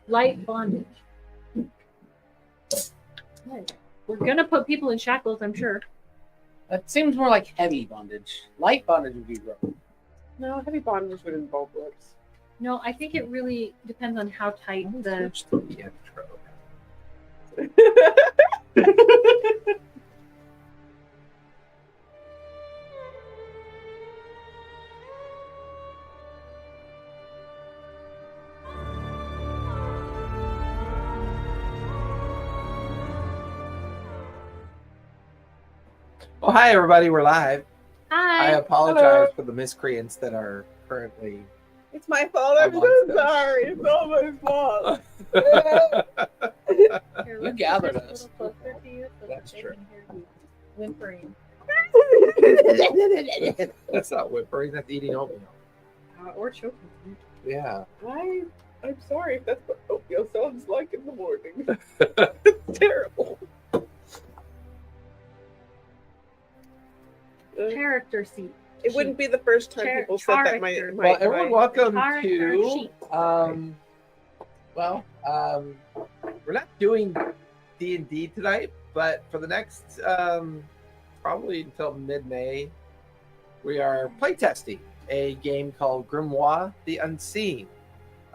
Light bondage. We're gonna put people in shackles, I'm sure. That seems more like heavy bondage. Light bondage would be rough. No, heavy bondage would involve lips. No, I think it really depends on how tight the. Well, hi everybody, we're live. Hi. I apologize for the miscreants that are currently. It's my fault. I'm so sorry. It's all my fault. Here, You let's gathered get this us. a little closer to you so That's that they true. can hear you whimpering. That's not whimpering, that's eating oatmeal. Or choking. Yeah. I'm sorry if that's what oatmeal sounds like in the morning. It's terrible. Character seat. It wouldn't be the first time people said that. Character. Well, everyone, welcome Character to. sheet. We're not doing D&D tonight, but for the next probably until mid-May, we are playtesting a game called Grimoire: The Unseen.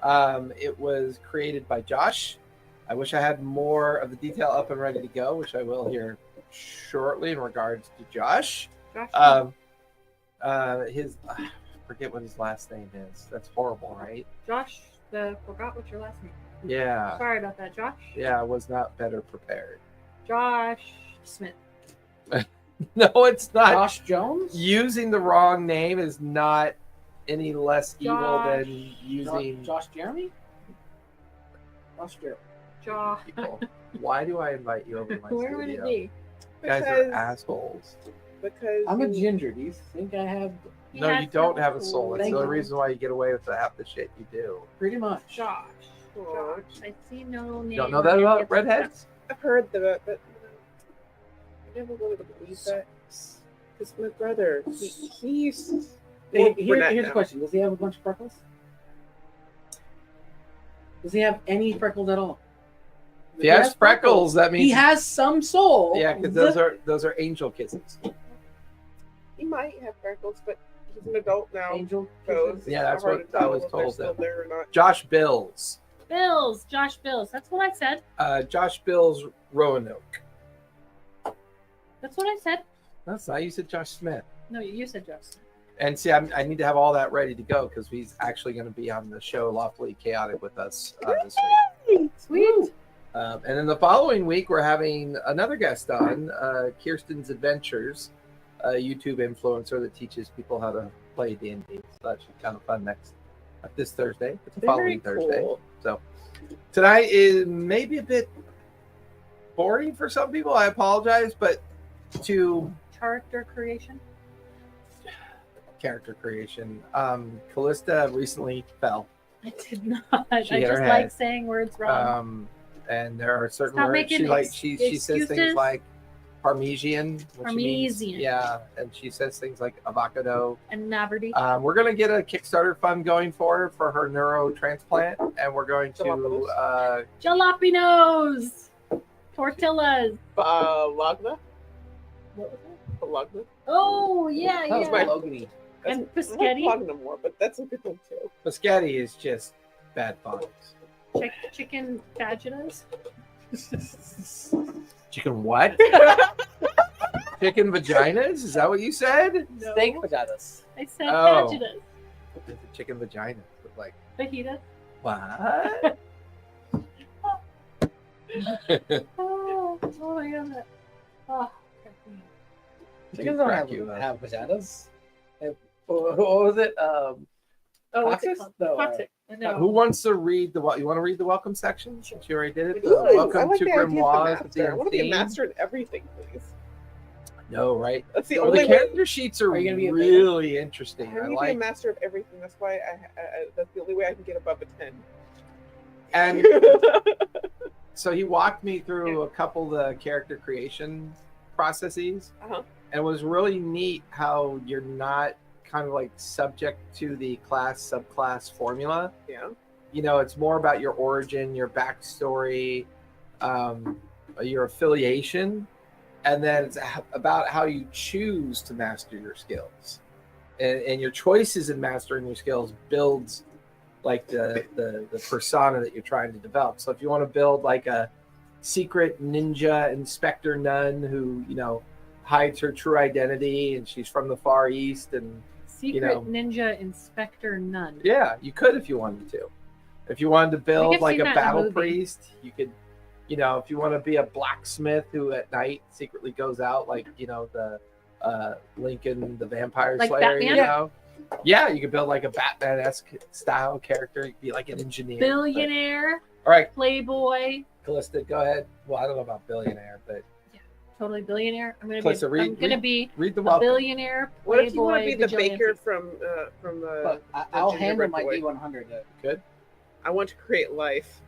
It was created by Josh. I wish I had more of the detail up and ready to go, which I will here shortly in regards to Josh. Josh, I forget what his last name is. That's horrible, right? Josh, forgot what your last name. Yeah. Sorry about that, Josh. Yeah, I was not better prepared. Josh Smith. No, it's not. Josh Jones? Using the wrong name is not any less evil Josh. than using Josh Jeremy? Josh Jeremy. Josh. people. Why do I invite you over to my Where would it studio? be? You guys are assholes. Because I'm a ginger. Do you think I have He No, has you don't no have a soul. That's Thank the only you. reason why you get away with half the shit you do. pretty much? Josh. Josh. I see no name. You don't know that about redheads? I've heard that, but I never wanted to believe that. Because my brother, he's Here's the question: does he have a bunch of freckles? Does he have any freckles at all? If he has freckles, that means he has some soul. Yeah, because those are angel kisses. He might have freckles, but he's an adult now. Angel So kisses. it's Yeah, that's hard what to I tell was if they're told still then. there or not. Josh Bills. Bills. Josh Bills. That's what I said. Josh Bills Roanoke. That's what I said. That's not. You said Josh Smith. No, you said Josh Smith. And see, I need to have all that ready to go because he's actually going to be on the show Lawfully Chaotic with us this week. Sweet. And then the following week, we're having another guest on, Kirsten's Adventures, a YouTube influencer that teaches people how to play D&D. So that should be kind of fun not this Thursday, but the following Thursday. Cool. So tonight is maybe a bit boring for some people. I apologize, but to Character creation. character creation, Callista recently fell. I did not. I She hit her just head. like saying words wrong. And there are certain Stop words making she says things excuses. like Parmesan, which means, Parmesan. yeah, and she says things like avocado. And Navardy. We're gonna get a Kickstarter fund going for her neuro transplant, and we're going to Jalapenos. Tortillas. Lagna? What was that? Lagna? Oh, yeah, That was yeah. Logany. And I like biscotti. Lagna more, but that's a good one too. Biscotti is just bad phonics. Chicken fajitas. Chicken what? Chicken vaginas? Is that what you said? No. Steak vaginas. I said Oh. fajitas. It's a chicken vagina. But like Fajita. what? Oh my god. Oh, Chickens Do don't crack you up. have vaginas. What was it? what's this? toxic. No. Who wants to read the? You want to read the welcome section? Since you already did it. Please. I Welcome like to the idea of the Grimoires of master. I want to be a the master in everything, please. No, right? That's the Well, only the way. character sheets are you gonna be a really interesting. I I need to be a like, master of everything. That's why that's the only way I can get above a 10. and so he walked me through a couple of the character creation processes, Uh-huh. and it was really neat how you're not kind of like subject to the class subclass formula. Yeah. it's more about your origin, your backstory, your affiliation, and then it's about how you choose to master your skills, and your choices in mastering your skills builds like the persona that you're trying to develop. So if you want to build like a secret ninja inspector nun who hides her true identity and she's from the Far East and Secret ninja inspector nun. yeah, you could if you wanted to. If you wanted to build like a battle priest, you could. If you want to be a blacksmith who at night secretly goes out, like the Lincoln the Vampire Like Slayer, Batman? Yeah, you could build like a Batman-esque style character. You'd be like an engineer, Billionaire. All right, Playboy. Callista, go ahead. Well, I don't know about billionaire, but Totally billionaire. I'm gonna Callista, be read the a welcome. billionaire. What if you want to Playboy, be the vigilante. baker from But I'll handle my gingerbread D100. Good. I want to create life.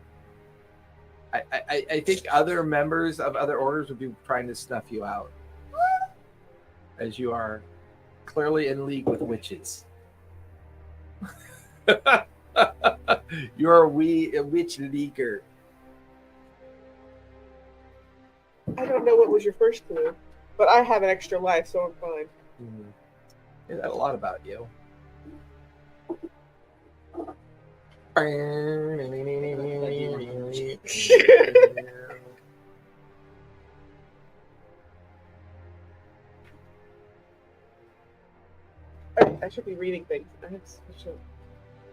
I think other members of other orders would be trying to snuff you out, as you are clearly in league with witches. You're a witch leaguer. I don't know what was your first clue, but I have an extra life, so I'm fine. Mm-hmm. Yeah, that a lot about you. I should be reading things. I have such no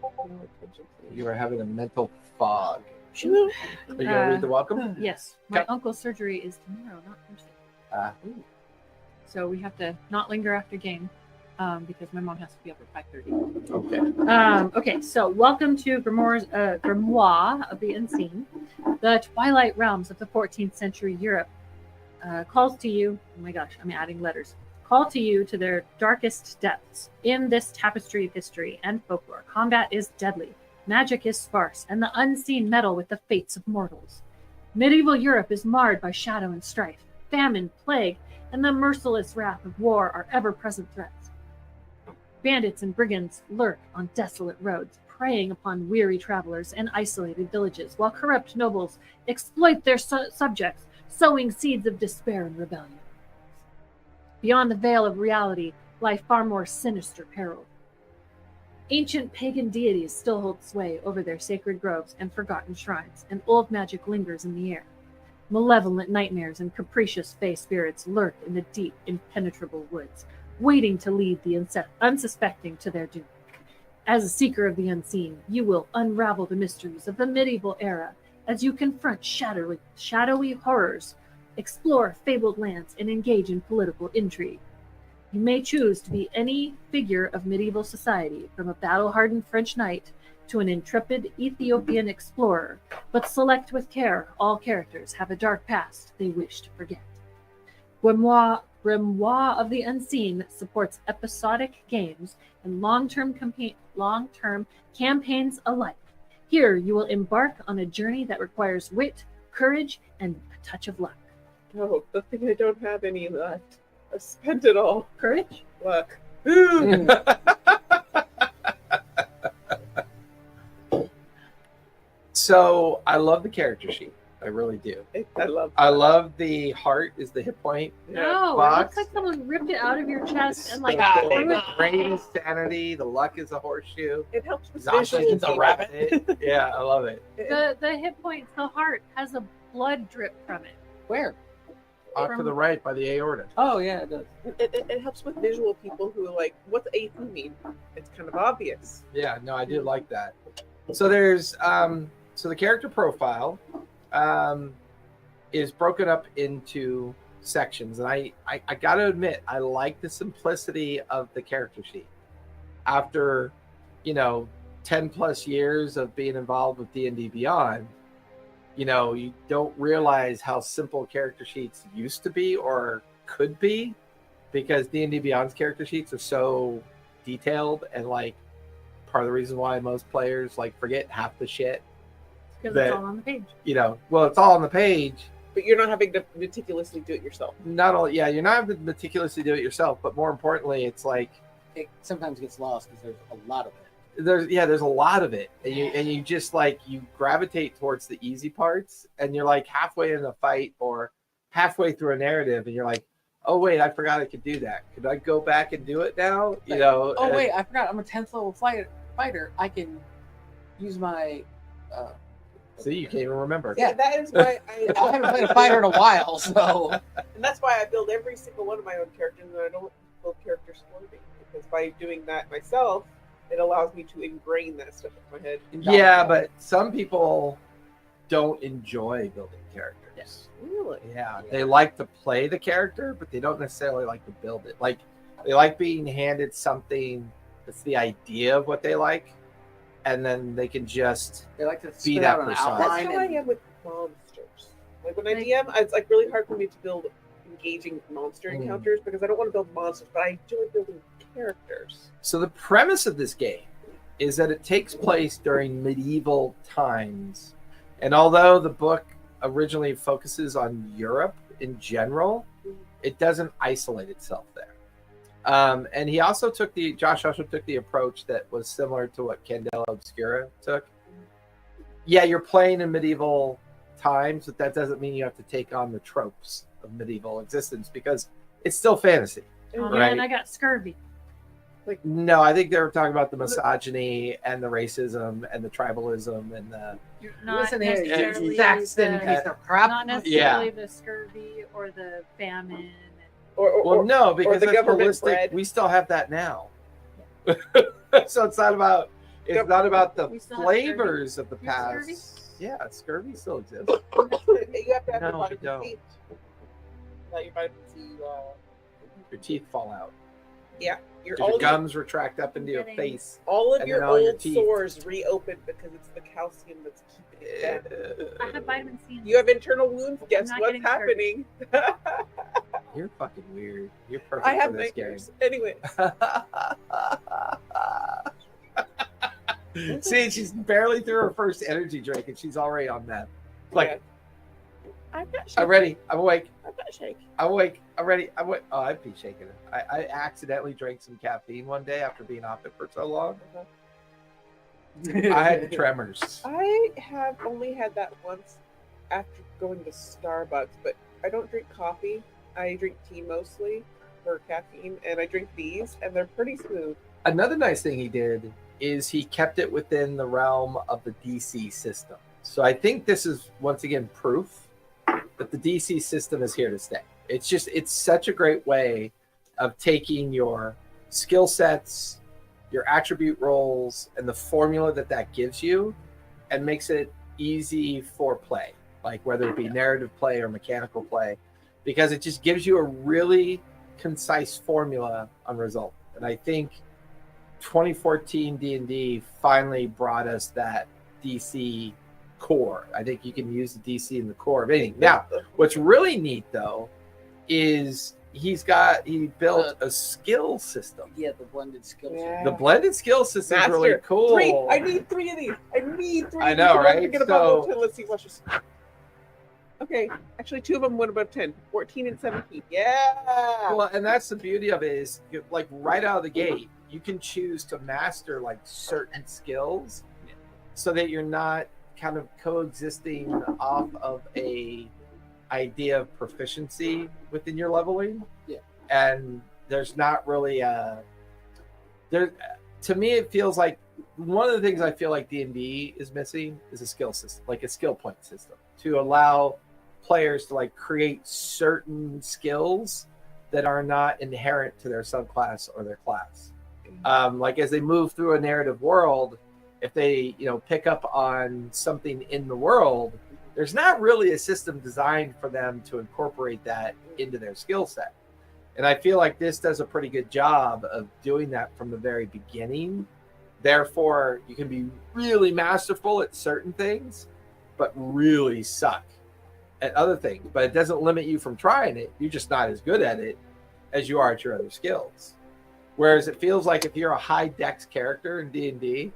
attention to You are having a mental fog. you. Are you gonna read the welcome? Yes, my Okay. uncle's surgery is tomorrow, not Thursday. Ooh. So we have to not linger after game because my mom has to be up at 5:30. Okay. Okay, so welcome to Grimoire of the Unseen. The twilight realms of the 14th century Europe calls to you. Oh my gosh, I'm adding letters. Call to you to their darkest depths. In this tapestry of history and folklore, combat is deadly, magic is sparse, and the unseen meddle with the fates of mortals. Medieval Europe is marred by shadow and strife. Famine, plague, and the merciless wrath of war are ever-present threats. Bandits and brigands lurk on desolate roads, preying upon weary travelers and isolated villages, while corrupt nobles exploit their subjects, sowing seeds of despair and rebellion. Beyond the veil of reality lie far more sinister perils. Ancient pagan deities still hold sway over their sacred groves and forgotten shrines, and old magic lingers in the air. Malevolent nightmares and capricious fey spirits lurk in the deep, impenetrable woods, waiting to lead the unsuspecting to their doom. As a seeker of the unseen, you will unravel the mysteries of the medieval era as you confront shadowy horrors, explore fabled lands, and engage in political intrigue. You may choose to be any figure of medieval society, from a battle-hardened French knight to an intrepid Ethiopian explorer, but select with care. All characters have a dark past they wish to forget. Grimoire of the Unseen supports episodic games and long-term campaigns alike. Here, you will embark on a journey that requires wit, courage, and a touch of luck. Oh, the thing I don't have any left. I spent it all. Courage? Luck. So I love the character sheet. I really do. I love I love the heart is the hit point. No, it Box. looks like someone ripped it out of your chest and like the threw it. brain is sanity. The luck is a horseshoe. It helps with Zasha visual. is a rabbit. Yeah, I love it. The hit point, the heart, has a blood drip from it. Where? Off to the right by the aorta. Oh, yeah, it does. It helps with visual people who are like, what's AP mean? It's kind of obvious. Yeah, no, I do like that. So there's so the character profile is broken up into sections, and I got to admit I like the simplicity of the character sheet. After 10 plus years of being involved with D&D Beyond, you don't realize how simple character sheets used to be or could be, because D&D Beyond's character sheets are so detailed, and like part of the reason why most players like forget half the shit. Because That- it's all on the page. Well, it's all on the page. But you're not having to meticulously do it yourself. Not all, yeah, you're not having to meticulously do it yourself, but more importantly, it's like, It sometimes gets lost because there's a lot of it. there's a lot of it, and you just like you gravitate towards the easy parts, and you're like halfway in a fight or halfway through a narrative, and you're like, oh wait, I forgot I could do that. Could I go back and do it now? You know? Oh wait, I forgot. I'm a 10th level fighter. I can use my. See, you can't even remember. Yeah. That is why I haven't played a fighter in a while, so. and that's why I build every single one of my own characters, and I don't build characters for me, because by doing that myself, it allows me to ingrain that stuff in my head. Yeah, but some people don't enjoy building characters. Really? Yeah, they like to play the character, but they don't necessarily like to build it. Like they like being handed something that's the idea of what they like, and then they can just They like to Beat spit out out an their side. That's outline. how I am with monsters. Like when I DM, it's like really hard for me to build engaging monster encounters because I don't want to build monsters, but I enjoy building characters. So the premise of this game is that it takes place during medieval times. And although the book originally focuses on Europe in general, it doesn't isolate itself there. And he also Josh also took the approach that was similar to what Candela Obscura took. Yeah, you're playing in medieval times, but that doesn't mean you have to take on the tropes of medieval existence because it's still fantasy. Oh Right. man, I got scurvy. No, I think they were talking about the misogyny and the racism and the tribalism and the Not Listen here, necessarily you Saxton the, piece of crap. not necessarily the scurvy or the famine. well, no, because the that's government holistic. bread. We still have that now. So it's not about the We still have flavors of the You have scurvy? past. Yeah, scurvy still exists. You have to have No, your vitamin you don't. C. That your vitamin C. Your teeth fall out. Your Your gums retract up into your Getting- face. all of and your then all your old teeth. sores reopen because it's the calcium that's keeping it down. I have vitamin C. In You have internal wounds. Guess not what's getting scurvy. happening? You're fucking weird. You're perfect I have for this game. nightmares. Anyways, See, she's barely through her first energy drink and she's already on that. Like, yeah. I'm not I'm shaking. ready. I'm awake. I'm not shaking. I'm awake. I'm ready. I'm awake. Oh, I'd be shaking it. I accidentally drank some caffeine one day after being off it for so long. I had tremors. I have only had that once after going to Starbucks, but I don't drink coffee. I drink tea mostly for caffeine, and I drink these, and they're pretty smooth. Another nice thing he did is he kept it within the realm of the DC system. So I think this is once again proof that the DC system is here to stay. It's such a great way of taking your skill sets, your attribute roles, and the formula that gives you and makes it easy for play, like whether it be narrative play or mechanical play, because it just gives you a really concise formula on result. And I think 2014 D&D finally brought us that DC core. I think you can use the DC in the core of anything. Now, what's really neat though is he built a skill system. Yeah, the blended skills. Yeah. The blended skill system is really cool. I need 3 of these. I need 3 I of these. know, in order to right? Get above 10. Let's see. Watch this. Okay, actually 2 of them went above 10. 14 and 17. Yeah. Well, and that's the beauty of it is like right out of the gate, you can choose to master like certain skills so that you're not kind of coexisting off of a idea of proficiency within your leveling. Yeah. And there's not really to me it feels like one of the things I feel like D&D is missing is a skill system, like a skill point system to allow players to like create certain skills that are not inherent to their subclass or their class. Like as they move through a narrative world, if they pick up on something in the world, there's not really a system designed for them to incorporate that into their skill set. And I feel like this does a pretty good job of doing that from the very beginning. Therefore, you can be really masterful at certain things, but really suck at other things. But it doesn't limit you from trying it. You're just not as good at it as you are at your other skills. Whereas it feels like if you're a high dex character in D&D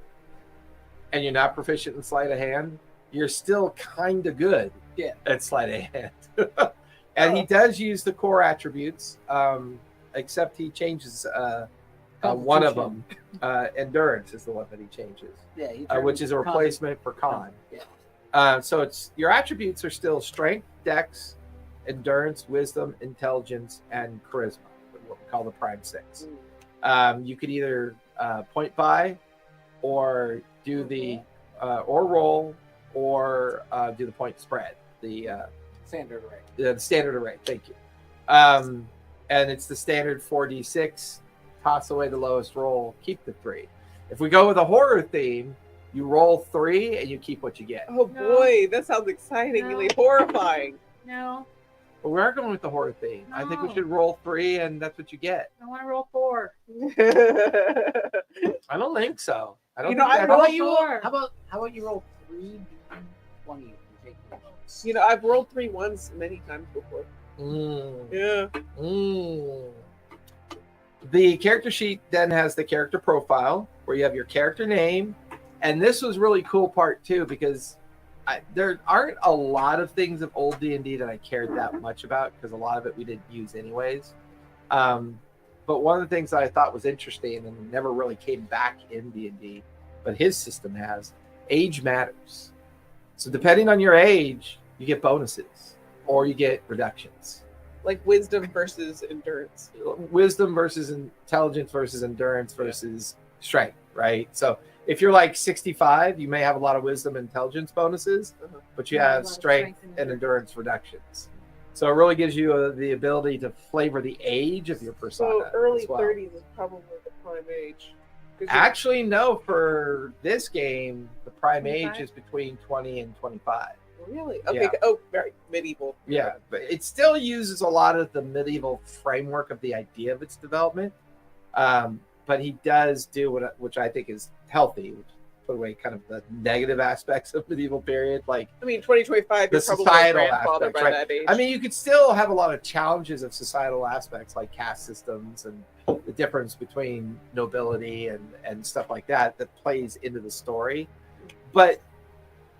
and you're not proficient in sleight of hand, you're still kind of good at sleight of hand. And he does use the core attributes, except he changes One of Constitution. them, endurance, is the one that he changes, Yeah, he which is a turned replacement for con. Yeah. So it's your attributes are still strength, dex, endurance, wisdom, intelligence, and charisma, what we call the prime six. You could either point by, or do the or roll, or do the point spread, the Standard array. the standard array. Thank you. And it's the standard 4d6. Toss away the lowest roll, keep the 3. If we go with a horror theme, you roll 3 and you keep what you get. Oh No. boy, that sounds excitingly No. horrifying. No, But we are going with the horror theme. I think we No. should roll 3 and that's what you get. I want to roll 4. I don't think so. I don't You know, think I that's How roll about you? Four. How about you roll 3d20 and take those? You know, I've rolled 3 ones many times before. Mm. Yeah. Mm. The character sheet then has the character profile where you have your character name. And this was really cool part too, because there aren't a lot of things of old D&D that I cared that much about, because a lot of it we didn't use anyways. But one of the things that I thought was interesting and never really came back in D&D, but his system has, age matters. So depending on your age, you get bonuses or you get reductions. Like wisdom versus endurance. Wisdom versus intelligence versus endurance versus strength, right? So if you're like 65, you may have a lot of wisdom and intelligence bonuses, but you Yeah, a have lot of strength and endurance reductions. So it really gives you the ability to flavor the age of your persona. So early as well. 30s is probably the prime age. 'Cause Actually, no, for this game, the prime 25? age is between 20 and 25. really? Okay. Yeah. Oh, very medieval. Yeah, but it still uses a lot of the medieval framework of the idea of its development. But he does do which I think is healthy, which put away kind of the negative aspects of medieval period, like I mean, 2025, the you're probably a societal grandfather aspects, by right? that age. I mean, you could still have a lot of challenges of societal aspects like caste systems and the difference between nobility and stuff like that plays into the story. But,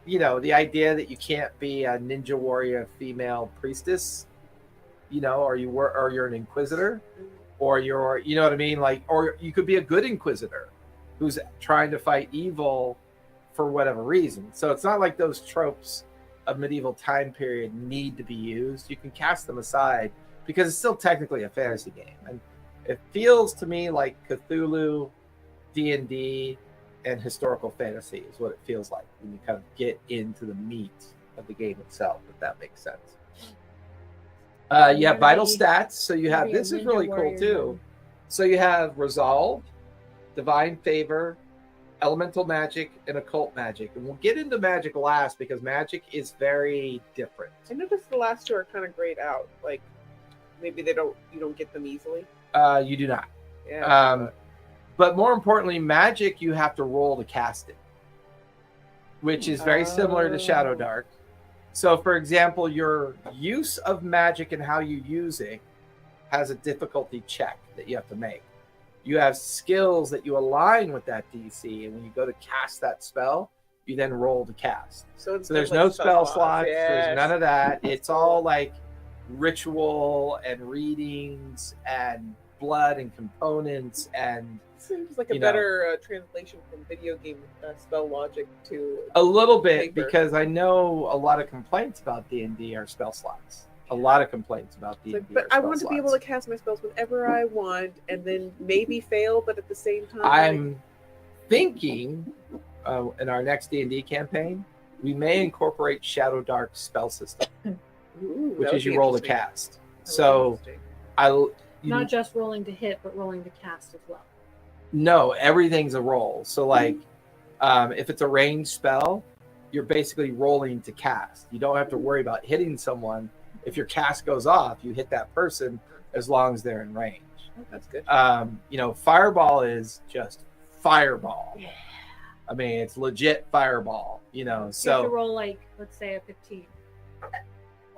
you know, the idea that you can't be a ninja warrior female priestess, you know, or you're an inquisitor, or you're, you know what I mean? Like, or you could be a good inquisitor who's trying to fight evil for whatever reason. So it's not like those tropes of medieval time period need to be used. You can cast them aside because it's still technically a fantasy game. And it feels to me like Cthulhu, D&D, and historical fantasy is what it feels like when you kind of get into the meat of the game itself, if that makes sense. You have vital stats. So you have, this is really cool too. So you have resolve, divine favor, elemental magic, and occult magic. And we'll get into magic last because magic is very different. I noticed the last two are kind of grayed out. Like, maybe you don't get them easily. You do not. Yeah. But more importantly, magic, you have to roll to cast it, which is very similar to Shadow Dark. So, for example, your use of magic and how you use it has a difficulty check that you have to make. You have skills that you align with that DC, and when you go to cast that spell, you then roll to cast. So There's no spell slots. There's none of that. It's all like ritual and readings and blood and components and Seems like a you know. better translation from video game spell logic to a little bit paper. because I know a lot of complaints about D&D are spell slots. A lot of complaints about D&D. But I want to be able to cast my spells whenever I want, and then maybe fail, but at the same time, I'm thinking in our next D&D campaign, we may incorporate Shadow Dark spell system, Ooh, which that is would you be roll to interesting. cast. That would be So interesting. Not just rolling to hit, but rolling to cast as well. No, everything's a roll. So like if it's a ranged spell, you're basically rolling to cast. You don't have to worry about hitting someone. If your cast goes off, you hit that person as long as they're in range. That's good. You know, fireball is just fireball. Yeah. I mean, it's legit fireball, you know. You have to So roll like, let's say a 15.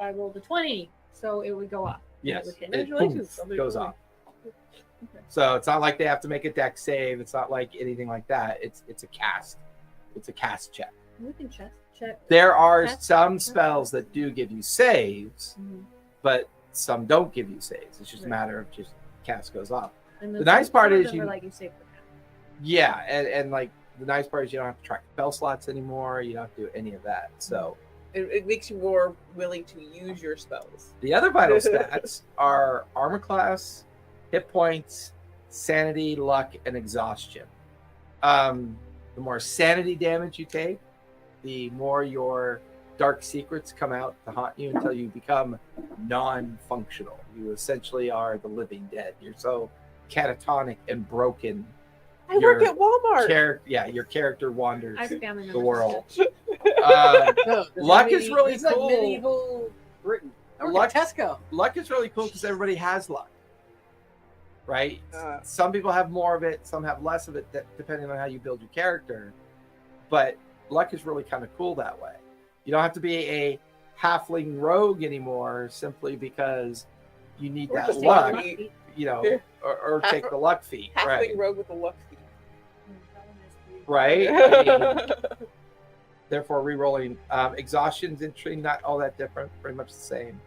I rolled a 20, so it would go up. yes, It would hit. it Congratulations. goes off. So it's not like they have to make a deck save. It's not like anything like that. It's a cast. It's a cast check. We can check. There are Cast. some spells that do give you saves, Mhm. but some don't give you saves. It's just a Right. matter of just cast goes off. And The nice part is you you- like you save for that. Yeah, and like the nice part is you don't have to track spell slots anymore. You don't have to do any of that. So It makes you more willing to use your spells. the other vital stats are armor class, hit points, sanity, luck, and exhaustion. The more sanity damage you take, the more your dark secrets come out to haunt you until you become non-functional. You essentially are the living dead. You're so catatonic and broken. I work at Walmart. Your character wanders I have family the members world. who No, this Luck is really it's like cool. medieval Britain. I work Luck- at Tesco. Luck is really cool because everybody has luck, right? Uh. Some people have more of it, some have less of it, depending on how you build your character. But luck is really kind of cool that way. You don't have to be a halfling rogue anymore simply because you need Or that just luck, take the- you know, Yeah. or take the luck feat, Halfling right? rogue with a luck feat. That one is weird. Right? I mean, therefore, re-rolling. Exhaustion's interesting, not all that different, pretty much the same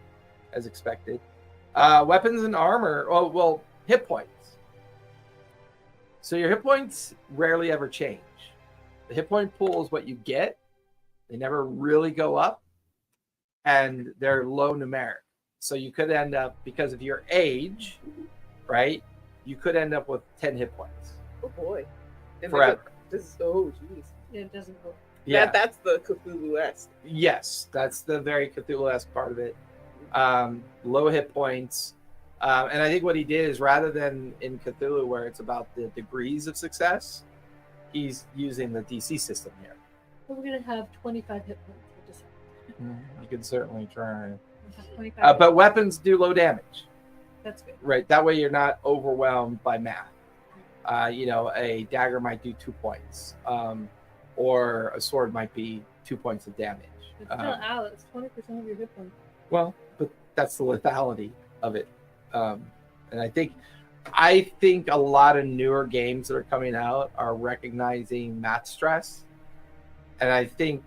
as expected. Weapons and armor, well, hit points. So your hit points rarely ever change. The hit point pool is what you get. They never really go up, and they're low numeric. So you could end up, because of your age, right? You could end up with 10 hit points Oh boy. And forever. Oh jeez. It doesn't work. Yeah. That's the Cthulhu-esque. Yes, that's the very Cthulhu-esque part of it. Low hit points. And I think what he did is, rather than in Cthulhu where it's about the degrees of success, he's using the DC system here. Well, we're gonna have 25 hit points. We'll just You can certainly try. we'll have 25 But weapons do low damage, that's good. right? That way you're not overwhelmed by math. A dagger might do 2 points, or a sword might be 2 points of damage. It's still out. It's 20% of your hit points. Well, but that's the lethality of it. And I think a lot of newer games that are coming out are recognizing math stress. And I think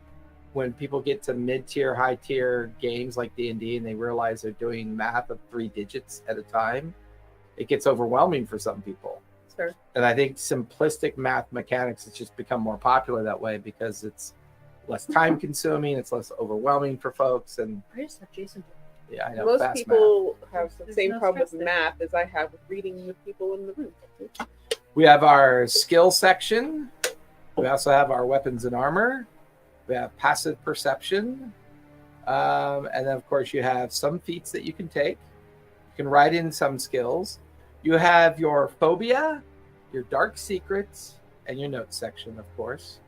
when people get to mid-tier, high-tier games like D&D and they realize they're doing math of 3 digits at a time, it gets overwhelming for some people. Sure. And I think simplistic math mechanics has just become more popular that way because it's less time consuming, it's less overwhelming for folks. And I just have Jason. yeah, I know Most fast people have the There's same no problem with stress there. math as I have with reading with people in the room. math. We have our skill section. We also have our weapons and armor. We have passive perception. And then, of course, you have some feats that you can take. You can write in some skills. You have your phobia, your dark secrets, and your notes section, of course.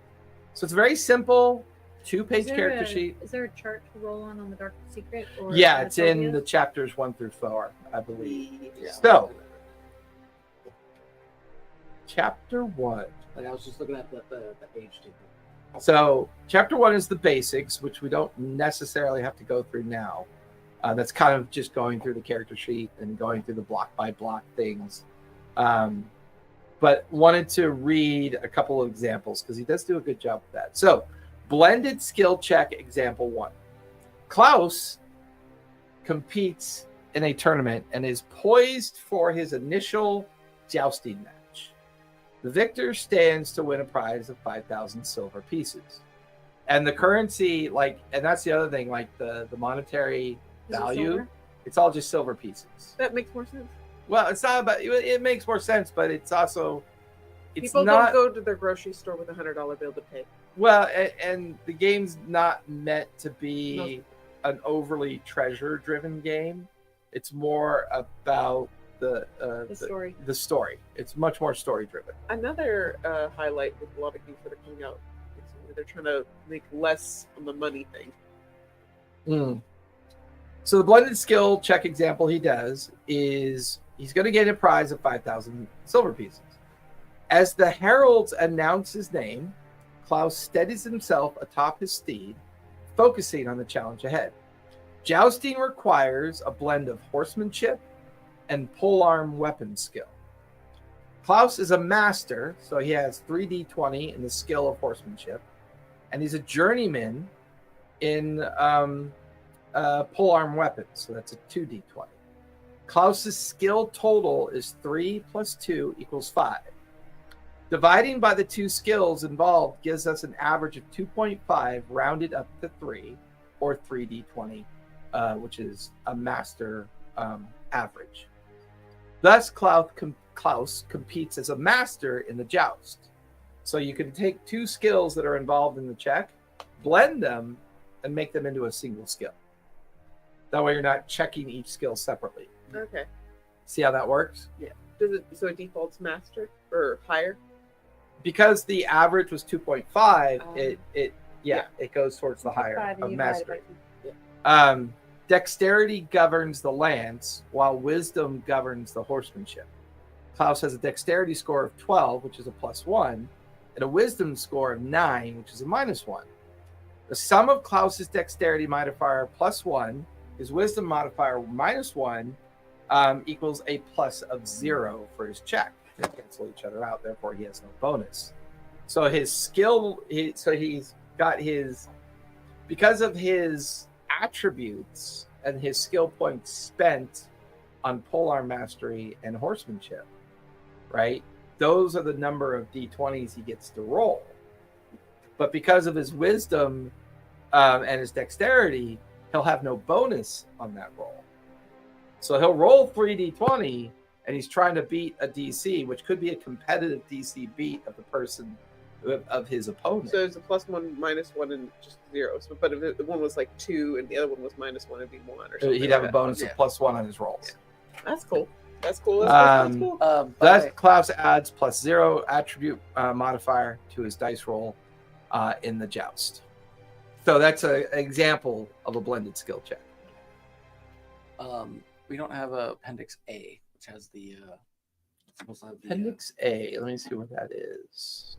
So it's very simple, 2-page character sheet. Is there a chart to roll on the Dark Secret? Or Yeah, it's in phobia? the chapters 1 through 4, I believe. Yeah. So, chapter 1. Like I was just looking at the page too. So, chapter 1 is the basics, which we don't necessarily have to go through now. That's kind of just going through the character sheet and going through the block by block things. But wanted to read a couple of examples because he does do a good job with that. So, blended skill check example 1. Klaus competes in a tournament and is poised for his initial jousting match. The victor stands to win a prize of 5,000 silver pieces. And the currency, and that's the other thing, the monetary Is it value, silver? it's all just silver pieces. That makes more sense. Well, it's not about it makes more sense, but it's also People not don't go to their grocery store with $100 bill to pay. well, and the game's not meant to be an overly treasure-driven game. It's more about the story. The story. It's much more story-driven. Another highlight with a lot of games that are coming out recently, they're trying to make less on the money thing. So the blended skill check example he does is he's going to get a prize of 5,000 silver pieces. As the heralds announce his name, Klaus steadies himself atop his steed, focusing on the challenge ahead. Jousting requires a blend of horsemanship and polearm weapon skill. Klaus is a master, so he has 3d20 in the skill of horsemanship, and he's a journeyman in polearm weapons, so that's a 2d20. Klaus's skill total is 3 plus 2 equals 5. Dividing by the two skills involved gives us an average of 2.5 rounded up to 3, or 3d20, which is a master average. Thus, Klaus competes as a master in the joust. So you can take two skills that are involved in the check, blend them, and make them into a single skill. That way you're not checking each skill separately. Okay. See how that works? So it defaults master or higher? Because the average was 2.5, it goes towards the higher of mastery. Dexterity governs the lance, while wisdom governs the horsemanship. Klaus has a dexterity score of 12, which is a +1, and a wisdom score of 9, which is a -1. The sum of Klaus's dexterity modifier +1, his wisdom modifier -1, equals a plus of 0 for his check. They cancel each other out, therefore he has no bonus. So his skill, he's got his, because of his attributes and his skill points spent on polearm mastery and horsemanship, right? Those are the number of d20s he gets to roll. But because of his wisdom and his dexterity, he'll have no bonus on that roll. So he'll roll 3d20, and he's trying to beat a DC, which could be a competitive DC beat of the person, of his opponent. So it's a +1, -1, and just 0. So, but if the one was like 2 and the other one was -1, it'd be 1 or something. He'd have a bonus of +1 on his rolls. Yeah. That's cool. That's cool. That's cool. Thus, Klaus adds +0 attribute modifier to his dice roll in the joust. So that's an example of a blended skill check. We don't have a Appendix A, which has the. Supposed to have the, Appendix A. Let me see what that is.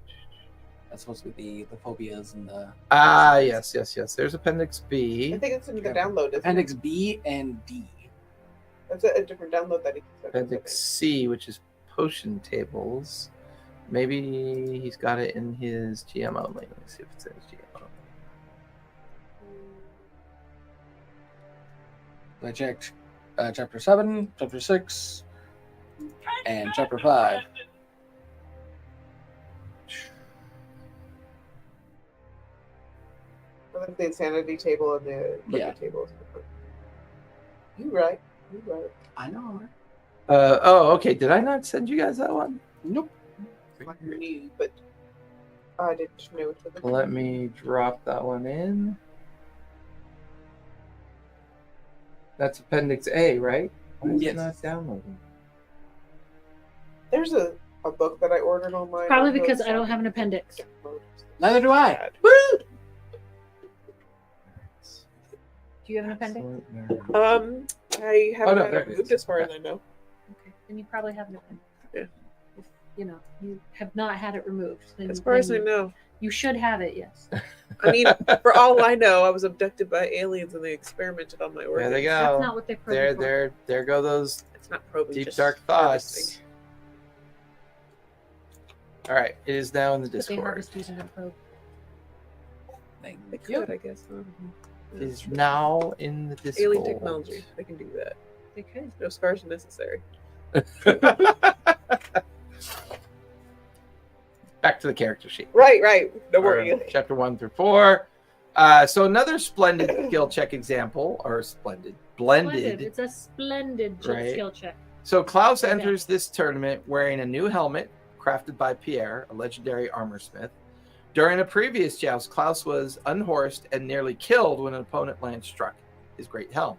That's supposed to be the phobias and the. Yes. There's Appendix B. I think it's in the download. Isn't Appendix it? B and D. That's a different download that he Appendix C, which is potion tables. Maybe he's got it in his GM only. Let me see if it's in his GM only. I checked Chapter 7, Chapter 6, and Chapter 5. I think the insanity table and the liquor table. You right. I know. Okay. Did I not send you guys that one? Nope. New, but I didn't know for the. Let me drop that one in. That's Appendix A, right? Why is it not downloading? There's a book that I ordered online. Probably because I don't have an appendix. Neither do I. Woo! Do you have an appendix? I haven't had there it it moved is. as far as I know. Okay, then you probably have an appendix. Yeah. If, you have not had it removed. Then, As far as I then know. You should have it, yes. I mean, for all I know, I was abducted by aliens and they experimented on my organs. There they go. That's not what they probed for. There go those It's not probing. deep just dark thoughts. harvesting. All right, it is now in the But they Discord. harvest using a probe. They Thank could, you. I guess. It is now in the Discord. Alien technology. They can do that. They could. No scars necessary. Back to the character sheet. Right. Don't worry. Chapter 1 through 4. So another splendid skill check example, or blended. It's a splendid Right. skill check. So Klaus Okay. enters this tournament wearing a new helmet crafted by Pierre, a legendary armorsmith. During a previous joust, Klaus was unhorsed and nearly killed when an opponent lance struck his great helm.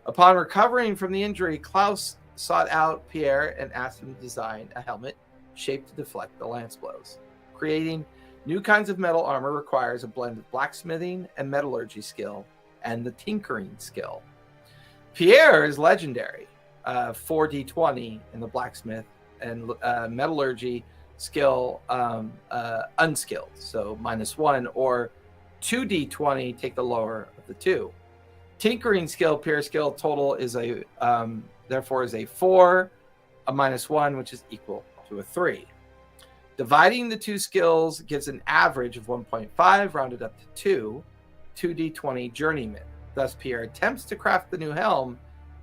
Upon recovering from the injury, Klaus sought out Pierre and asked him to design a helmet shaped to deflect the lance blows. Creating new kinds of metal armor requires a blend of blacksmithing and metallurgy skill and the tinkering skill. Pierre is legendary, 4d20 in the blacksmith, and metallurgy skill unskilled, so -1, or 2d20, take the lower of the two. Tinkering skill, Pierre skill total is therefore is a 4, a -1, which is equal to a 3. Dividing the two skills gives an average of 1.5, rounded up to 2d20 journeyman. Thus, Pierre attempts to craft the new helm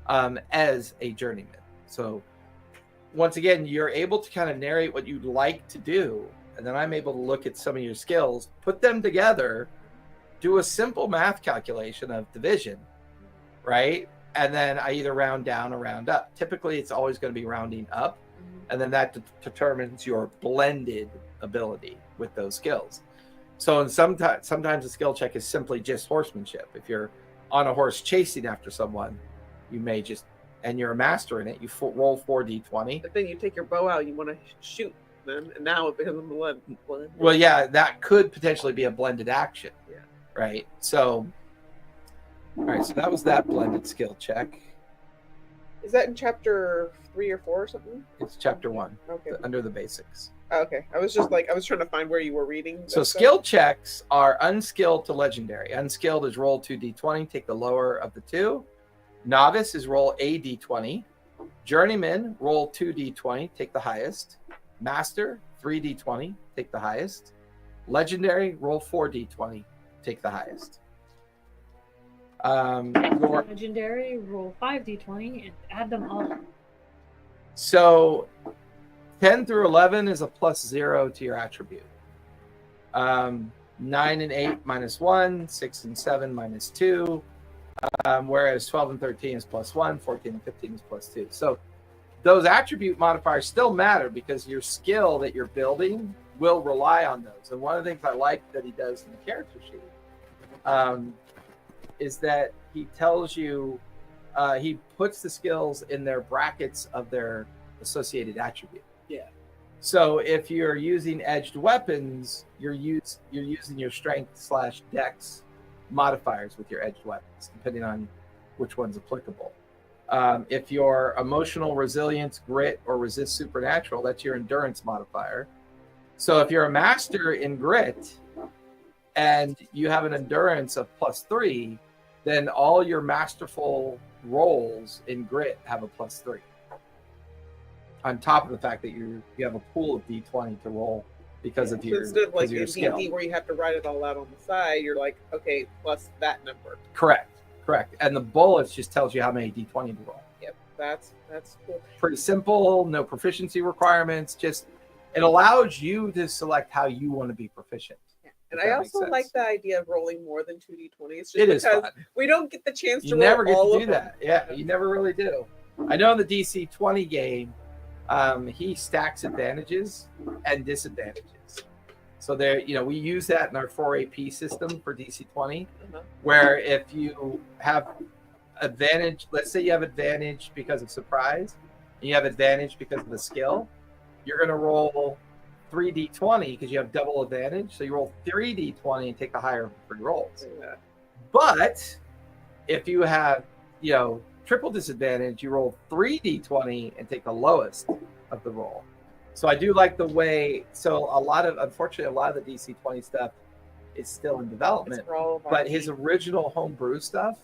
as a journeyman. So once again, you're able to kind of narrate what you'd like to do, and then I'm able to look at some of your skills, put them together, do a simple math calculation of division, right? And then I either round down or round up. Typically, it's always going to be rounding up, and then that determines your blended ability with those skills. So sometimes a skill check is simply just horsemanship. If you're on a horse chasing after someone, you may just, and you're a master in it, you roll 4d20. But then you take your bow out, you want to shoot them, and now it becomes a blend. Well, yeah, that could potentially be a blended action. Yeah. Right. So, all right. So that was that blended skill check. Is that in chapter 3 or 4 or something? It's chapter 1. Okay. Under the basics. Oh, okay. I was just like, I was trying to find where you were reading. So stuff. skill checks are unskilled to legendary. Unskilled is roll 2d20, take the lower of the two. Novice is roll a d20. Journeyman, roll 2d20, take the highest. Master, 3d20, take the highest. Legendary, roll 4d20, take the highest. Your Legendary, roll 5d20 and add them all. So 10 through 11 is a +0 to your attribute. 9 and 8 -1, 6 and 7 -2. Whereas 12 and 13 is +1, 14 and 15 is +2. So those attribute modifiers still matter because your skill that you're building will rely on those. And one of the things I like that he does in the character sheet is that he tells you, he puts the skills in their brackets of their associated attribute. Yeah. So if you're using edged weapons, you're using your strength/dex modifiers with your edged weapons, depending on which one's applicable. If you're emotional resilience, grit, or resist supernatural, that's your endurance modifier. So if you're a master in grit and you have an endurance of +3, then all your masterful rolls in grit have a +3. On top of the fact that you have a pool of d20 to roll because of So your, instead of like because of your in skill. D&D where you have to write it all out on the side, you're like, okay, plus that number. Correct. And the bullets just tells you how many d20 to roll. Yep, that's cool. Pretty simple, no proficiency requirements. Just it allows you to select how you want to be proficient. And If I that makes also like sense. the idea of rolling more than 2d20s. Just It is because fun. we don't get the chance You to never roll get all to of do them. that. Yeah, you never really do. I know in the DC 20 game, he stacks advantages and disadvantages. So there, we use that in our 4 AP system for DC 20, Uh-huh. where if you have advantage, let's say you have advantage because of surprise, and you have advantage because of the skill, you're going to roll 3d20 because you have double advantage. So you roll 3d20 and take the higher of the 3 rolls. Yeah. But if you have, triple disadvantage, you roll 3d20 and take the lowest of the roll. So I do like the way. So unfortunately, a lot of the DC 20 stuff is still in development. It's for all of our But his original homebrew stuff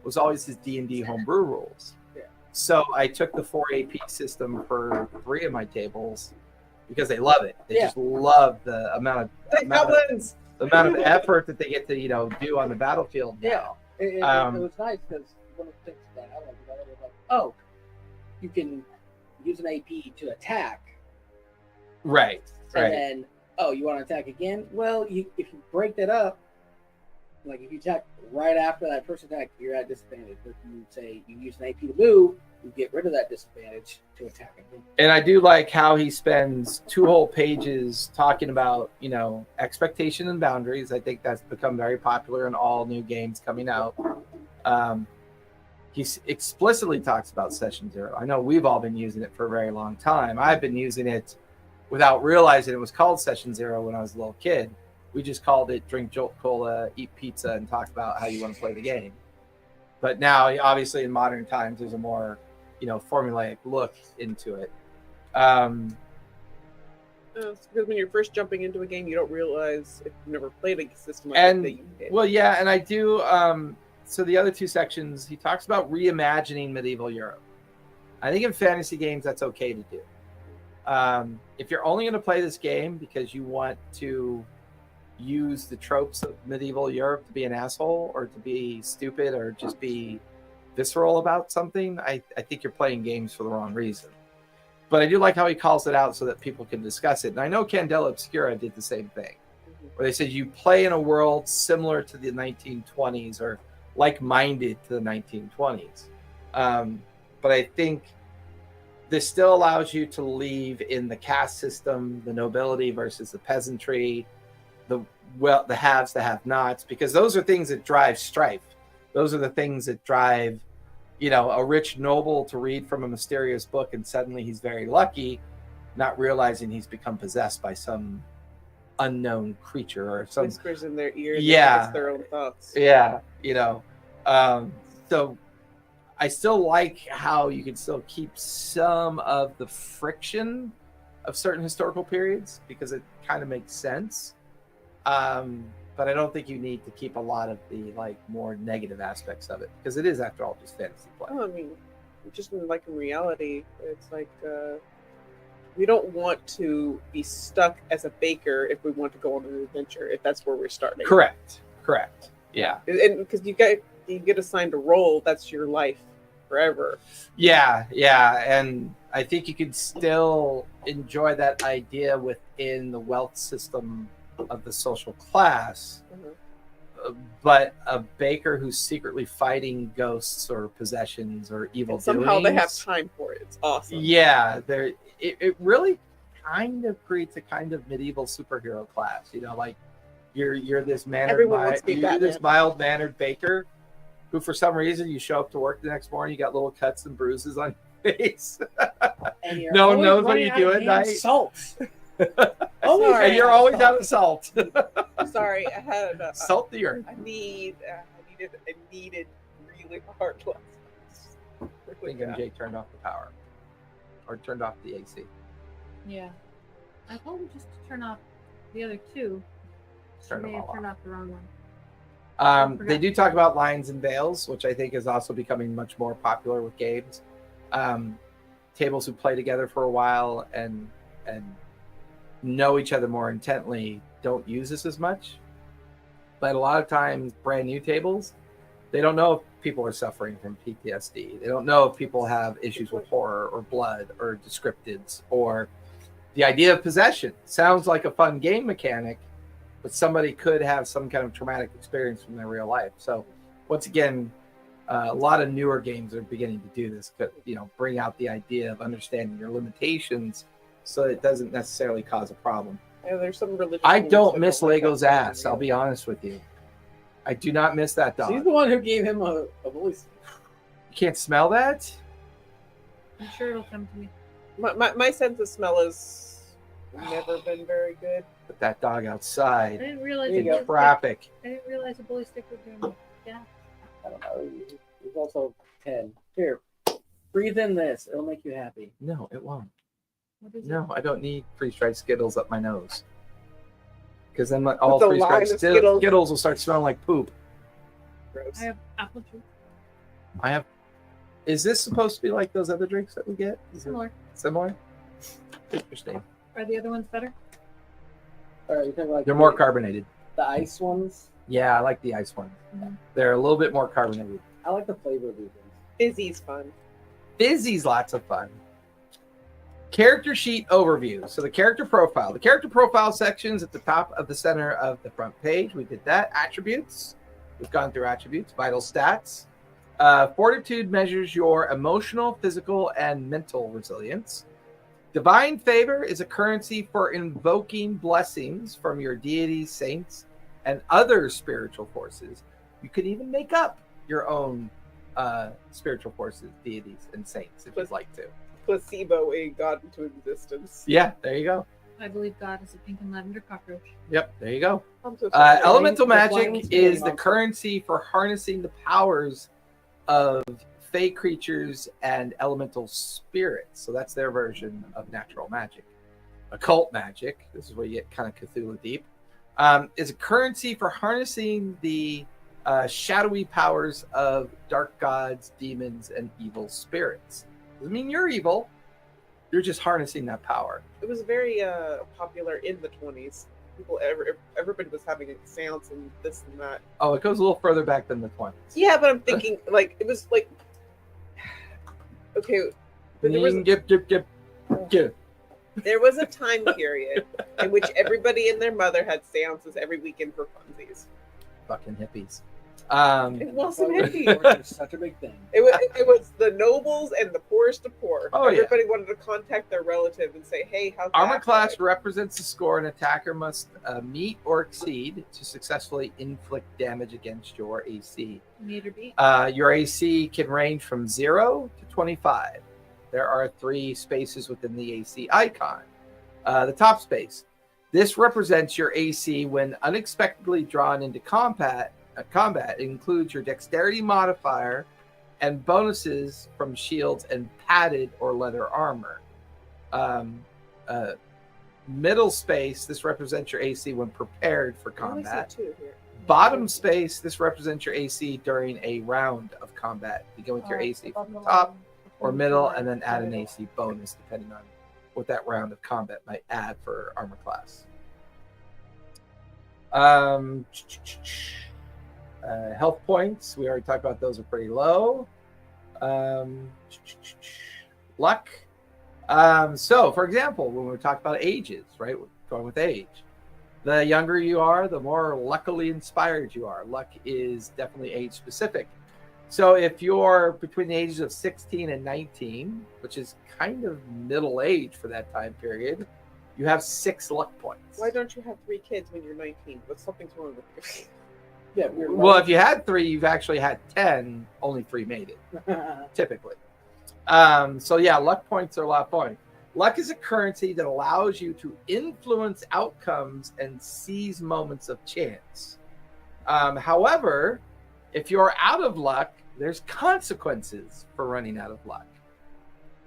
was always his D&D homebrew rules. Yeah. So I took the 4 AP system for 3 of my tables because they love it. They just love the amount of effort that they get to do on the battlefield now. It was nice because one of the things that I liked about it was like, oh, you can use an AP to attack, Right. and then you want to attack again? Well, if you break that up, like if you attack right after that first attack, you're at disadvantage. But if you say you use an AP to move, you get rid of that disadvantage to attack again. And I do like how he spends 2 whole pages talking about, expectation and boundaries. I think that's become very popular in all new games coming out. He explicitly talks about Session 0. I know we've all been using it for a very long time. I've been using it without realizing it was called Session 0 when I was a little kid. We just called it drink Jolt Cola, eat pizza, and talk about how you want to play the game. But now, obviously, in modern times, there's a more, formulaic look into it. It's because when you're first jumping into a game, you don't realize if you've never played a system like And, that you did. well, yeah, and I do. So the other 2 sections, he talks about reimagining medieval Europe. I think in fantasy games, that's okay to do. If you're only going to play this game because you want to use the tropes of medieval Europe to be an asshole or to be stupid or just be visceral about something, I think you're playing games for the wrong reason. But I do like how he calls it out so that people can discuss it. And I know Candela Obscura did the same thing, where they said you play in a world similar to the 1920s or like-minded to the 1920s. But I think this still allows you to leave in the caste system, the nobility versus the peasantry, the haves, the have-nots, because those are things that drive strife. Those are the things that drive, a rich noble to read from a mysterious book and suddenly he's very lucky, not realizing he's become possessed by some unknown creature or some whispers in their ear. Yeah, it's their own thoughts. Yeah, so I still like how you can still keep some of the friction of certain historical periods because it kind of makes sense. But I don't think you need to keep a lot of the more negative aspects of it because it is, after all, just fantasy play. Oh, I mean, just in reality, it's we don't want to be stuck as a baker if we want to go on an adventure, if that's where we're starting. Correct. Yeah. And because you get assigned a role, that's your life forever. Yeah. And I think you can still enjoy that idea within the wealth system of the social class, but a baker who's secretly fighting ghosts or possessions or evil and somehow doings, they have time for it. It's awesome. Yeah, it really kind of creates a kind of medieval superhero class. You're this mild-mannered baker who, for some reason, you show up to work the next morning, you got little cuts and bruises on your face. And no one knows what you do at night. Salt. Sorry. And you're always out of salt. Sorry, I had salt the earth. I needed really hard lessons. I think MJ turned off the power, or turned off the AC. Yeah. I told him just to turn off the other two. Turn May them have all turned off. off the wrong one. They do talk about lines and veils, which I think is also becoming much more popular with games. Tables who play together for a while and know each other more intently don't use this as much. But a lot of times, brand new tables, they don't know if people are suffering from PTSD. They don't know if people have issues with horror or blood or descriptives or the idea of possession. Sounds like a fun game mechanic, but somebody could have some kind of traumatic experience from their real life. So once again, a lot of newer games are beginning to do this, bring out the idea of understanding your limitations so it doesn't necessarily cause a problem. Yeah, there's some religious. I don't miss Lego's ass. I'll be honest with you. I do not miss that dog. She's the one who gave him a voice. You can't smell that? I'm sure it'll come to me. My sense of smell has never been very good. Put that dog I outside didn't realize in a bully stick. traffic. I didn't realize a bully stick would do. Yeah. I don't know. There's also 10. Here, breathe in this. It'll make you happy. No, it won't. What is No, I don't need freeze-dried Skittles up my nose. Because then all With a freeze-dried line of Skittles. Skittles will start smelling like poop. Gross. it? I have apple juice. Is this supposed to be like those other drinks that we get? Is it Similar. similar? Interesting. Are the other ones better? All right, you talking about They're more carbonated. the ice ones? Yeah, I like the ice ones. Mhm. They're a little bit more carbonated. I like the flavor of these ones. Fizzy's fun. Fizzy's lots of fun. Character sheet overview. So the character profile. The character profile section's at the top of the center of the front page. We did that. Attributes. We've gone through attributes. Vital stats. Fortitude measures your emotional, physical, and mental resilience. Divine favor is a currency for invoking blessings from your deities, saints, and other spiritual forces. You can even make up your own spiritual forces, deities, and saints if you'd like to. Placebo a god into existence. Yeah, there you go. I believe God is a pink and lavender cockroach. Yep, there you go. I'm so sorry. Elemental The magic flying is spaghetti the monster. currency for harnessing the powers of fey creatures and elemental spirits. So that's their version of natural magic. Occult magic, this is where you get kind of Cthulhu deep, is a currency for harnessing the shadowy powers of dark gods, demons, and evil spirits. Doesn't mean you're evil. You're just harnessing that power. It was very popular in the 20s. Everybody was having a seance and this and that. Oh, it goes a little further back than the 20s. Yeah, but I'm thinking it was like Okay, but there was there was a time period in which everybody and their mother had seances every weekend for funsies. Fucking hippies. It wasn't hippies. It's such a big thing. It was the nobles and the poorest of poor. Oh, yeah. Everybody wanted to contact their relative and say, "Hey, how's Armor that class going?" represents the score an attacker must meet or exceed to successfully inflict damage against your AC. Need or beat. Your AC can range from 0 to 25. There are 3 spaces within the AC icon. The top space. This represents your AC when unexpectedly drawn into combat. Combat includes your dexterity modifier and bonuses from shields and padded or leather armor. Middle space, this represents your AC when prepared for I only see combat. 2 here. Bottom space, this represents your AC during a round of combat. You go with your AC from the top or middle and then add an AC bonus depending on what that round of combat might add for armor class. Health points, we already talked about those, are pretty low. Luck. So, for example, when we talk about ages, right? We're going with age. The younger you are, the more luckily inspired you are. Luck is definitely age specific. So if you're between the ages of 16 and 19, which is kind of middle age for that time period, you have 6 luck points. Why don't you have 3 kids when you're 19? But something's wrong with you. Yeah, we're Well, if you had 3, you've actually had 10. Only 3 made it, typically. So yeah, luck points are a lot of fun. Luck is a currency that allows you to influence outcomes and seize moments of chance. However, if you're out of luck, there's consequences for running out of luck.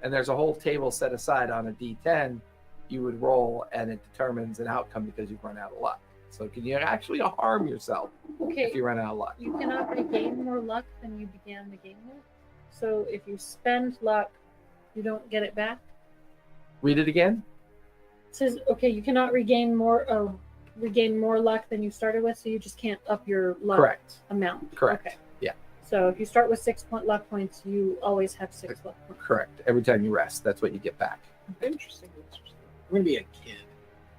And there's a whole table set aside on a D10 you would roll, and it determines an outcome because you've run out of luck. So can you actually harm yourself Okay. if you run out of luck? You cannot regain more luck than you began the game with. So if you spend luck, you don't get it back. Read it again. It says, okay, you cannot regain more luck than you started with, so you just can't up your luck Correct. amount. Correct. Okay. Yeah. So if you start with 6 luck points, you always have 6 luck points. Correct. Every time you rest, that's what you get back. Interesting. I'm gonna be a kid.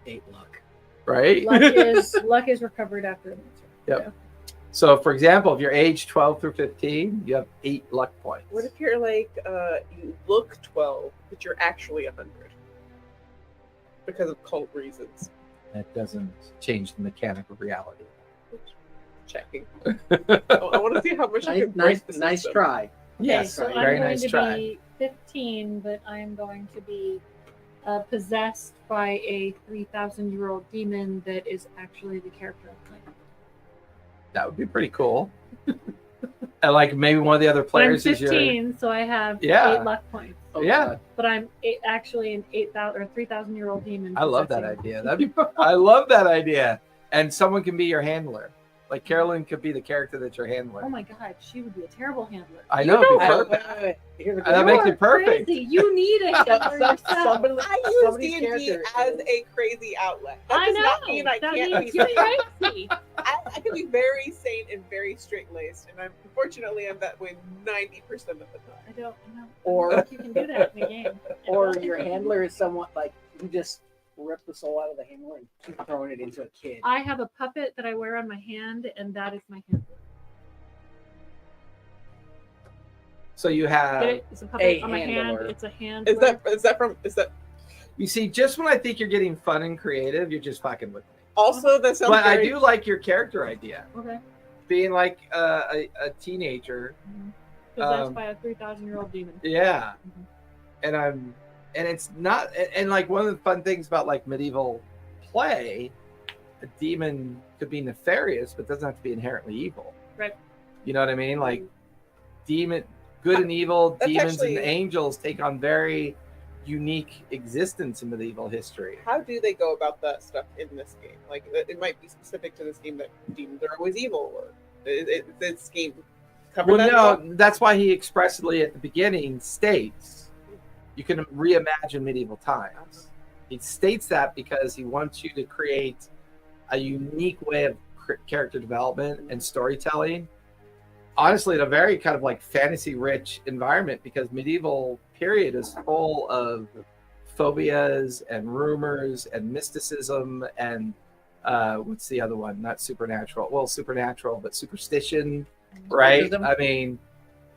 8 luck. Right? Luck is recovered after an answer. Yep. So, for example, if you're age 12 through 15, you have 8 luck points. What if you're like, you look 12, but you're actually 100? Because of cult reasons. That doesn't change the mechanic of reality. Checking. I want to see how much I can break the Nice system. try. Okay, Yes, so very I'm going nice to try. be 15, but I'm going to be possessed by a 3,000-year-old demon that is actually the character I'm playing. That would be pretty cool. And like maybe one of the other But I'm players is your 15, so I have Yeah. 8 luck points. Oh, Yeah. God. But I'm actually an 8,000 or 3,000-year-old demon. I love that possessing- idea. I love that idea. And someone can be your handler. Like Carolyn could be the character that's your handler. Oh my god, she would be a terrible handler. I know, You it'd be know perfect. Wait. Here's the That thing. makes You're it perfect. Crazy. You need a handler yourself. Somebody- I use somebody's D&D character as is- a crazy outlet. That I does know. not mean I That can't means be you're sane. crazy. I can be very sane and very straight-laced, and unfortunately I'm that way 90% of the time. I don't know. Or- I don't think you can do that in a game. Or your handler is somewhat like you just rip the soul out of the handler and keep throwing it into a kid. I have a puppet that I wear on my hand, and that is my handler. So you Get have it? It's a puppet a on my hand. handler. It's a hand. Is that you see, just when I think you're getting fun and creative, you're just fucking with me. also that sounds But I very do like your character idea. Okay. Being like a teenager. Possessed by a 3,000-year-old demon. Yeah. Mhm. And it's not, and like one of the fun things about like medieval play, a demon could be nefarious, but doesn't have to be inherently evil. Right. You know what I mean? Like good and evil, That's demons actually- and angels take on very unique existence in medieval history. How do they go about that stuff in this game? Like, it might be specific to this game that demons are always evil, or this game cover Well, that no, up? that's why he expressly at the beginning states you can reimagine medieval times. He states that because he wants you to create a unique way of character development and storytelling honestly in a very kind of like fantasy rich environment, because medieval period is full of phobias and rumors and mysticism and what's the other one? Not supernatural. Well, supernatural, but superstition, right? Occultism. I mean,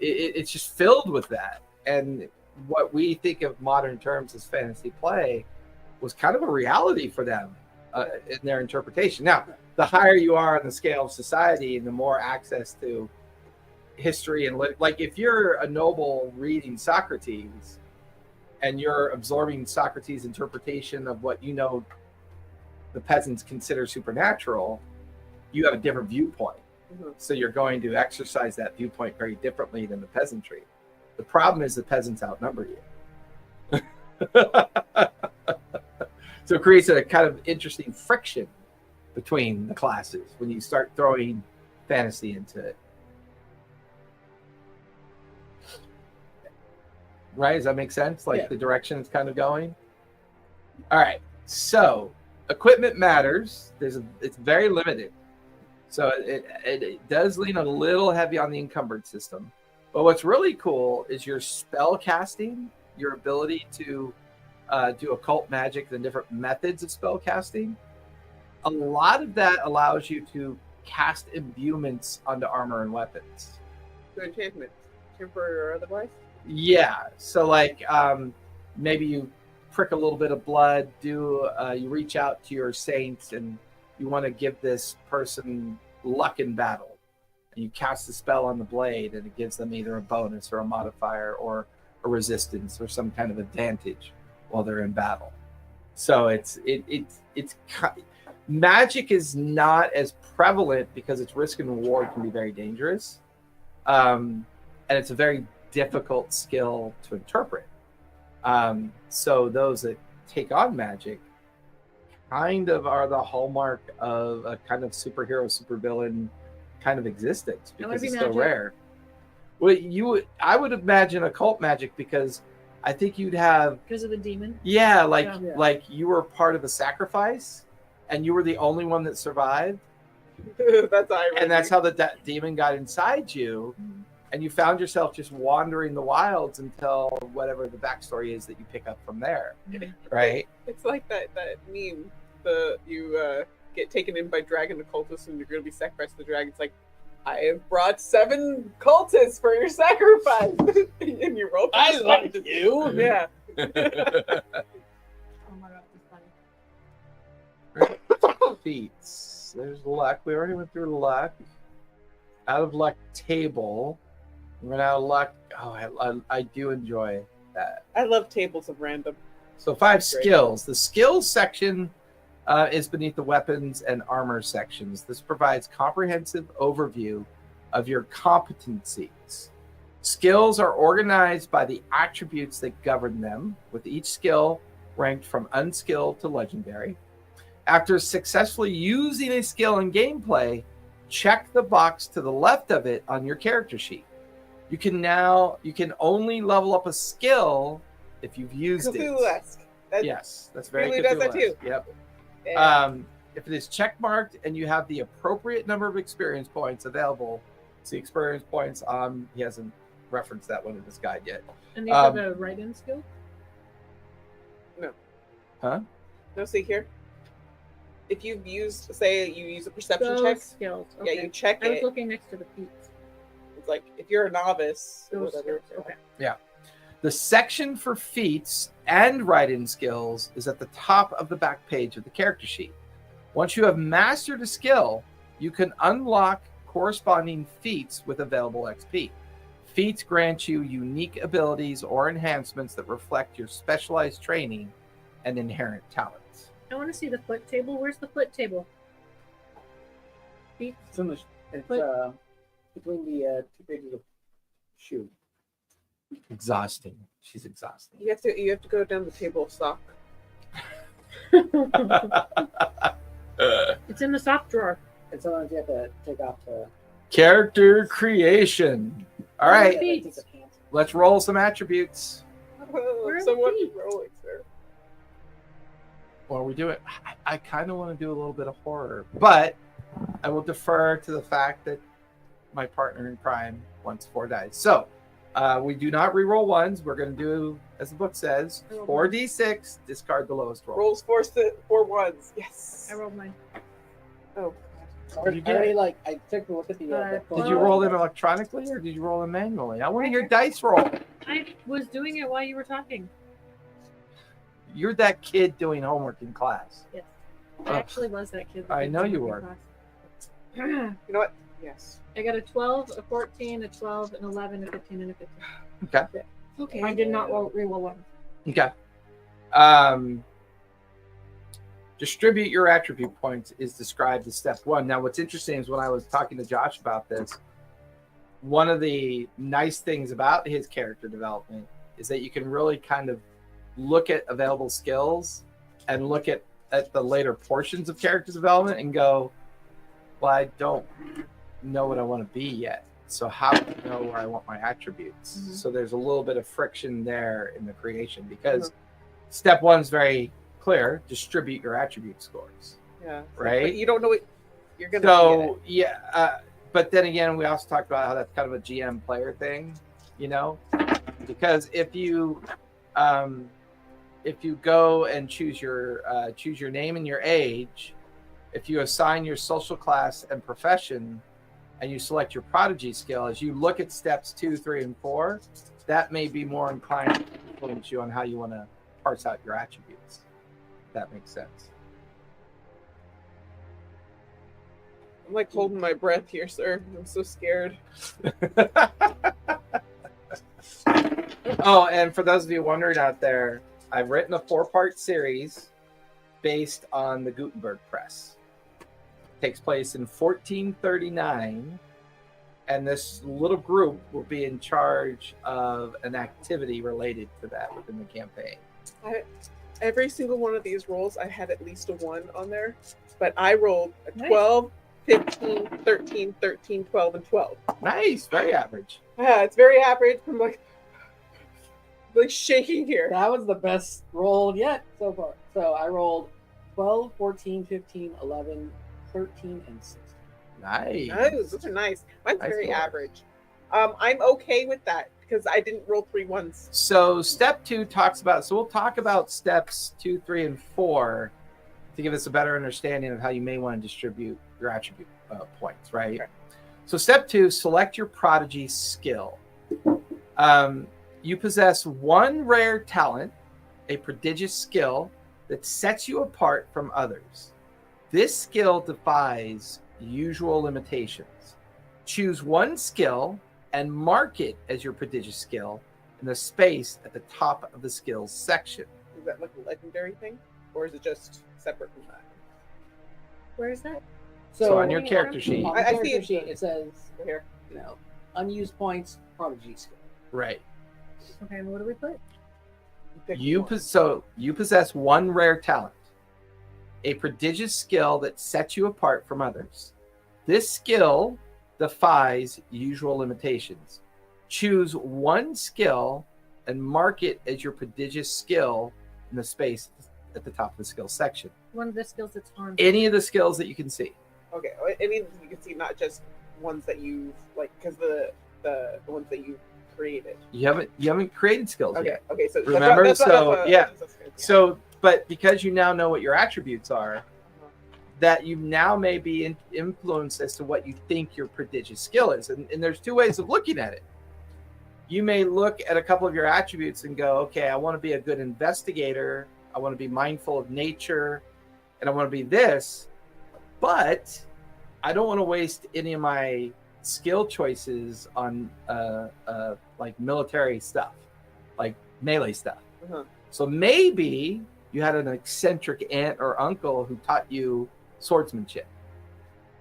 it's just filled with that. And what we think of modern terms as fantasy play was kind of a reality for them in their interpretation. Now, the higher you are on the scale of society and the more access to history and like if you're a noble reading Socrates and you're absorbing Socrates' interpretation of what you know the peasants consider supernatural, you have a different viewpoint. Mhm. So you're going to exercise that viewpoint very differently than the peasantry. The problem is the peasants outnumber you. So it creates a kind of interesting friction between the classes when you start throwing fantasy into it. Right? Does that make sense? Like Yeah. the direction it's kind of going? All right. So equipment matters. It's very limited. So it does lean a little heavy on the encumbered system. But what's really cool is your spell casting, your ability to do occult magic, the different methods of spell casting. A lot of that allows you to cast imbuements onto armor and weapons. To enchantments, temporary or otherwise. Yeah. So like maybe you prick a little bit of blood, you reach out to your saint and you want to give this person luck in battle. And you cast a spell on the blade and it gives them either a bonus or a modifier or a resistance or some kind of advantage while they're in battle. So it's magic is not as prevalent because its risk and reward can be very dangerous. And it's a very difficult skill to interpret. So those that take on magic kind of are the hallmark of a kind of superhero, supervillain kind of existence That would because be it's so magic. rare. Well, I would imagine occult magic because I think you'd have Because of the demon. yeah, like Yeah. like you were part of a sacrifice and you were the only one that survived, That's ironic. and that's how the demon got inside you, and you found yourself just wandering the wilds until whatever the backstory is that you pick up from there, right? It's like that meme. You get taken in by dragon occultists and you're going to be sacrificed to the dragon. It's like, I have brought 7 cultists for your sacrifice, and you roll. I like you. Yeah. Oh my god, that's funny. Feats. There's luck. We already went through luck. Out of luck table. We went out of luck. Oh, I do enjoy that. I love tables of random. So 5 Great. skills. The skills section is beneath the weapons and armor sections. This provides comprehensive overview of your competencies. Skills are organized by the attributes that govern them, with each skill ranked from unskilled to legendary. After successfully using a skill in gameplay, check the box to the left of it on your character sheet. You can only level up a skill if you've used it. Cthulhu-esque. Yes, that's very Cthulhu does that Cthulhu-esque. too. Yep. Yeah. If it is check marked and you have the appropriate number of experience points available, see experience points. He hasn't referenced that one in this guide yet. And these are the write-in skill? Huh? No, see here. If you've used, say, you use a perception Those check. skills. Yeah, Okay. you check I was it. looking next to the feats. It's like if you're a novice, or Those whatever. skills. Okay. The section for feats and write-in skills is at the top of the back page of the character sheet. Once you have mastered a skill, you can unlock corresponding feats with available XP. Feats grant you unique abilities or enhancements that reflect your specialized training and inherent talents. I want to see the foot table. Where's the foot table? Feats. It's, in the, it's But- between the 2 pages of shoe. Exhausting. She's exhausting. You have to go down the table of sock. It's in the sock drawer. And sometimes you have to take off the. Character creation. All Where are right, the feats? let's roll some attributes. Where are So the what feet? rolling, sir? Well, we do it. I kind of want to do a little bit of horror, but I will defer to the fact that my partner in crime wants 4 dice. So we do not re-roll ones. We're going to do, as the book says, 4d6, discard the lowest roll. Rolls 4 ones. Yes. I rolled mine. Oh. Did you get- I took a look at the. Did you roll them electronically or did you roll them manually? I want to hear dice roll. I was doing it while you were talking. You're that kid doing homework in class. Yes. I actually was that kid. I know you were. You know what? Yes. I got a 12, a 14, a 12, an 11, a 15, and a 15. Okay. Okay. I did not re-roll one. Okay. Distribute your attribute points is described as step 1. Now, what's interesting is when I was talking to Josh about this, one of the nice things about his character development is that you can really kind of look at available skills and look at the later portions of character development and go, well, I don't know what I want to be yet. So how do I know where I want my attributes? Mm-hmm. So there's a little bit of friction there in the creation because step 1 is very clear: distribute your attribute scores. Yeah. Right. But you don't know what you're gonna. So yeah, but then again, we also talked about how that's kind of a GM player thing, you know, because if you go and choose your name and your age, if you assign your social class and profession, and you select your prodigy skill, as you look at steps 2, 3, and 4, that may be more inclined to influence you on how you want to parse out your attributes. If that makes sense. I'm like holding my breath here, sir. I'm so scared. Oh, and for those of you wondering out there, I've written a 4-part series based on the Gutenberg press. It takes place in 1439, and this little group will be in charge of an activity related to that within the campaign. Every single one of these rolls, I had at least a 1 on there, but I rolled a Nice. 12, 15, 13, 13, 12, and 12. Nice, very average. Yeah, it's very average. I'm like shaking here. That was the best roll yet so far. So I rolled 12, 14, 15, 11, 13, and 16. Nice. Those are nice. Mine's Nice very roll. average. I'm okay with that because I didn't roll 3 ones. So step 2 talks about, so we'll talk about steps 2, 3, and 4 to give us a better understanding of how you may want to distribute your attribute points, right? Okay. So step 2, select your prodigy skill. You possess 1 rare talent, a prodigious skill that sets you apart from others. This skill defies usual limitations. Choose 1 skill and mark it as your prodigious skill in the space at the top of the skills section. Is that like a legendary thing, or is it just separate from that? Where is that? So on your character sheet, On the I see character it. sheet, it says, Right here. unused points, prodigy skill. right? Okay, and what do we put? Pick You one. so you possess 1 rare talent, a prodigious skill that sets you apart from others. This skill defies usual limitations. Choose 1 skill and mark it as your prodigious skill in the space at the top of the skills section. One of the skills that's on. Any of the skills that you can see. Okay, I mean you can see not just ones that you've like, because the ones that you created. You haven't created skills Okay, yet. okay, so Remember? that's good. So, but because you now know what your attributes are, that you now may be influenced as to what you think your prodigious skill is. And there's 2 ways of looking at it. You may look at a couple of your attributes and go, okay, I want to be a good investigator. I want to be mindful of nature, and I want to be this, but I don't want to waste any of my skill choices on like military stuff, like melee stuff. Uh-huh. So maybe you had an eccentric aunt or uncle who taught you swordsmanship.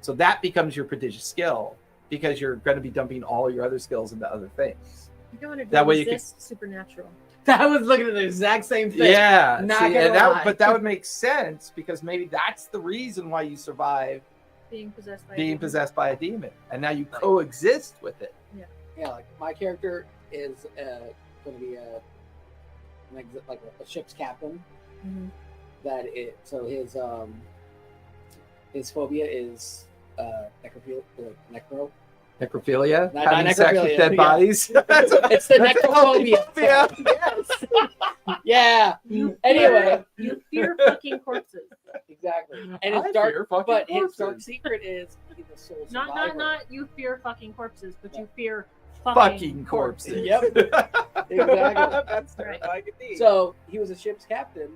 So that becomes your prodigious skill because you're going to be dumping all your other skills into other things. You don't want to do That way you resist supernatural. I was looking at the exact same thing. Yeah, Not see, gonna and that, lie. but that would make sense because maybe that's the reason why you survive Being possessed by a being demon. possessed by a demon, and now you coexist with it. Yeah, like my character is going to be like a ship's captain. Mhm. So his phobia is necro, Necrophilia? Not Having sex with necrophilia, dead yeah. bodies? It's the necrophobia. Necrophobia. Yes. Yeah. Anyway, You fear fucking corpses. exactly. And I it's fear dark, fucking but his corpses. dark secret is he's a soul survivor. Not you fear fucking corpses, but you fear Fucking corpses. Yep. Exactly. That's Right. terrifying indeed. So he was a ship's captain,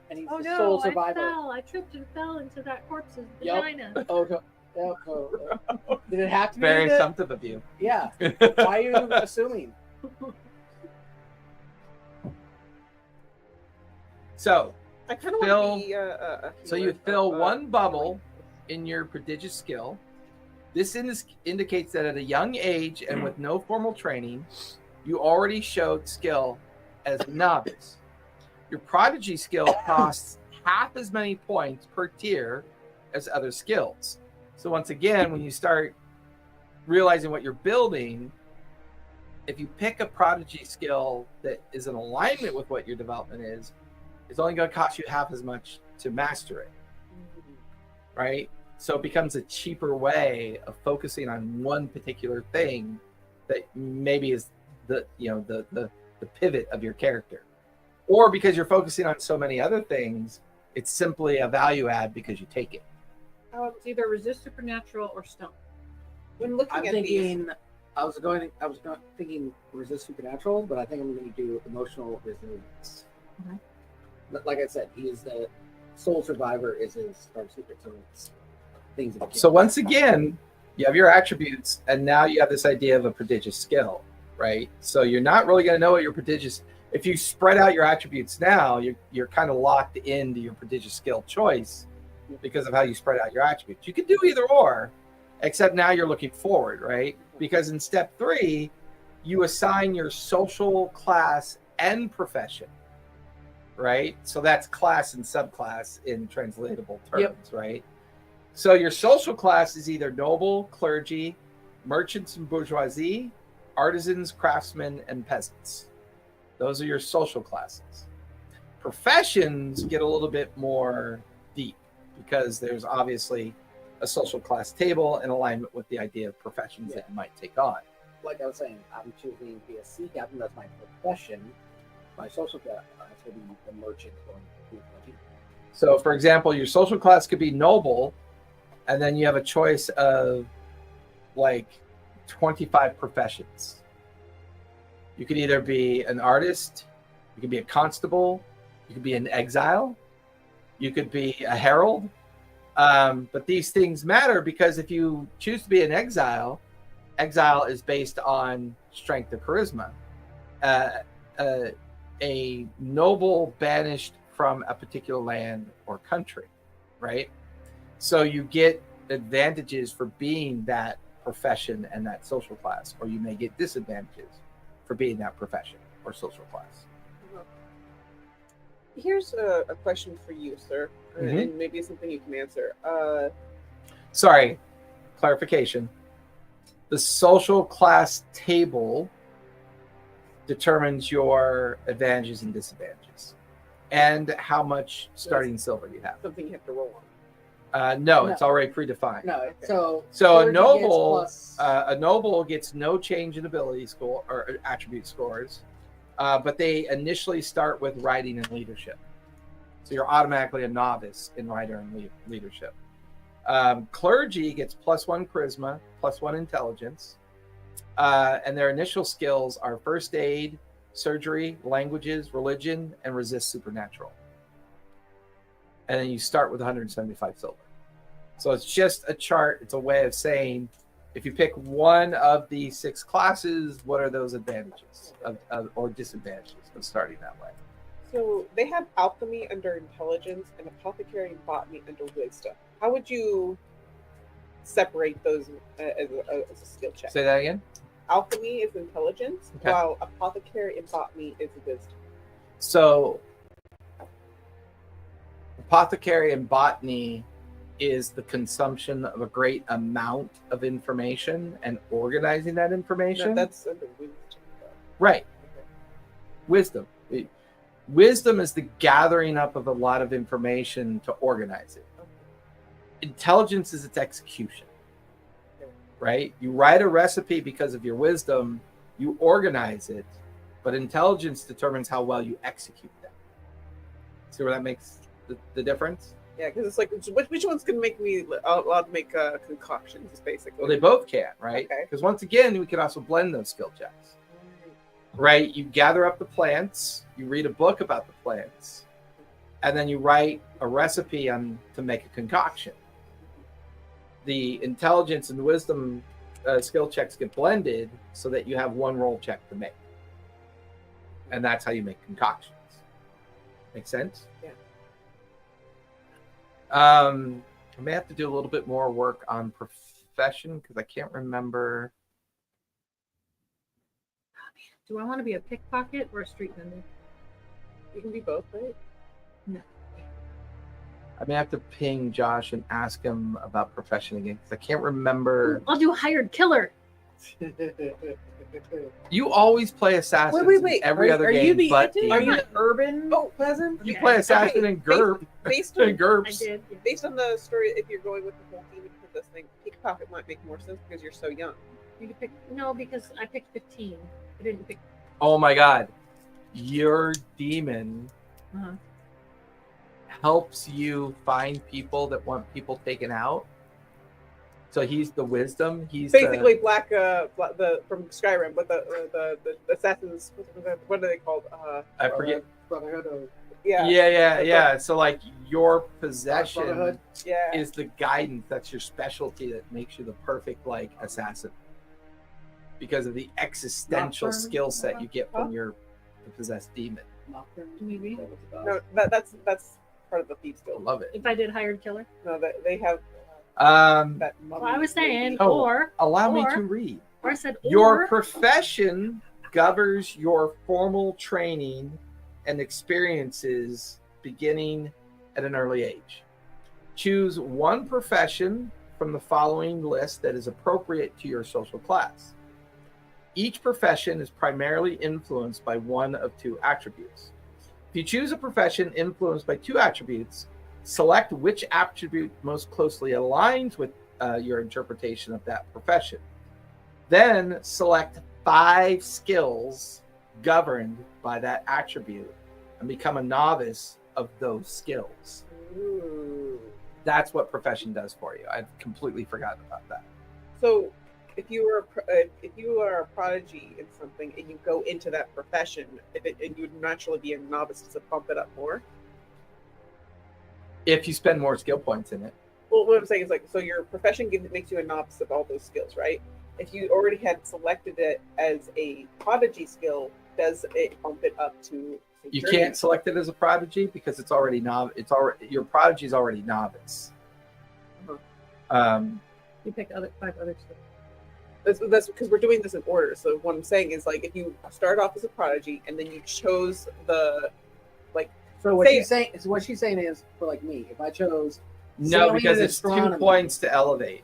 and he's Oh a no, soul I survivor. fell. I tripped and fell into that corpse's Yep. vagina. Did it have to be? Very the- assumptive of you. Yeah. Why are you assuming? So, I kind of Fill- want to be so you fill one bubble in your prodigious skill. This indicates that at a young age and with no formal training, you already showed skill as a novice. Your prodigy skill costs half as many points per tier as other skills. So once again, when you start realizing what you're building, if you pick a prodigy skill that is in alignment with what your development is, it's only going to cost you half as much to master it, right? So it becomes a cheaper way of focusing on one particular thing that maybe is the pivot of your character. Or because you're focusing on so many other things, it's simply a value add because you take it. It's either resist supernatural or stone. When looking I'm at thinking. I was not thinking resist supernatural, but I think I'm going to do emotional resilience. Okay. Like I said, he is the soul survivor. Is his dark secret? So it's things. That So once again, you have your attributes, and now you have this idea of a prodigious skill, right? So you're not really going to know what your prodigious. If you spread out your attributes now, you're kind of locked into your prodigious skill choice because of how you spread out your attributes. You could do either or, except now you're looking forward, right? Because in step 3, you assign your social class and profession, right? So that's class and subclass in translatable terms, right? So your social class is either noble, clergy, merchants and bourgeoisie, artisans, craftsmen, and peasants. Those are your social classes. Professions get a little bit more deep because there's obviously a social class table in alignment with the idea of professions that you might take on. Like I was saying, I'm choosing to be a sea captain. That's my profession. My social class will be the merchant or the. So, for example, your social class could be noble, and then you have a choice of like 25 professions. You could either be an artist, you could be a constable, you could be an exile, you could be a herald. But these things matter because if you choose to be an exile is based on strength or charisma. A noble banished from a particular land or country, right? So you get advantages for being that profession and that social class, or you may get disadvantages for being that profession or social class. Here's a question for you, sir, Mhm. and maybe it's something you can answer. Sorry, clarification. The social class table determines your advantages and disadvantages and how much starting silver you have. Something you have to roll on. No, No. it's already predefined. No, so So a clergy noble, gets plus- a noble gets no change in ability score or attribute scores, but they initially start with writing and leadership. So you're automatically a novice in writer and leadership. Clergy gets +1 charisma, +1 intelligence, and their initial skills are first aid, surgery, languages, religion, and resist supernatural. And then you start with 175 silver. So it's just a chart. It's a way of saying, if you pick one of the 6 classes, what are those advantages or disadvantages of starting that way? So they have alchemy under intelligence and apothecary and botany under wisdom. How would you separate those as a skill check? Say that again. Alchemy is intelligence, Okay. while apothecary and botany is wisdom. So apothecary and botany is the consumption of a great amount of information and organizing that information. No, that's under wisdom. Though. Right. Wisdom. Wisdom is the gathering up of a lot of information to organize it. Intelligence is its execution. right? You write a recipe because of your wisdom, you organize it, but intelligence determines how well you execute that. See where that makes the difference? Yeah, because it's like, which one's going to make me allowed to make concoctions, basically? Well, they both can, right? Okay. Because once again, we can also blend those skill checks, right? You gather up the plants, you read a book about the plants, and then you write a recipe to make a concoction. The intelligence and wisdom skill checks get blended so that you have one roll check to make. And that's how you make concoctions. Make sense? Yeah. I may have to do a little bit more work on profession because I can't remember. Do I want to be a pickpocket or a street vendor? You can be both, right? No. I may have to ping Josh and ask him about profession again because I can't remember. I'll do hired killer. You always play assassin. Wait. Every other game you the, but are you D&D. the urban peasant? You Okay. play assassin and GURP Based and on, I GURPS. did. Yeah. based on the story, if you're going with the whole demon princess thing, pickpocket might make more sense because you're so young. You could pick no because I picked 15. I didn't pick. Oh my god. Your demon Uh-huh. helps you find people that want people taken out. So he's the wisdom. He's Basically, Black the from Skyrim, but the assassins. What are they called? I forget. Brotherhood of Yeah. So like your possession Brotherhood. Yeah. is the guidance. That's your specialty that makes you the perfect like assassin. Because of the existential Nocturne? skill set you get from your possessed demon. Nocturne, Maybe. that was about. No, that's part of the thief I skill. love it. If I did hired killer. No, they have that. Well, I was saying Oh. or Allow me Or- to read. I said Your or. profession governs your formal training and experiences beginning at an early age. Choose one profession from the following list that is appropriate to your social class. Each profession is primarily influenced by one of two attributes. If you choose a profession influenced by two attributes, select which attribute most closely aligns with your interpretation of that profession. Then select 5 skills governed by that attribute and become a novice of those skills. Ooh. That's what profession does for you. I'd completely forgotten about that. So, if you are a prodigy in something and you go into that profession, and you'd naturally be a novice to bump it up more. If you spend more skill points in it. Well, what I'm saying is like, so your profession makes you a novice of all those skills, right? If you already had selected it as a prodigy skill, does it bump it up to? You can't select it as a prodigy because it's already your prodigy is already novice. Uh-huh. You pick 5 other stuff. That's because we're doing this in order. So what I'm saying is like, if you start off as a prodigy and then you chose the So what Say she's saying is what she's saying is for like me, if I chose No, sailing because and it's 2 astronomy- points to elevate.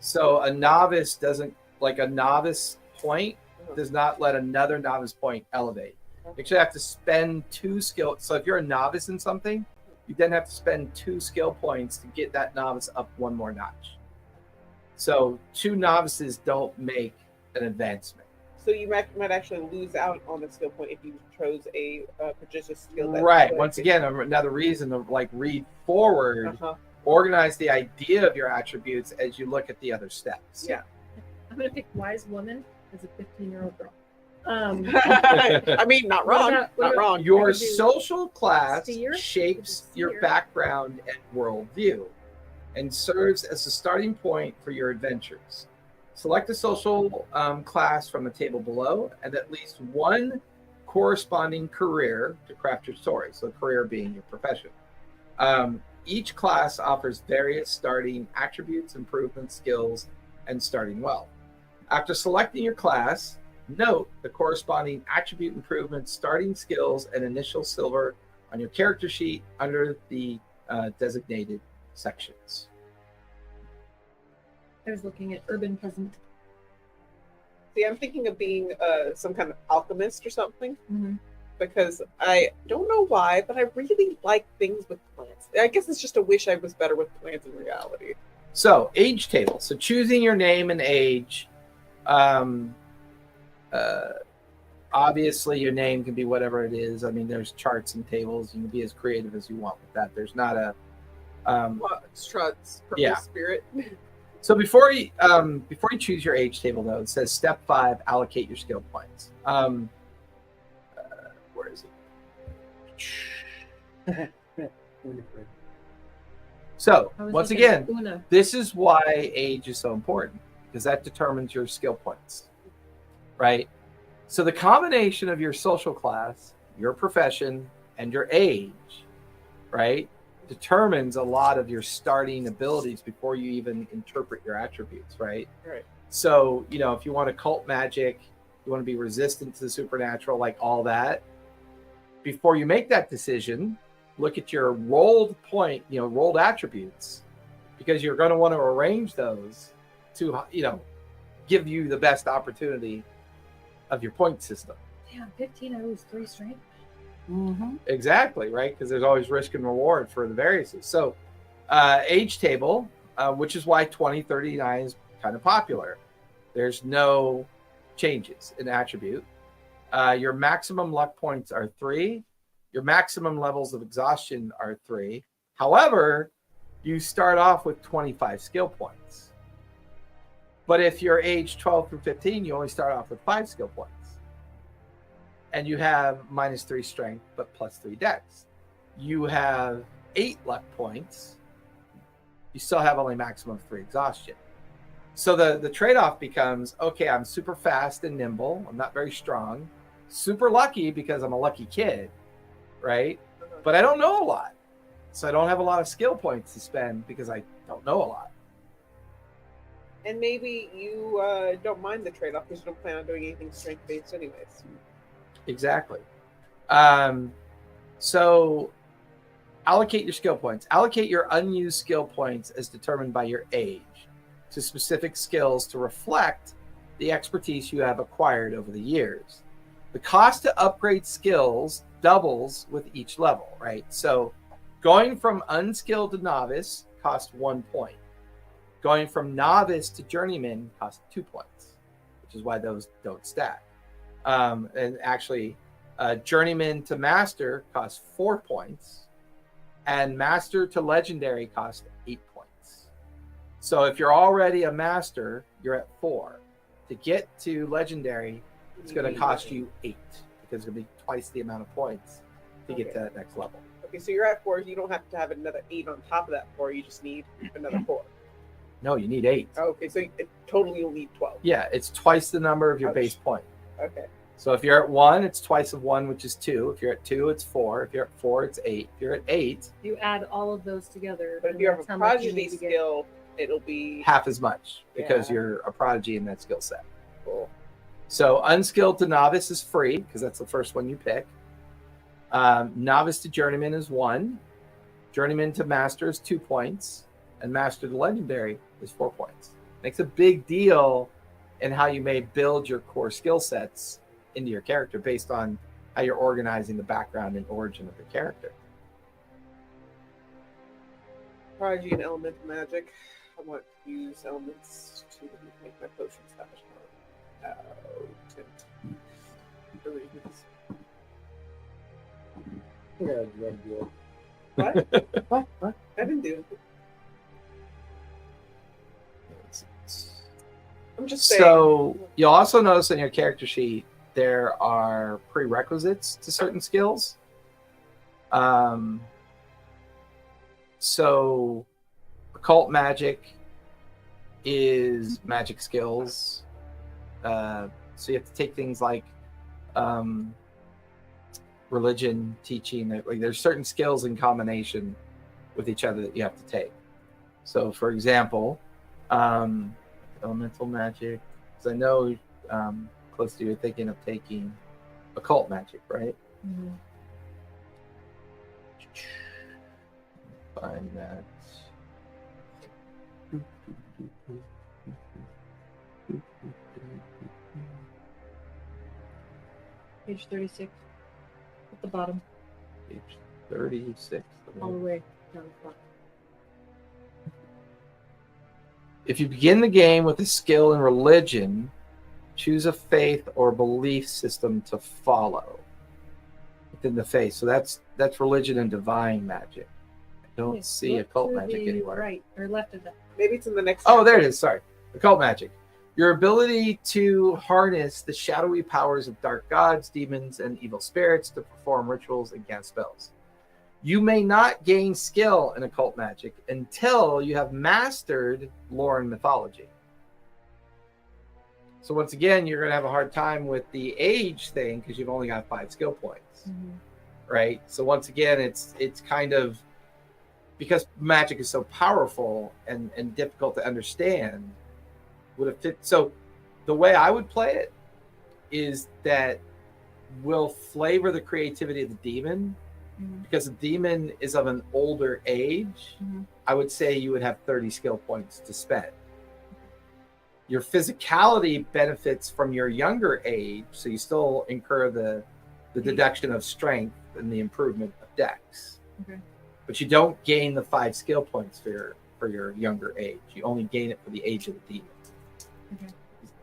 So a novice doesn't like a novice point does not let another novice point elevate. You actually have to spend 2 skill. So if you're a novice in something, you then have to spend 2 skill points to get that novice up 1 more notch. So 2 novices don't make an advancement. So you might actually lose out on a skill point if you chose a prodigious skill. Right. Once again, another reason to like read forward, Uh-huh. organize the idea of your attributes as you look at the other steps. Yeah. I'm gonna pick wise woman as a 15-year-old girl. I mean, not wrong. What Not about- wrong. Your I could do social class steer. shapes I could your steer. background and worldview and serves as a starting point for your adventures. Select a social class from the table below and at least 1 corresponding career to craft your story. So, career being your profession. Each class offers various starting attributes, improvement skills, and starting wealth. After selecting your class, note the corresponding attribute improvements, starting skills, and initial silver on your character sheet under the designated sections. I was looking at urban peasant. See, I'm thinking of being some kind of alchemist or something. Mm-hmm. Because I don't know why, but I really like things with plants. I guess it's just a wish I was better with plants in reality. So age table. So choosing your name and age. Obviously, your name can be whatever it is. I mean, there's charts and tables. You can be as creative as you want with that. There's not a Struts, purple yeah. spirit. So before you choose your age table, though, it says step 5: allocate your skill points. Where is it? So once again, this is why age is so important, because that determines your skill points, right? So the combination of your social class, your profession, and your age, right, determines a lot of your starting abilities before you even interpret your attributes, right? Right. So, you know, if you want occult magic, you want to be resistant to the supernatural, like all that, before you make that decision, look at your rolled point, you know, rolled attributes, because you're going to want to arrange those to, you know, give you the best opportunity of your point system. Yeah, 15 I lose 3 strength. Exactly, right? Because there's always risk and reward for the variances. So age table, which is why 2039 is kind of popular. There's no changes in attribute. Your maximum luck points are 3. Your maximum levels of exhaustion are 3. However, you start off with 25 skill points. But if you're age 12 through 15, you only start off with 5 skill points. And you have -3 strength, but +3 dex. You have 8 luck points. You still have only maximum 3 exhaustion. So the trade-off becomes, okay, I'm super fast and nimble. I'm not very strong. Super lucky because I'm a lucky kid, right? But I don't know a lot. So I don't have a lot of skill points to spend because I don't know a lot. And maybe you don't mind the trade-off because you don't plan on doing anything strength-based anyways. Exactly. So allocate your skill points. Allocate your unused skill points as determined by your age to specific skills to reflect the expertise you have acquired over the years. The cost to upgrade skills doubles with each level, right? So going from unskilled to novice costs 1 point. Going from novice to journeyman costs 2 points, which is why those don't stack. And actually, journeyman to master costs 4 points, and master to legendary costs 8 points. So if you're already a master, you're at 4. To get to legendary, it's going to cost you 8, because it's going to be twice the amount of points to get to that next level. Okay, so you're at 4. You don't have to have another 8 on top of that 4. You just need another 4. No, you need 8. Okay, so it totally you'll need 12. Yeah, it's twice the number of your base point. Okay. So if you're at 1, it's twice of 1, which is 2. If you're at 2, it's 4. If you're at 4, it's 8. If you're at 8, You add all of those together. But if and you have that's a how much you prodigy need to get. skill, it'll be half as much because Yeah. you're a prodigy in that skill set. cool. So unskilled to novice is free because that's the first one you pick. Novice to journeyman is 1. Journeyman to master is 2 points. And master to legendary is 4 points. Makes a big deal in how you may build your core skill sets into your character based on how you're organizing the background and origin of your character. Prodigy and elemental magic. I want to use elements to make my potions that much more potent. What? I didn't do it. I'm just saying. So you'll also notice in your character sheet there are prerequisites to certain skills. So occult magic is magic skills. So you have to take things like religion, teaching. Like there's certain skills in combination with each other that you have to take. So for example, elemental magic, because I know close to you're thinking of taking occult magic, right? Mhm. Find that. Page 36 at the bottom, Page 36. all the way down the bottom. If you begin the game with a skill in religion, choose a faith or belief system to follow within the faith. So that's religion and divine magic. I don't see occult magic anywhere. Right or left of that. Maybe it's in the next. Oh, there it is. Sorry. Occult magic. Your ability to harness the shadowy powers of dark gods, demons, and evil spirits to perform rituals and cast spells. You may not gain skill in occult magic until you have mastered lore and mythology. So once again, you're going to have a hard time with the age thing because you've only got 5 skill points, right? So once again, it's kind of, because magic is so powerful and difficult to understand, would have fit. So the way I would play it is that we'll flavor the creativity of the demon, because the demon is of an older age. I would say you would have 30 skill points to spend. Your physicality benefits from your younger age, so you still incur the deduction of strength and the improvement of dex. But you don't gain the 5 skill points for your younger age. You only gain it for the age of the demon.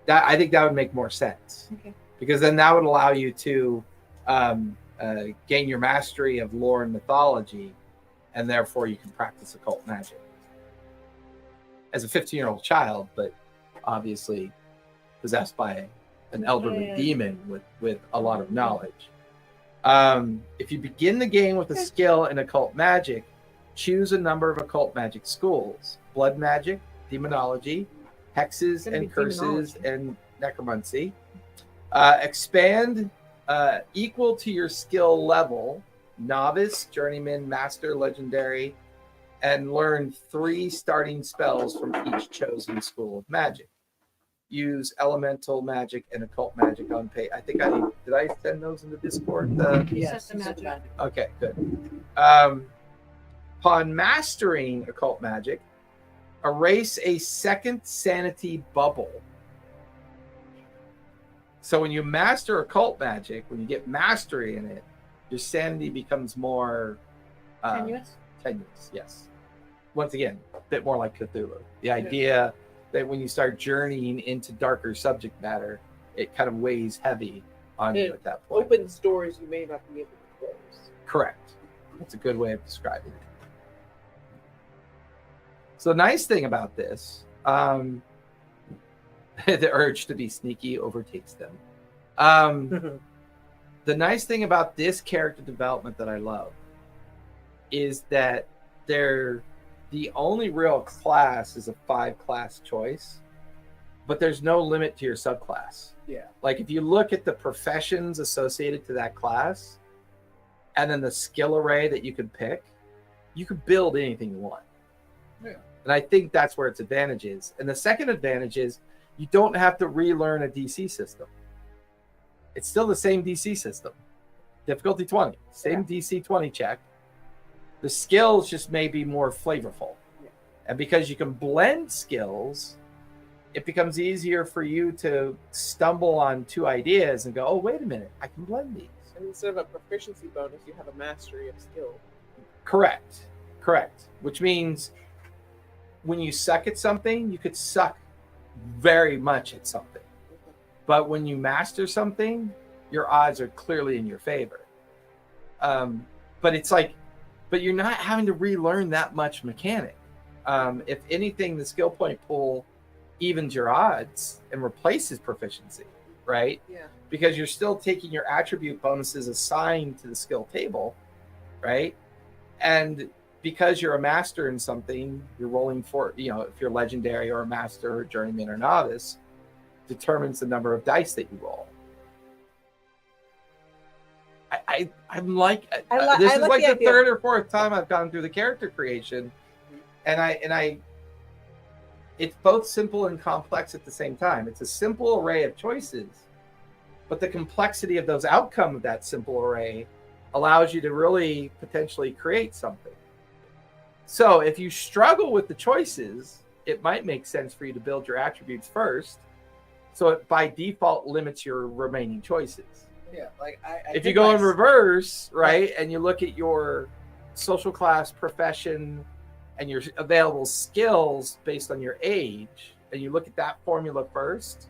That, I think that would make more sense, because then that would allow you to gain your mastery of lore and mythology, and therefore you can practice occult magic as a 15-year-old child, but obviously possessed by an elderly demon with a lot of knowledge. If you begin the game with a skill in occult magic, choose a number of occult magic schools: blood magic, demonology, hexes and curses, and necromancy. Expand equal to your skill level: novice, journeyman, master, legendary, and learn 3 starting spells from each chosen school of magic. Use elemental magic and occult magic on page. I think did I send those in the Discord? Yes. Okay, good. Upon mastering occult magic, erase a second sanity bubble. So when you master occult magic, when you get mastery in it, your sanity becomes more Tenuous? Tenuous, yes. Once again, a bit more like Cthulhu. The idea that when you start journeying into darker subject matter, it kind of weighs heavy on you at that point. Opens doors you may not be able to close. Correct. That's a good way of describing it. So the nice thing about this, the urge to be sneaky overtakes them. The nice thing about this character development that I love is that the only real class is a 5-class choice, but there's no limit to your subclass. Yeah. Like if you look at the professions associated to that class, and then the skill array that you could pick, you could build anything you want. Yeah. And I think that's where its advantage is. And the second advantage is you don't have to relearn a DC system. It's still the same DC system. Difficulty 20, same DC 20 check. The skills just may be more flavorful. Yeah. And because you can blend skills, it becomes easier for you to stumble on 2 ideas and go, oh, wait a minute, I can blend these. And instead of a proficiency bonus, you have a mastery of skill. Correct. Which means when you suck at something, you could suck very much at something. But when you master something, your odds are clearly in your favor. But it's like, but you're not having to relearn that much mechanic. If anything, the skill point pool evens your odds and replaces proficiency, right? Yeah. Because you're still taking your attribute bonuses assigned to the skill table, right? And because you're a master in something, you're rolling for, if you're legendary or a master or journeyman or novice, determines the number of dice that you roll. I'm like, this is like the third or fourth time I've gone through the character creation, and it's both simple and complex at the same time. It's a simple array of choices, but the complexity of those outcome of that simple array allows you to really potentially create something. So if you struggle with the choices, it might make sense for you to build your attributes first, so it by default limits your remaining choices. Yeah, like if you go in reverse, right, and you look at your social class, profession, and your available skills based on your age, and you look at that formula first,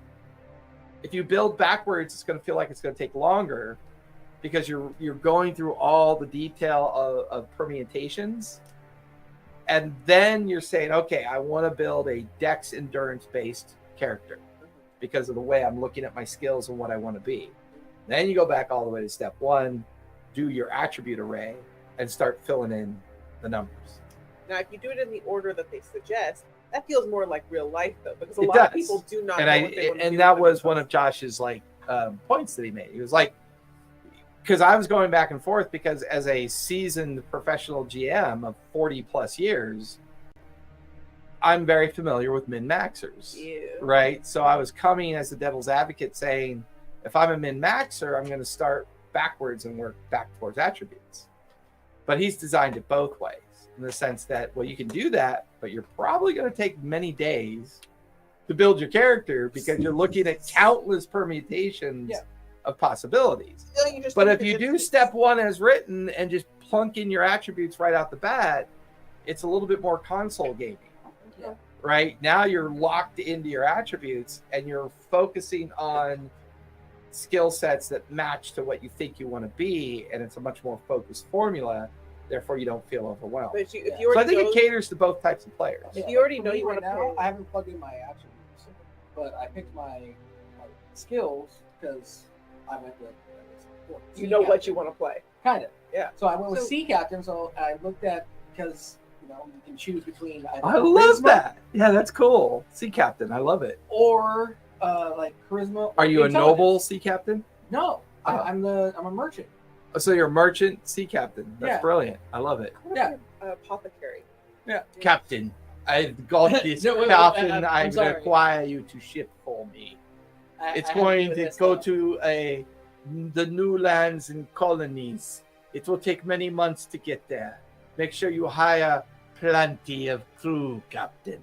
if you build backwards, it's going to feel like it's going to take longer because you're going through all the detail of permutations. And then you're saying, okay, I want to build a dex endurance based character because of the way I'm looking at my skills and what I want to be. Then you go back all the way to step one, do your attribute array, and start filling in the numbers. Now, if you do it in the order that they suggest, that feels more like real life, though, because a It lot of does. people do not And know what they want to do. and that was one of Josh's points that he made. He was like, because I was going back and forth because as a seasoned professional GM of 40 plus years, I'm very familiar with min-maxers, right? So I was coming as the devil's advocate saying, if I'm a min-maxer, I'm going to start backwards and work back towards attributes. But he's designed it both ways in the sense that, well, you can do that, but you're probably going to take many days to build your character because you're looking at countless permutations of possibilities. But if you do step one as written and just plunk in your attributes right out the bat, it's a little bit more console gaming. Yeah. Right? Now you're locked into your attributes and you're focusing on skill sets that match to what you think you want to be, and it's a much more focused formula. Therefore, you don't feel overwhelmed. But if you So I already think know, it caters to both types of players. if you already For know me you want right to now, play, I haven't plugged in my attributes, but I picked my skills because I went with you know what you want to play. kind of. Yeah. So I went with So- sea captain. So I looked at because you can choose between either I love charisma that. Yeah, that's cool. Sea captain, I love it. or like charisma. Are or you a intelligence. noble sea captain? No, Oh. I'm a merchant. Oh, so you're a merchant sea captain. That's Yeah. brilliant. I love it. Yeah. Apothecary. Yeah. Captain, I've got this No, wait, captain. I'm I sorry. require you to ship for me. It's going to go to the new lands and colonies. It will take many months to get there. Make sure you hire plenty of crew, Captain.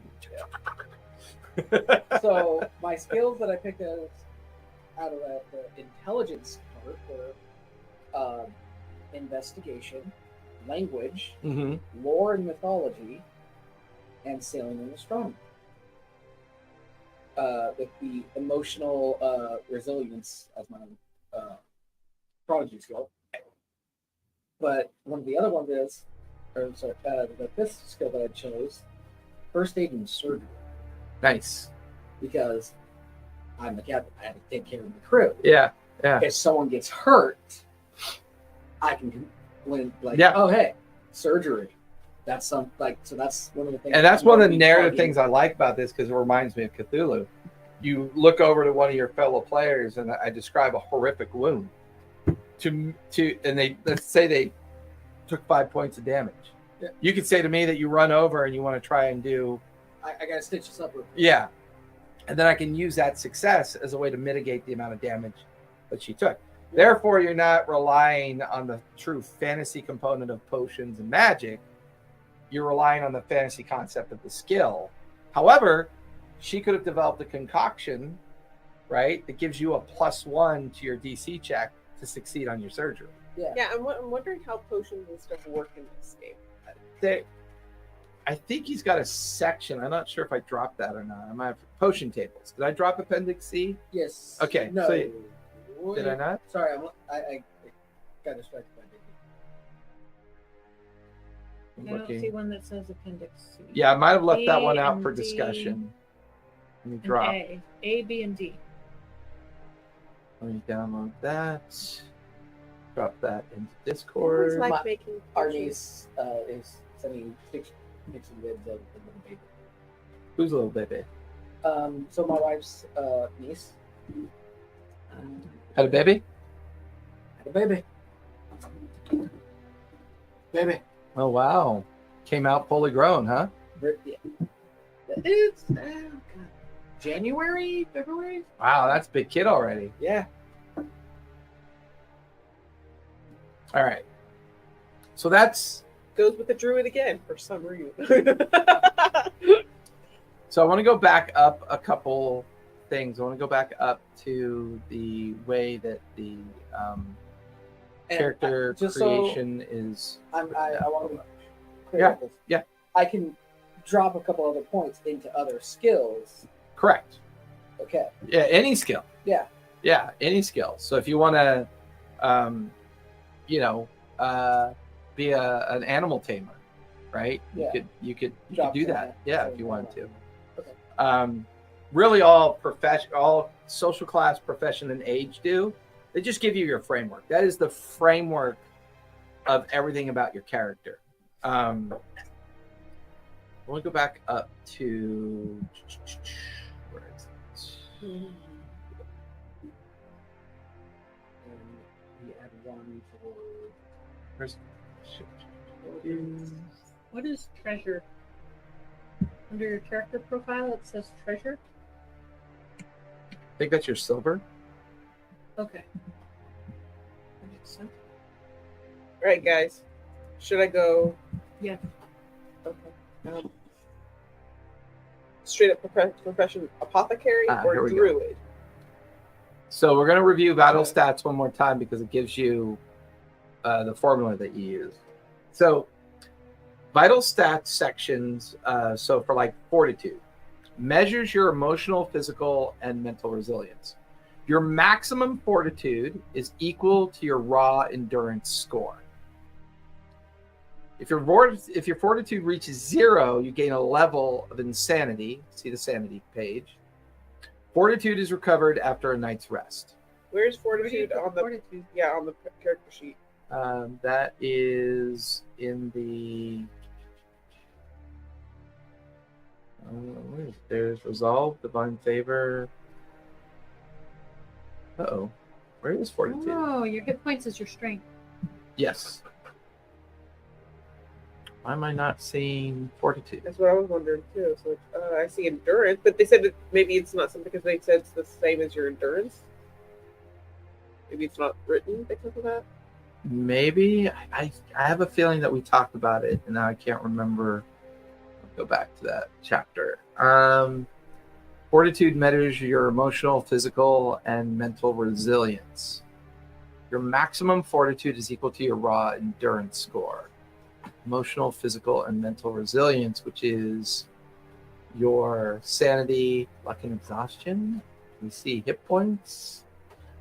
So my skills that I picked out of the intelligence part were investigation, language, Mm-hmm. lore and mythology, and sailing and astronomy. With the emotional resilience as my prodigy skill. But one of the other ones is, the fifth skill that I chose, first aid and surgery, Nice. because I'm the captain. I have to take care of the crew. Yeah. Yeah. If someone gets hurt, I can Yeah. oh hey, surgery. That's so that's one of the things. And that's one of the narrative plug things in. I like about this because it reminds me of Cthulhu. You look over to one of your fellow players and I describe a horrific wound and let's say they took 5 points of damage. Yeah. You could say to me that you run over and you want to try and do I gotta stitch this up. yeah. And then I can use that success as a way to mitigate the amount of damage that she took. Therefore, you're not relying on the true fantasy component of potions and magic. You're relying on the fantasy concept of the skill. However, she could have developed a concoction, right, that gives you a +1 to your DC check to succeed on your surgery. Yeah, I'm wondering how potions and stuff work in this game. I think he's got a section. I'm not sure if I dropped that or not. I might have potion tables. Did I drop Appendix C? Yes. Okay, No. so did I not? Sorry, I got distracted by I'm I don't looking. see one that says appendix C. Yeah, I might have left that A one out and for D discussion. Let me And drop. A, B, and D. Let me download that. Drop that into I always Discord. like My- making Our potions. niece is sending pictures of the little baby. Who's a little baby? So my wife's niece Had a baby? had a baby. Baby. Oh wow. Came out fully grown, huh? Yeah. It's January, February. Wow, that's a big kid already. Yeah. All right. So that's Goes with the druid again for some reason. so I want to go back up a couple things. I want to go back up to the way that the And character just so creation is. I want to Yeah, yeah. I can drop a couple other points into other skills. Correct. Okay. Yeah, any skill. Yeah. Yeah, any skill. So if you want to, be an animal tamer, right? Yeah. You could Drop do some that. of Yeah, some if you of wanted that. to. Okay. Really, all social class, profession, and age do. They just give you your framework. That is the framework of everything about your character. Let me go back up to where is it? And we add one for. Where's What is treasure? Under your character profile, it says treasure. I think that's your silver. Okay. That makes sense. All right, guys. Should I go? Yeah. Okay. Straight up profession apothecary Here or we go. druid? So we're going to review battle stats one more time because it gives you the formula that you use. So vital stats sections, so for like fortitude, measures your emotional, physical, and mental resilience. Your maximum fortitude is equal to your raw endurance score. If your fortitude reaches 0, you gain a level of insanity. See the sanity page. Fortitude is recovered after a night's rest. Where's fortitude on the Fortitude. on the character sheet? That is in the. There's resolve, divine favor. Uh-oh. Where is fortitude? Oh, your hit points is your strength. Yes. Why am I not seeing fortitude? That's what I was wondering too. So I see endurance, but they said that maybe it's not something because they said it's the same as your endurance. Maybe it's not written because of that. Maybe. I have a feeling that we talked about it, and now I can't remember. I'll go back to that chapter. Fortitude measures your emotional, physical, and mental resilience. Your maximum fortitude is equal to your raw endurance score. Emotional, physical, and mental resilience, which is your sanity, luck, and exhaustion. We see hit points.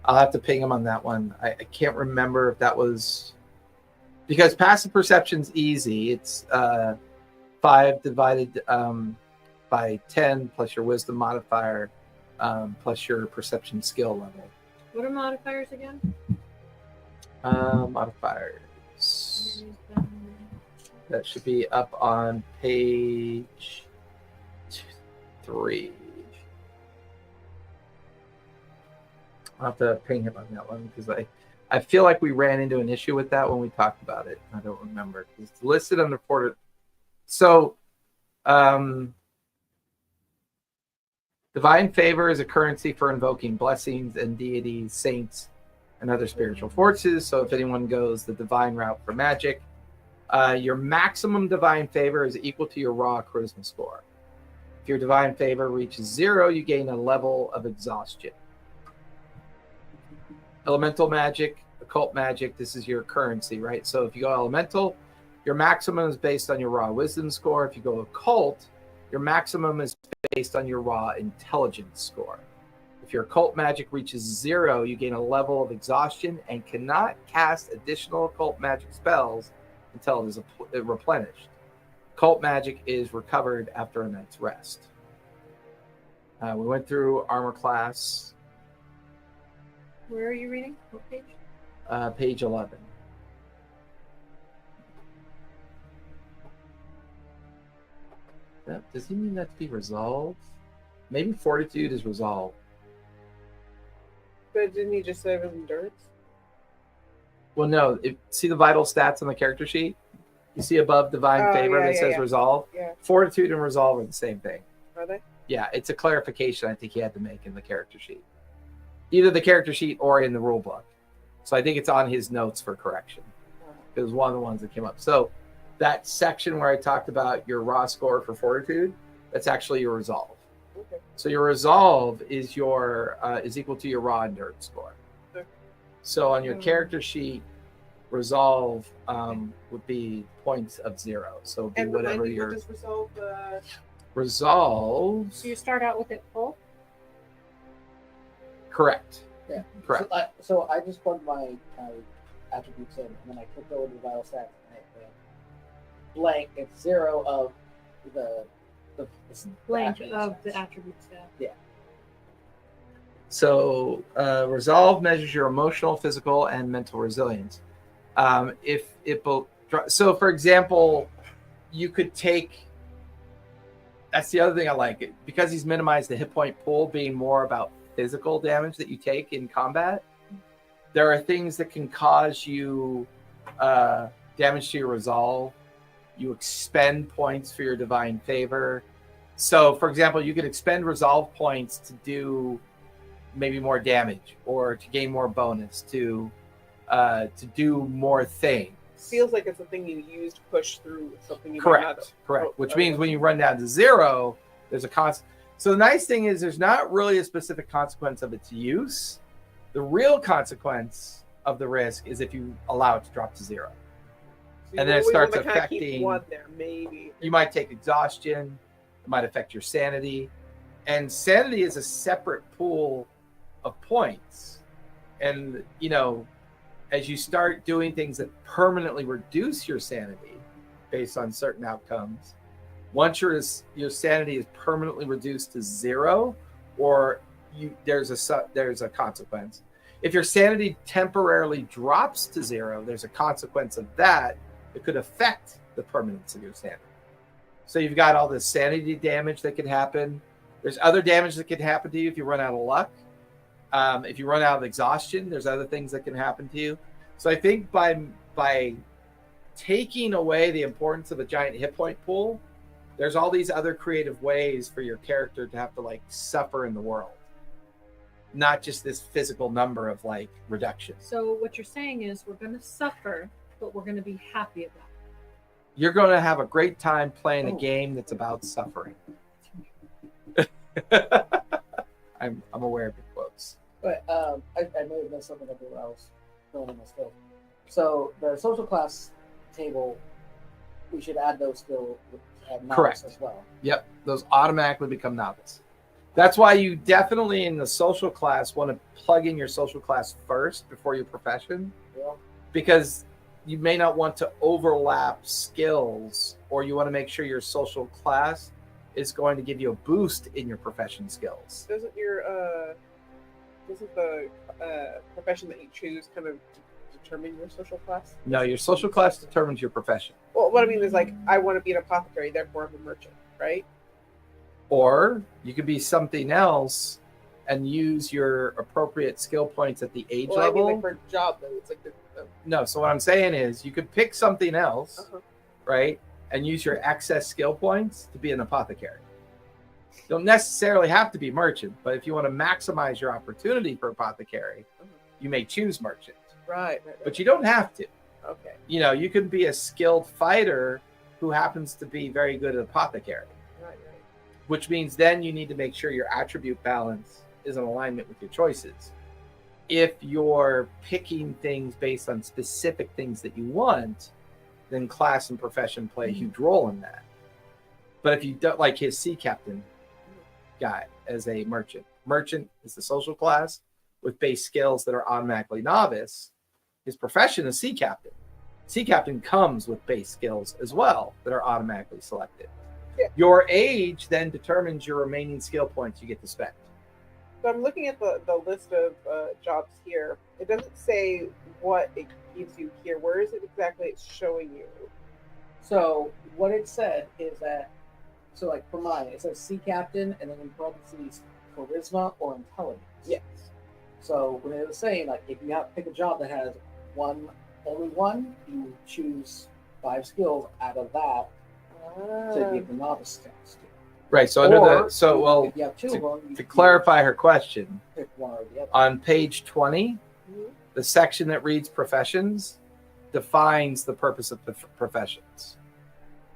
I'll have to ping him on that one. I can't remember if that was because passive perception's easy. It's 5 divided by 10 plus your wisdom modifier plus your perception skill level. What are modifiers again? Modifiers. That should be up on page 3. I'll have to ping him on that one because I feel like we ran into an issue with that when we talked about it. I don't remember. It's listed under Porter. So, divine favor is a currency for invoking blessings and deities, saints, and other spiritual forces. So if anyone goes the divine route for magic, your maximum divine favor is equal to your raw charisma score. If your divine favor reaches 0, you gain a level of exhaustion. Elemental magic, occult magic, this is your currency, right? So if you go elemental, your maximum is based on your raw wisdom score. If you go occult, your maximum is based on your raw intelligence score. If your occult magic reaches 0, you gain a level of exhaustion and cannot cast additional occult magic spells until it is replenished. Occult magic is recovered after a night's rest. We went through armor class. Where are you reading? What page? Page 11. Does he mean that to be resolved? Maybe fortitude is resolved. But didn't you just say it was endurance? Well, no. See the vital stats on the character sheet? You see above divine favor that says resolve? Yeah. Fortitude and resolve are the same thing. Are they? Yeah, it's a clarification I think he had to make in the character sheet. Either the character sheet or in the rule book. So I think it's on his notes for correction. It was one of the ones that came up. So that section where I talked about your raw score for fortitude, that's actually your resolve. Okay. So your resolve is your is equal to your raw endurance score. Okay. So on your character sheet, Resolve would be points of 0. So it'd be And whatever remind me, your what does resolve? resolve. So you start out with it full. Correct. Yeah. Correct. So I just plugged my attributes in, and then I clicked over to vital stats, and it went blank. It's 0 of the Blank attribute of stats. the attribute stat. Yeah. So resolve measures your emotional, physical, and mental resilience. If it both, so for example, you could take. That's the other thing I like it because he's minimized the hit point pool being more about physical damage that you take in combat. There are things that can cause you damage to your resolve. You expend points for your divine favor. So, for example, you could expend resolve points to do maybe more damage or to gain more bonus to do more things. Feels like it's a thing you use to push through something you might Correct. not. Correct. Which okay. means when you run down to 0, there's a constant. So the nice thing is there's not really a specific consequence of its use. The real consequence of the risk is if you allow it to drop to 0. So and then it we starts wanna kinda keep affecting- one there, maybe. You might take exhaustion. It might affect your sanity. And sanity is a separate pool of points. And, as you start doing things that permanently reduce your sanity based on certain outcomes, once your sanity is permanently reduced to 0, or there's a consequence. If your sanity temporarily drops to 0, there's a consequence of that. It could affect the permanence of your sanity. So you've got all this sanity damage that could happen. There's other damage that could happen to you if you run out of luck. If you run out of exhaustion, there's other things that can happen to you. So I think by taking away the importance of a giant hit point pool, there's all these other creative ways for your character to have to suffer in the world, not just this physical number of reduction. So what you're saying is we're going to suffer, but we're going to be happy about it. You're going to have a great time playing a game that's about suffering. I'm aware of your quotes. But I may have messed something up when I was filling my skill. So the social class table, we should add those skill novice Correct. as well. Yep, those automatically become novice. That's why you definitely in the social class want to plug in your social class first before your profession, Yeah. because you may not want to overlap skills, or you want to make sure your social class is going to give you a boost in your profession skills. Doesn't the profession that you choose kind of determine your social class? No, your social class determines your profession. Well, what I mean is I want to be an apothecary, therefore I'm a merchant, right? Or you could be something else and use your appropriate skill points at the age Well, level. I mean, for a job though, it's like the No, so what I'm saying is you could pick something else, uh-huh. right? And use your excess skill points to be an apothecary. You don't necessarily have to be merchant, but if you want to maximize your opportunity for apothecary, you may choose merchant. right. But you don't have to. Okay. You can be a skilled fighter who happens to be very good at apothecary, Right. which means then you need to make sure your attribute balance is in alignment with your choices. If you're picking things based on specific things that you want, then class and profession play a huge role in that. But if you don't, like his sea captain guy as a merchant is the social class with base skills that are automatically novice. His profession is sea captain. Sea captain comes with base skills as well that are automatically selected. Yeah. Your age then determines your remaining skill points you get to spend. So I'm looking at the list of jobs here. It doesn't say what it gives you here. Where is it exactly it's showing you? So what it said is that, so like for mine, it says sea captain and then in parentheses charisma or intelligence. Yes. So when it was saying like if you have to pick a job that has only one, you choose 5 skills out of that to give the novice test. Right. So if you have 2 of them, to clarify her question, pick one or the other. on page 20, Mhm. the section that reads professions defines the purpose of the professions.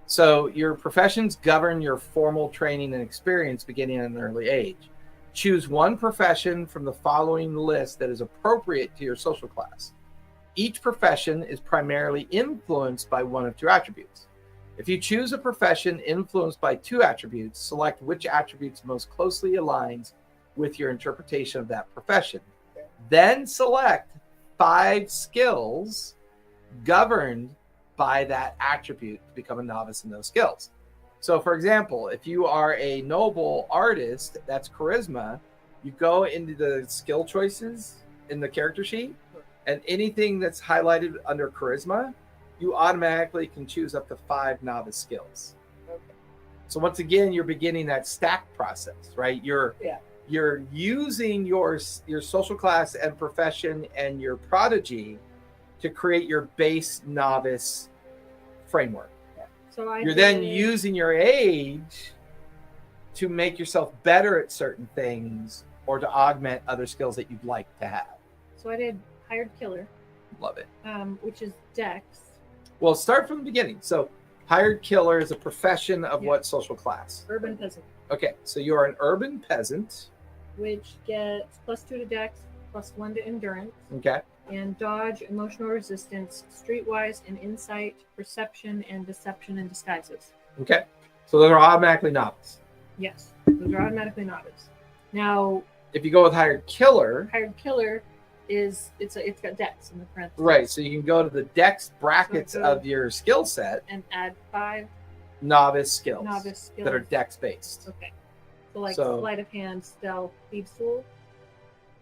So your professions govern your formal training and experience beginning at an early age. Choose one profession from the following list that is appropriate to your social class. Each profession is primarily influenced by one of two attributes. If you choose a profession influenced by two attributes, select which attributes most closely aligns with your interpretation of that profession. Then select 5 skills governed by that attribute to become a novice in those skills. So, for example, if you are a noble artist, that's charisma, you go into the skill choices in the character sheet, and anything that's highlighted under charisma, you automatically can choose up to 5 novice skills. Okay. So once again, you're beginning that stack process, right? You're using your social class and profession and your prodigy to create your base novice framework. So You're then using your age to make yourself better at certain things or to augment other skills that you'd like to have. So I did hired killer, Love it. which is Dex. Well, start from the beginning. So hired killer is a profession of Yeah. what social class? Urban peasant, Okay, so you are an urban peasant. which gets +2 to Dex, +1 to endurance, Okay. and dodge, emotional resistance, streetwise, and insight, perception, and deception and disguises. Okay. So those are automatically novice. Yes, those are automatically novice. Now, If you go with hired killer, hired killer is it's got Dex in the parentheses. right, so you can go to the dex brackets So go- of your skill set, And add 5 novice skills novice skills that are dex based. Okay. So like So- sleight of hand, stealth, thieves tool.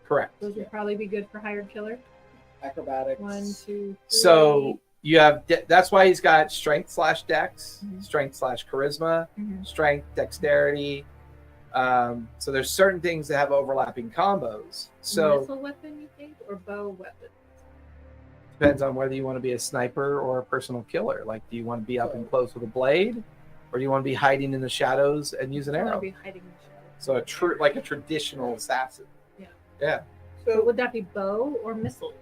Correct. Those would probably be good for hired killer. Acrobatics. 1, 2, 3. So you have that's why he's got strength / dex, Mhm. strength / charisma, Mhm. strength, dexterity. So there's certain things that have overlapping combos. So missile weapon, you think, or bow weapon? depends on whether you want to be a sniper or a personal killer. Like, do you want to be up and close with a blade, or do you want to be hiding in the shadows and use an I want to arrow? be hiding in the shadows. So a traditional assassin. Yeah. Yeah. So So would that be bow or missile?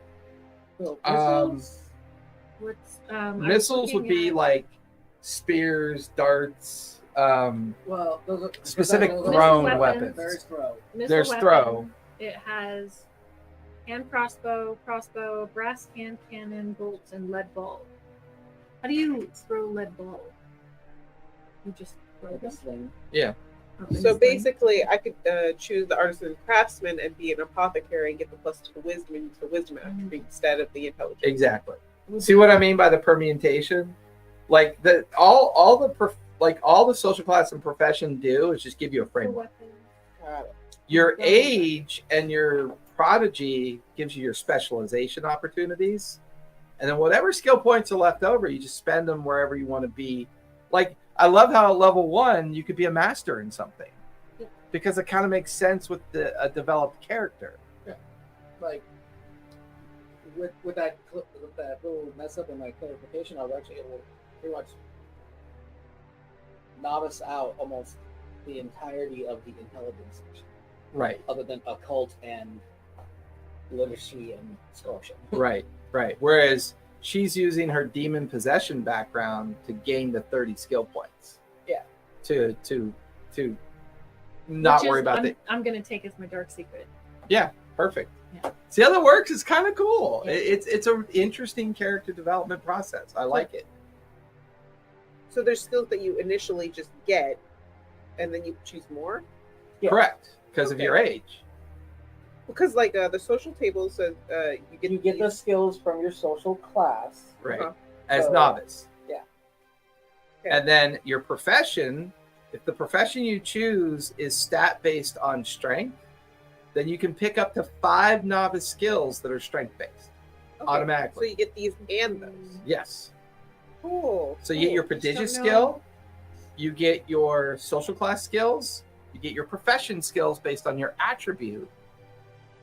So, Missiles. What's I was Missiles would looking be at- like spears, darts. well, those are Specific those are- thrown Missile weapons. There's throw. missile there's weapon. throw. It has hand crossbow, brass hand cannon, bolts, and lead ball. How do you throw lead ball? You just throw Like a this. sling. Yeah. So basically, I could choose the artisan and craftsman and be an apothecary and get the +2 to wisdom and use the wisdom attribute instead of the intelligence. Exactly. See what I mean by the permutation? Like all the social class and profession do is just give you a framework. Got it. Your age and your prodigy gives you your specialization opportunities. And then whatever skill points are left over, you just spend them wherever you want to be. Like, I love how at level 1, you could be a master in something. Because it kind of makes sense with a developed character. Like with that little mess up in my clarification, I was actually able to pretty much novice out almost the entirety of the intelligence section, Right, other than occult and literacy and scholarship. right. Whereas she's using her demon possession background to gain the 30 skill points. Yeah. To not worry about it. I'm gonna take as my dark secret. Yeah, perfect. Yeah. See how that works? It's kind of cool. Yeah. It's an interesting character development process. I like it. So there's skills that you initially just get, and then you choose more. Yeah. Correct, because of Okay. your age. Because like the social table says, You get the skills from your social class. Right. Uh-huh. As So, novice. yeah. Okay. And then your profession, if the profession you choose is stat based on strength, then you can pick up to 5 novice skills that are strength based Okay. automatically. So you get these and those. Yes. Cool. So you get your Cool. Just prodigious don't know. skill, you get your social class skills, you get your profession skills based on your attribute,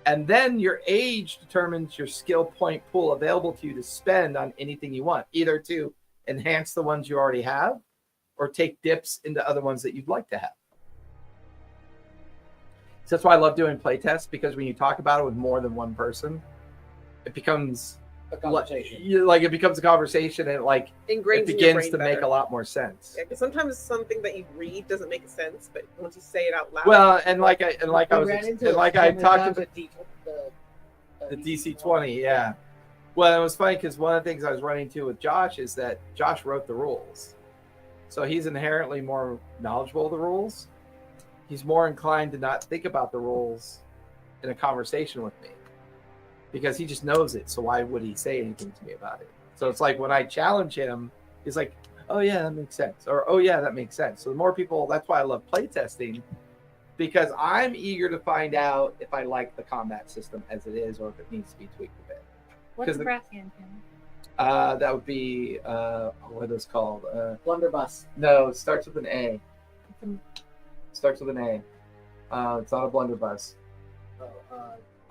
and then your age determines your skill point pool available to you to spend on anything you want, either to enhance the ones you already have or take dips into other ones that you'd like to have. So that's why I love doing playtests, because when you talk about it with more than one person, it becomes A conversation. it becomes a conversation, and like Ingrained it in your begins brain to make better. a lot more sense. Yeah, because sometimes something that you read doesn't make sense, but once you say it out loud, Well, and like I We ran into it talked so many about times at the the DC 20, yeah. Well, it was funny because one of the things I was running into with Josh is that Josh wrote the rules. So he's inherently more knowledgeable of the rules. He's more inclined to not think about the rules in a conversation with me because he just knows it. So why would he say anything to me about it? So it's like when I challenge him, he's like, oh, yeah, that makes sense. Or, oh, yeah, that makes sense. So the more people, that's why I love playtesting, because I'm eager to find out if I like the combat system as it is or if it needs to be tweaked a bit. What's a 'Cause the- brass hand cannon? That would be, what are those called? Blunderbuss. No, it starts with an A. It's Starts with an A. It's not a blunderbuss. Oh,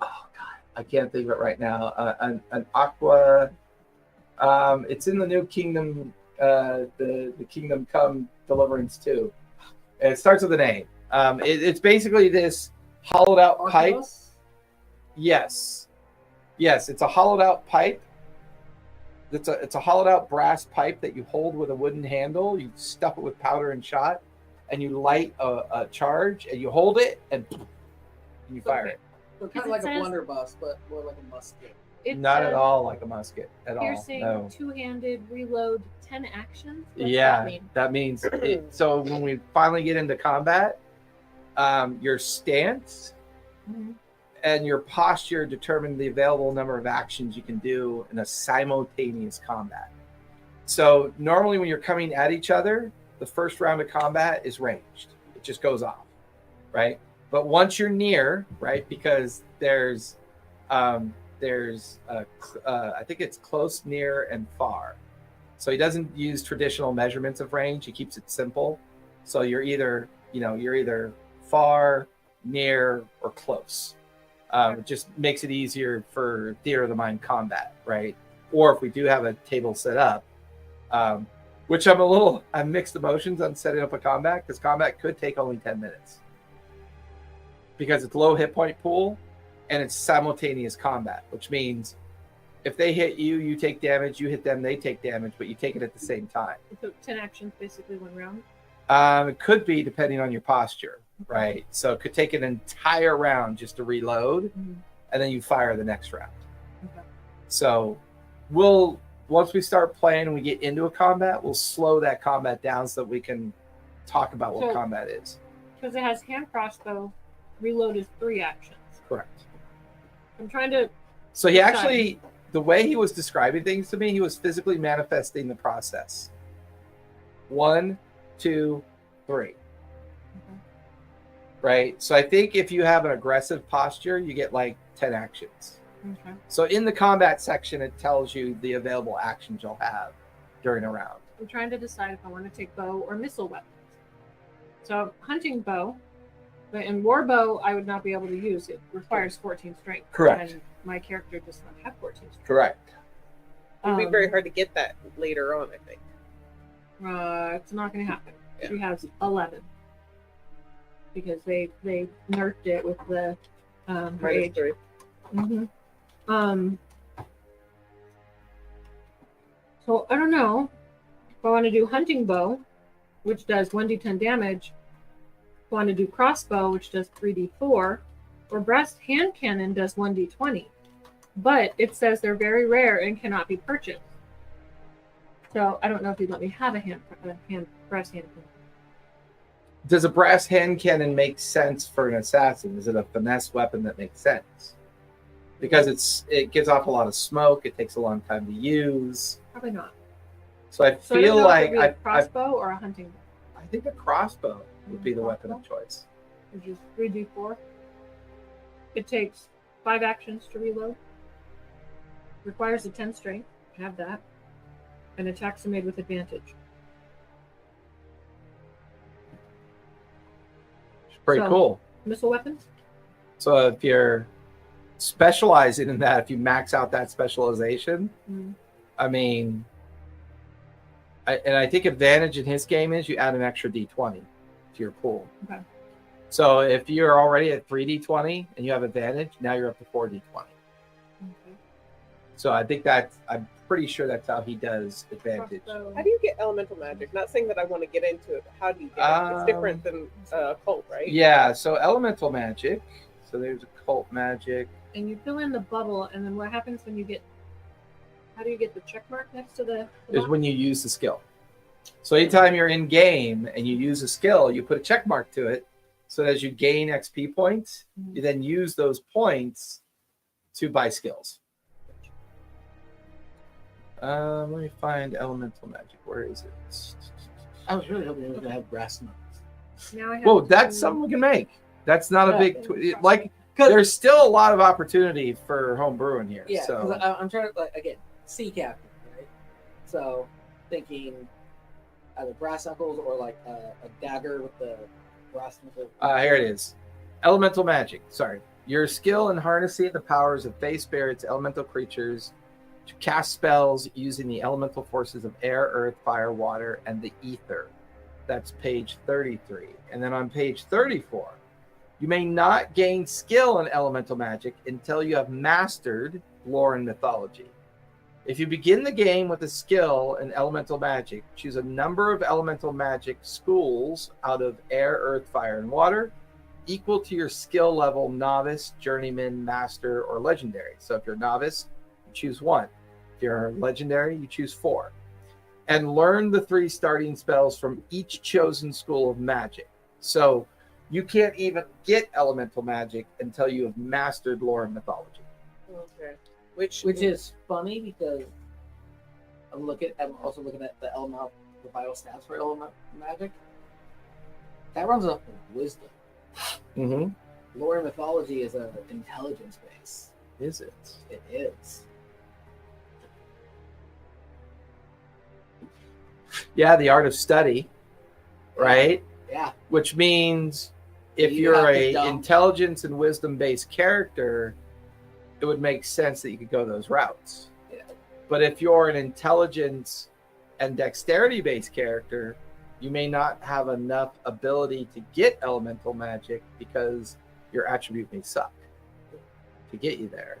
Oh God, I can't think of it right now. An aqua. It's in the New Kingdom. The Kingdom Come Deliverance 2. And it starts with an A. It's basically this hollowed out pipe. Arqueos? Yes, it's a hollowed out pipe. It's a hollowed out brass pipe that you hold with a wooden handle. You stuff it with powder and shot, and you light a charge, and you hold it, and you fire it. So kind of It like a says- blunderbuss, but more like a musket. It Not says at all like a musket at all. Piercing, No. two-handed, reload, 10 actions. What's Yeah, that mean? that means so when we finally get into combat, your stance Mhm. and your posture determine the available number of actions you can do in a simultaneous combat. So normally when you're coming at each other, the first round of combat is ranged. It just goes off, right? But once you're near, right, because there's I think it's close, near, and far. So he doesn't use traditional measurements of range. He keeps it simple. So you're either far, near, or close. It just makes it easier for theater of the mind combat, right? Or if we do have a table set up, which I'm mixed emotions on setting up a combat because combat could take only 10 minutes because it's low hit point pool and it's simultaneous combat, which means if they hit you, you take damage, you hit them, they take damage, but you take it at the same time. So 10 actions, basically one round. It could be depending on your posture, right? So it could take an entire round just to reload, Mhm. and then you fire the next round. Okay. So once we start playing and we get into a combat, we'll slow that combat down so that we can talk about what So- combat is. Because it has hand crossbow, reload is 3 actions. Correct. I'm trying to. So he actually, the way he was describing things to me, he was physically manifesting the process. 1, 2, 3. Right? So I think if you have an aggressive posture, you get like 10 actions. Okay. So in the combat section, it tells you the available actions you'll have during a round. I'm trying to decide if I want to take bow or missile weapons. So hunting bow, but in war bow, I would not be able to use it. Requires 14 strength. Correct. And my character does not have 14 strength. Correct. It'd be very hard to get that later on, I think. It's not going to happen. Yeah. She has 11 because they nerfed it with the her Minus age. 3. Mm-hmm. So I don't know if I want to do hunting bow, which does 1d10 damage. If I want to do crossbow, which does 3d4, or brass hand cannon does 1d20. But it says they're very rare and cannot be purchased. So I don't know if you'd let me have a brass hand cannon. Does a brass hand cannon make sense for an assassin? Is it a finesse weapon that makes sense? Because it gives off a lot of smoke. It takes a long time to use. Probably not. So I So I feel don't know if like it'd be a crossbow or a hunting bow. I think a crossbow would be the weapon of choice. Which is 3d4. It takes 5 actions to reload. Requires a 10 strength. Have that. And attacks are made with advantage. It's pretty So- cool. Missile weapons? So if you're specializing in that, if you max out that specialization, Mm. I mean, I think advantage in his game is you add an extra d20 to your pool. Okay. So if you're already at 3d20 and you have advantage, now you're up to 4d20. Okay. So I think I'm pretty sure that's how he does advantage. Crossbow. How do you get elemental magic? Not saying that I want to get into it, but how do you get it? It's different than cult, right? Yeah, so elemental magic. So there's occult magic. And you fill in the bubble, and then what happens when you get How do you get the check mark next to the is box? when you use the skill. So anytime you're in game and you use a skill, you put a check mark to it. So as you gain XP points, you then use those points to buy skills. Let me find elemental magic. Where is it? I was really hoping it was gonna have grass nuts. Now I have Whoa, that's to- something we can make. That's not a Yeah. big like. There's still a lot of opportunity for home brewing here. Yeah, So 'cause I'm trying to again sea captain, right? So thinking either brass knuckles or like a dagger with the brass knuckles. here it is. Elemental magic. Sorry. Your skill in harnessing the powers of fey spirits, elemental creatures, to cast spells using the elemental forces of air, earth, fire, water, and the ether. That's page 33. And then on page 34, you may not gain skill in elemental magic until you have mastered lore and mythology. If you begin the game with a skill in elemental magic, choose a number of elemental magic schools out of air, earth, fire, and water, equal to your skill level novice, journeyman, master, or legendary. So if you're novice, you choose 1. If you're legendary, you choose 4. And learn the 3 starting spells from each chosen school of magic. So you can't even get elemental magic until you have mastered lore and mythology. Okay. Which is funny because I'm also looking at the elemental the bio stats for elemental magic. That runs up with wisdom. Mm-hmm. Lore and mythology is an intelligence base. Is it? It is. Yeah, the art of study, right? Yeah. Which means if You you're have to a dump. intelligence and wisdom based character, it would make sense that you could go those routes. Yeah. But if you're an intelligence and dexterity based character, you may not have enough ability to get elemental magic because your attribute may suck to get you there.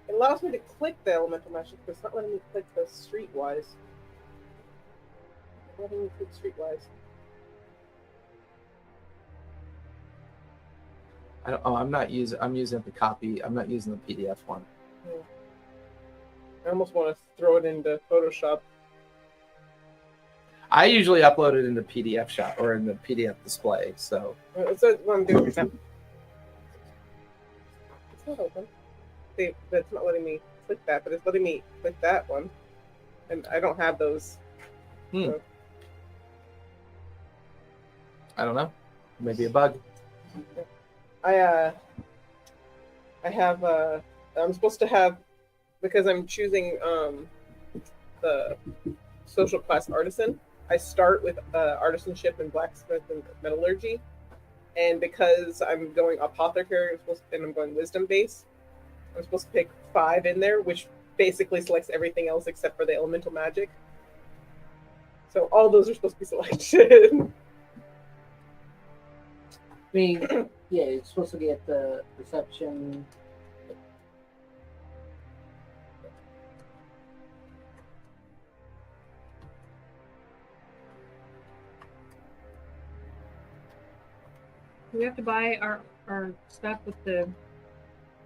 it allows me to click the elemental magic, but it's not letting me click the streetwise. It's not letting me click streetwise. I'm using the copy. I'm not using the PDF one. I almost want to throw it into Photoshop. I usually upload it in the PDF shot or in the PDF display. So That's what I'm doing right now. It's not open. See, that's not letting me click that, but it's letting me click that one. And I don't have those. I don't know. Maybe a bug. I have I'm supposed to have, because I'm choosing the social class artisan, I start with artisanship and blacksmith and metallurgy, and because I'm going apothecary and I'm going wisdom base, I'm supposed to pick 5 in there, which basically selects everything else except for the elemental magic. So all those are supposed to be selected. I mean, yeah, you're supposed to get the perception. Do we have to buy our stuff with the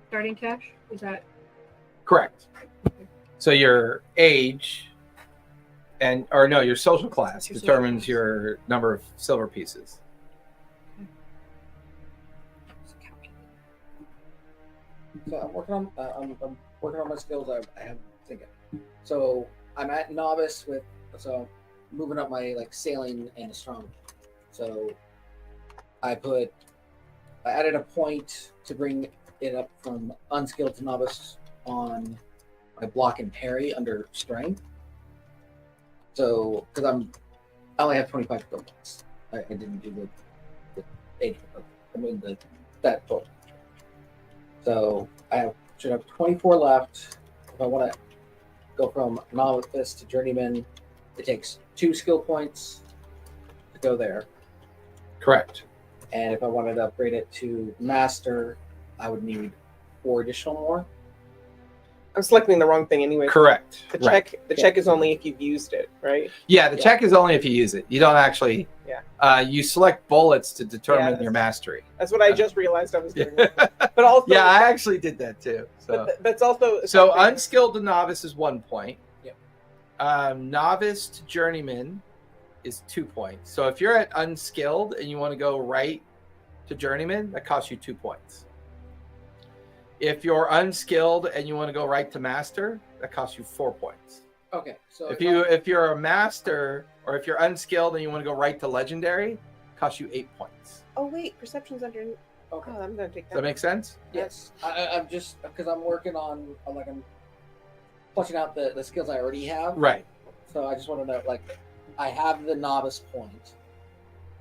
starting cash? Is that Correct. So your age or your social class Your social determines class. your number of silver pieces. So I'm working on I'm working on my skills. I have thinking. So I'm at novice so moving up my like sailing and astronomy. So I added a point to bring it up from unskilled to novice on my block and parry under strength. So because I only have 25 skill points. I didn't do the age. That total. So I should have 24 left. If I want to go from novice to journeyman, it takes 2 skill points to go there. Correct. And if I wanted to upgrade it to master, I would need 4 additional more. I'm selecting the wrong thing anyway. Correct. The Right. check is only if you've used it, right? Yeah, the check is only if you use it. You don't actually Yeah. You select bullets to determine Yeah, your mastery. That's what I just realized I was doing. But also, Yeah, I actually did that too. So, that's also so something- unskilled to novice is 1 point. Yep. Novice to journeyman is 2 points. So if you're at unskilled and you want to go right to journeyman, that costs you 2 points. If you're unskilled and you want to go right to master, that costs you 4 points. Okay, so If you're a master or if you're unskilled and you want to go right to legendary, it costs you 8 points. Oh wait, perception's under. Okay. Oh, I'm gonna take Does that make sense? Yes, I'm just because I'm working on like I'm fleshing out the skills I already have. Right. So I just want to know, like, I have the novice point.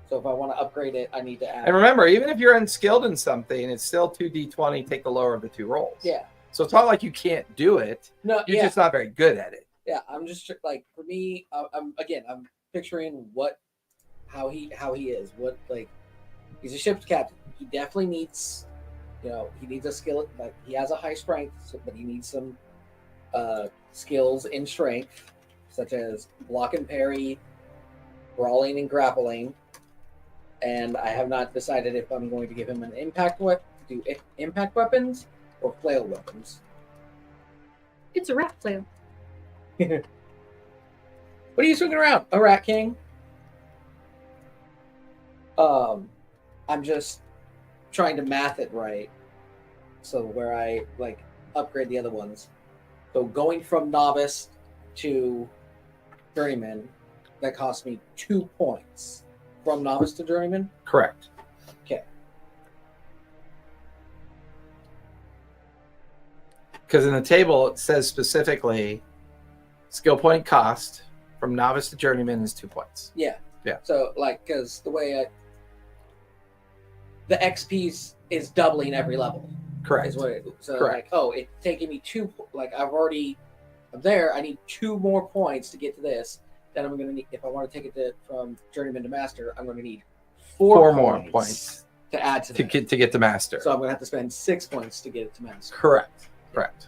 So if I want to upgrade it, I need to add. And remember, even if you're unskilled in something, it's still 2d20, take the lower of the 2 rolls. Yeah. So it's not like you can't do it. No. You're Yeah. just not very good at it. Yeah. I'm just like, for me, I'm picturing how he is. What, like, he's a ship's captain. He definitely needs, he needs a skill. Like, he has a high strength, but he needs some skills in strength, such as block and parry, brawling and grappling. And I have not decided if I'm going to give him an impact weapons or flail weapons. It's a rat flail. What are you swinging around? A rat king? I'm just trying to math it right. So where I like upgrade the other ones. So going from novice to journeyman, that cost me 2 points. From novice to journeyman? Correct. Okay. Because in the table, it says specifically skill point cost from novice to journeyman is 2 points. Yeah. Yeah. So, like, because the way the XP is doubling every level. Correct. Is what so Correct. like, it's taking me I'm there, I need 2 more points to get to this. Then I'm gonna need, if I want to take it from journeyman to master, I'm gonna need 4 more points to add to to that. get to master. So I'm gonna have to spend 6 points to get it to master. Correct. Correct.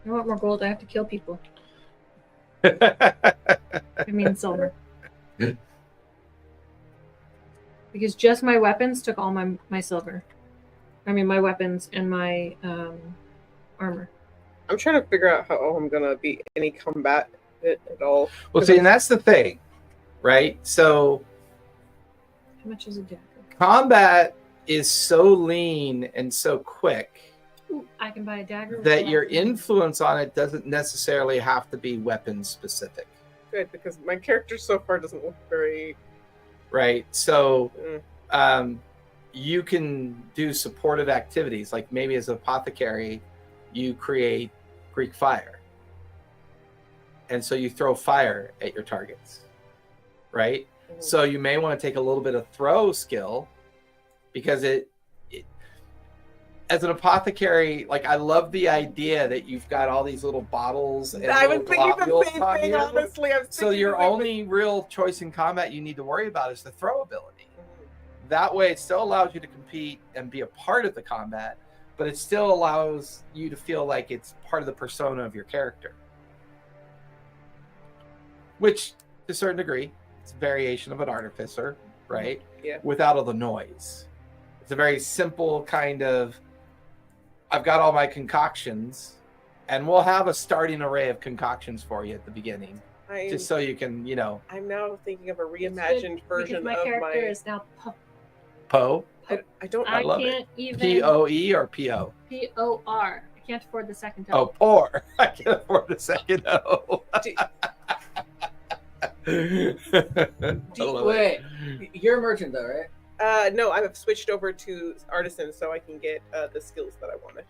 I want more gold. I have to kill people. I mean silver. Because just my weapons took all my silver. I mean my weapons and my armor. I'm trying to figure out how I'm gonna be any combat at all. Well, see, and that's the thing, right? So How much is a dagger? combat is so lean and so quick Ooh, I can buy a dagger. with that a your weapon. influence on it doesn't necessarily have to be weapon specific, Good, because my character so far doesn't look very. right? So Mm. you can do supportive activities, like maybe as an apothecary, you create Greek fire. And so you throw fire at your targets, right? Mhm. So you may want to take a little bit of throw skill because it as an apothecary, like I love the idea that you've got all these little bottles and I was little thinking the globules same on thing, you. honestly. So your only real choice in combat you need to worry about is the throw ability. Mm-hmm. That way it still allows you to compete and be a part of the combat, but it still allows you to feel like it's part of the persona of your character. Which, to a certain degree, it's a variation of an artificer, right? Yeah. Without all the noise. It's a very simple kind of, I've got all my concoctions, and we'll have a starting array of concoctions for you at the beginning, just so you can, I'm now thinking of a It's good reimagined version because my of character my. is now Poe, I don't. I love it. can't even P-O-E or P-O? P-O-R. I can't afford the second Oh, time. poor. I can't afford the second O. Do- I love it. Wait, you're a merchant though, right? No, I've switched over to artisan so I can get the skills that I wanted.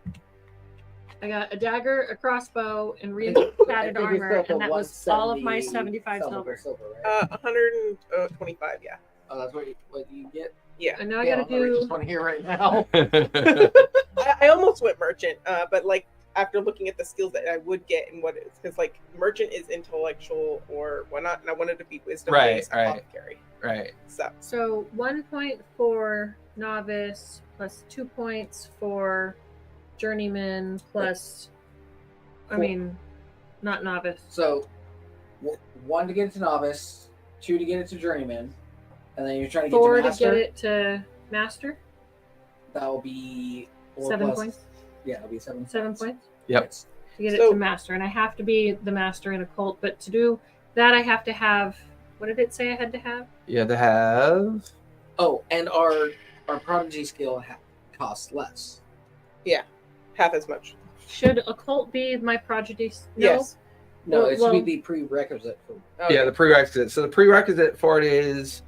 I got a dagger, a crossbow, and I re-padded think it's armor, still and that was all of my 75 silver. right? 125, yeah. Oh, that's what you get? Yeah. And now I Yeah, gotta I'll read do. this one here right now. I almost went merchant, but like after looking at the skills that I would get and what it's because like merchant is intellectual or whatnot, and I wanted to be wisdom based Right. apothecary. Right. So 1 point for novice, plus 2 points for journeyman, plus. I mean, not novice. So, 1 to get it to novice, 2 to get it to journeyman, and then you're trying to get 4 to to master. get it to master. That will be 4 7 plus- points. Yeah, it'll be 7. 7 points Yep. Yes. to get it So- to master, and I have to be the master in a cult. But to do that, I have to have. What did it say I had to have? You have to have. Oh, and our prodigy skill costs less. half as much. Should a cult be my prodigy? No? Yes. No, Well- it should well- be the prerequisite for. Okay. Yeah, the prerequisite. So the prerequisite for it is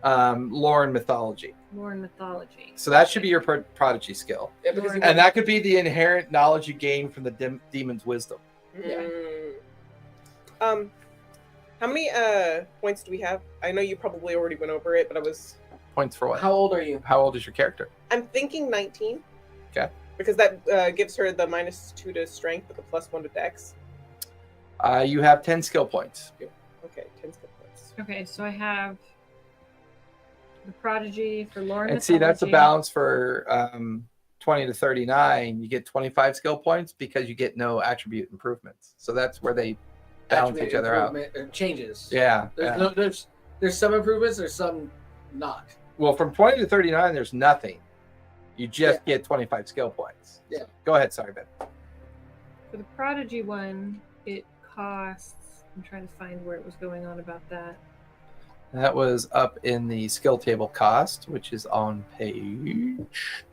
lore and mythology. More in mythology. So that should be your prodigy skill. Yeah, because Lord. And that could be the inherent knowledge you gain from the demon's wisdom. How many points do we have? I know you probably already went over it, but Points for what? How old are you? How old is your character? I'm thinking 19. Okay. Because that gives her the -2 to strength with the +1 to dex. You have 10 skill points. Okay, 10 skill points. Okay, so I have the prodigy for lore And see, that's a mythology. balance for 20 to 39. You get 25 skill points because you get no attribute improvements. So that's where they balance Attribute each other out. improvement- changes. Yeah. There's, yeah. no, there's some improvements. There's some not. Well, from 20 to 39, there's nothing. You just get 25 skill points. Yeah. Go ahead. Sorry, Ben. For the prodigy one, it costs. I'm trying to find where it was going on about that. That was up in the skill table cost, which is on page.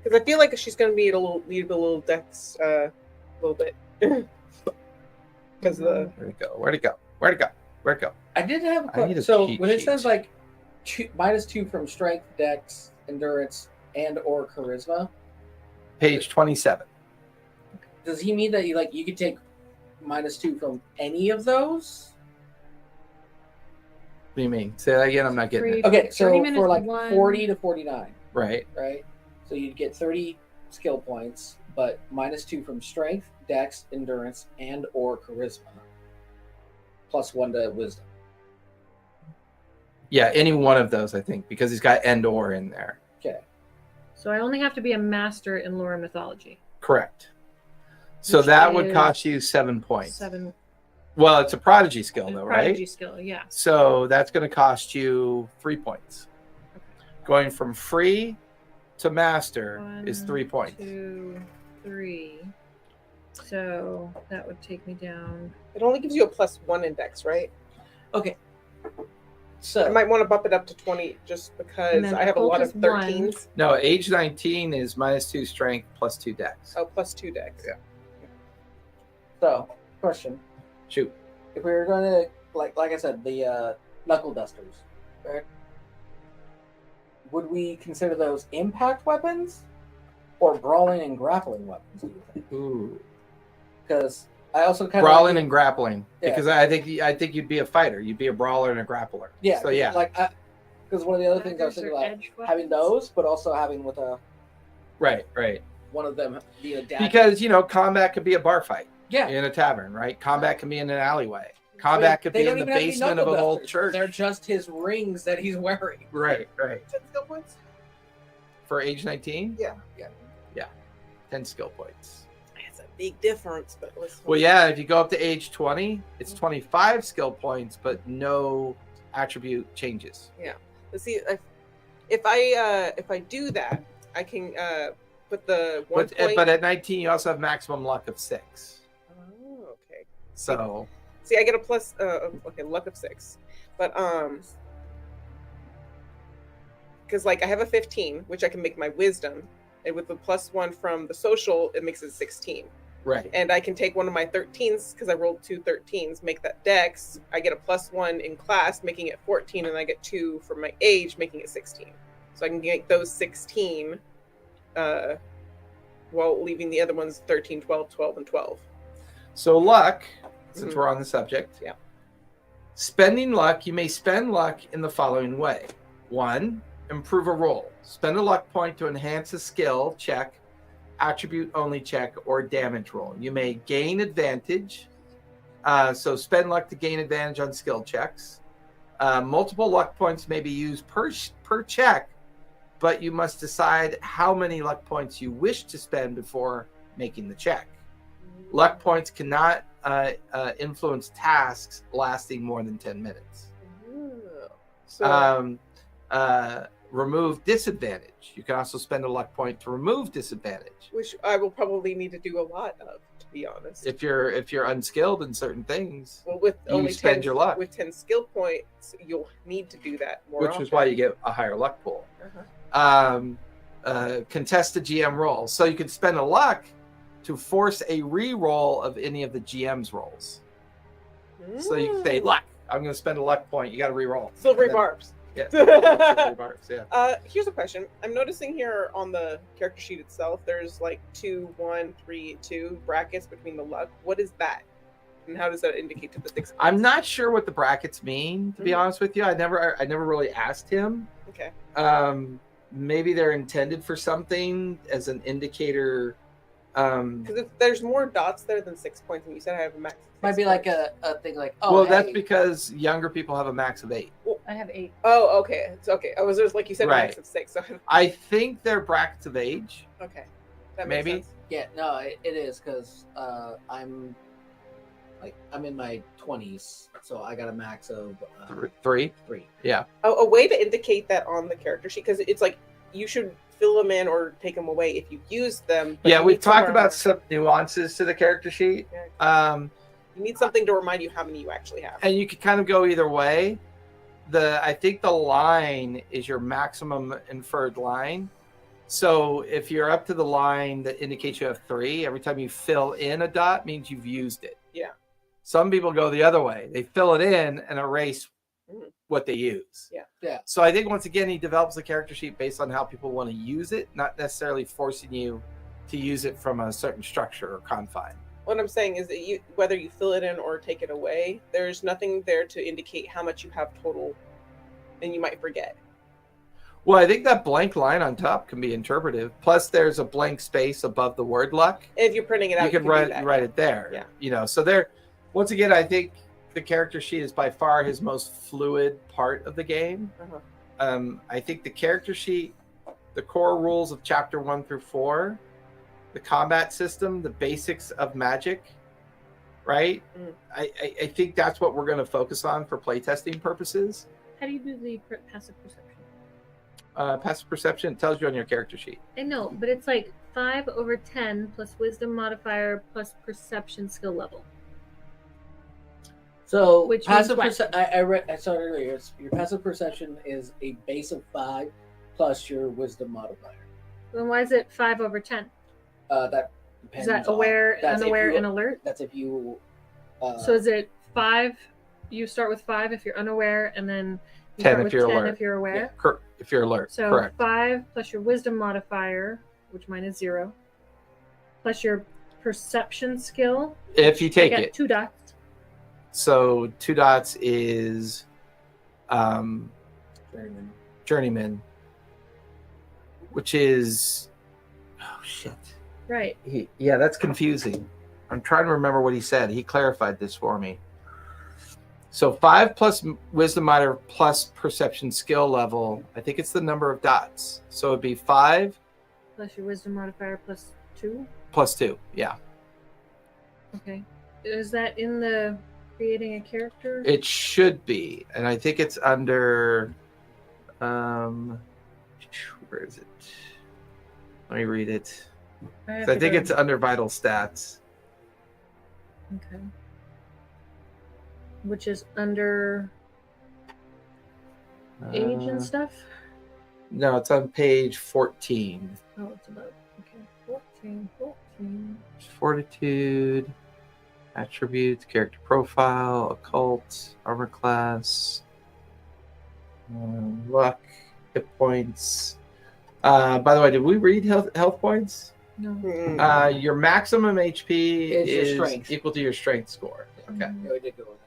Because I feel like she's going to need a little dex, a little bit. Because the Where'd it go? Where'd it go? Where'd it go? Where'd it go? I did have a I need question. a So cheat when it sheet. says like -2 from strength, dex, endurance, and or charisma, Page 27. does he mean that you could take -2 from any of those? What do you mean? Say that again. I'm not getting it. Okay, so 30 minutes for like one. 40 to 49, Right. right? So you'd get 30 skill points, but -2 from strength, dex, endurance, and or charisma, +1 to wisdom. Yeah, any one of those, I think, because he's got and or in there. Okay. So I only have to be a master in lore and mythology. Correct. So Which that would is cost you 7 points. 7 Well, it's a prodigy skill, though, prodigy right? skill, yeah. So that's going to cost you 3 points. Going from free to master is 3 points. 2, 3. So that would take me down. it only gives you a +1 index, right? Okay. I So might want to bump it up to 20 just And because then I have a lot of occult is 1. 13s. No, age 19 is -2 strength plus 2 dex. Oh, +2 dex. Yeah. so question: Shoot. if we were going to like I said, the knuckle dusters, right? Would we consider those impact weapons or brawling and grappling weapons? Do you think? Ooh. Because I also kind of Brawling and grappling. Yeah. Because I think you'd be a fighter. You'd be a brawler and a grappler. yeah, So yeah. because one of the other things I was Daggers thinking or about edge having weapons? those, but also having with Right. one of them being a dagger. Because, combat could be a bar fight yeah, in a tavern, right? Combat can be in an alleyway. Combat could They be don't in the even have to be basement of knuckle an old dusters. church. They're just his rings that he's wearing. Right. 10 skill points? For age 19? Yeah. 10 skill points. It's a big difference, but listen. Well, yeah, if you go up to age 20, it's 25 skill points, but no attribute changes. Let's see, if I do that, I can put the 1 point. But at 19, you also have maximum luck of 6. Oh, okay. So, See, I get a plus. Luck of 6, but because I have a 15, which I can make my wisdom, and with the +1 from the social, it makes it 16. right. And I can take one of my 13s because I rolled 2 13s, make that dex. I get a +1 in class, making it 14, and I get 2 for my age, making it 16. So I can get those 16 while leaving the other ones 13, 12, 12, and 12. So, luck, since Mhm. we're on the subject. Yeah. Spending luck, you may spend luck in the following way. 1, improve a roll. Spend a luck point to enhance a skill check, attribute only check, or damage roll. You may gain advantage. So spend luck to gain advantage on skill checks. Multiple luck points may be used per check, but you must decide how many luck points you wish to spend before making the check. Luck points cannot influence tasks lasting more than 10 minutes. So Remove disadvantage. You can also spend a luck point to remove disadvantage. which I will probably need to do a lot of, to be honest. If you're unskilled in certain things, Well, with you only spend 10, your luck. with 10 skill points, you'll need to do that more which often. is why you get a higher luck pool. Contest the GM roll. So you can spend a luck to force a re-roll of any of the GM's rolls. So you can say, luck, I'm going to spend a luck point. You got to re-roll. Silvery And then- barbs. Yeah. Silvery barbs, yeah. Here's a question. I'm noticing here on the character sheet itself, there's like 2, 1, 3, 2 brackets between the luck. What is that? And how does that indicate to the thick spots? I'm not sure what the brackets mean, to be Mhm. honest with you. I never really asked him. Okay. Maybe they're intended for something as an indicator. Because there's more dots there than 6 points, and you said I have a max. of Might 6 be like points. a thing like, oh, Well, that's hey, because younger people have a max of 8. I have 8. Oh, okay. It's okay. I was just like you said, a max Right. of 6. So I think they're brackets of age. okay, that makes Maybe. sense. yeah, no, it is because I'm in my 20s, so I got a max of 3. 3. A way to indicate that on the character sheet, because it's like you should fill them in or take them away if you use them. but Yeah, you we've need talked somewhere- about some nuances to the character sheet. Yeah. You need something to remind you how many you actually have. And you can kind of go either way. I think the line is your maximum inferred line. So if you're up to the line that indicates you have 3, every time you fill in a dot means you've used it. Yeah. Some people go the other way. They fill it in and erase Mhm. what they use. Yeah. Yeah. So I think once again he develops the character sheet based on how people want to use it, not necessarily forcing you to use it from a certain structure or confine. What I'm saying is that whether you fill it in or take it away, there's nothing there to indicate how much you have total, and you might forget. Well, I think that blank line on top can be interpretive. Plus, there's a blank space above the word luck. If you're printing it out, You can do write that. it there. Yeah. You know, so there. Once again, I think the character sheet is by far his most fluid part of the game. Uh-huh. I think the character sheet, the core rules of chapter 1 through 4, the combat system, the basics of magic, right? Mm. I think that's what we're going to focus on for playtesting purposes. How do you do the passive perception? Passive perception tells you on your character sheet. I know, but it's like 5/10 plus wisdom modifier plus perception skill level. So Which passive means what? I saw it earlier. Your passive perception is a base of 5 plus your wisdom modifier. Then why is it 5/10? That depends. Is that on- aware, that's if unaware, you- and alert? That's if you. So is it 5? You start with 5 if you're unaware, and then you 10 start if with you're 10 alert. if you're aware. If you're alert, So correct. 5 plus your wisdom modifier, which mine is 0, plus your perception skill. If you I take get it. 2 dots. So 2 dots is Journeyman. journeyman, which is shit. Right. Yeah, that's confusing. I'm trying to remember what he said. He clarified this for me. So 5 plus wisdom modifier plus perception skill level. I think it's the number of dots. So it'd be 5 Plus your wisdom modifier plus 2. plus 2. Yeah, Okay. Is that in the creating a character? it should be, and I think it's under. Where is it? Let me read it. have I to think go- it's under vital stats. Okay. Which is under age and stuff? No, it's on page 14. Oh, it's about. Okay. 14. Fortitude, attributes, character profile, occult, armor class, luck, hit points. By the way, did we read health points? No. Mm. Your maximum HP It's your is strength. equal to your strength score. Okay. Yeah, we did go with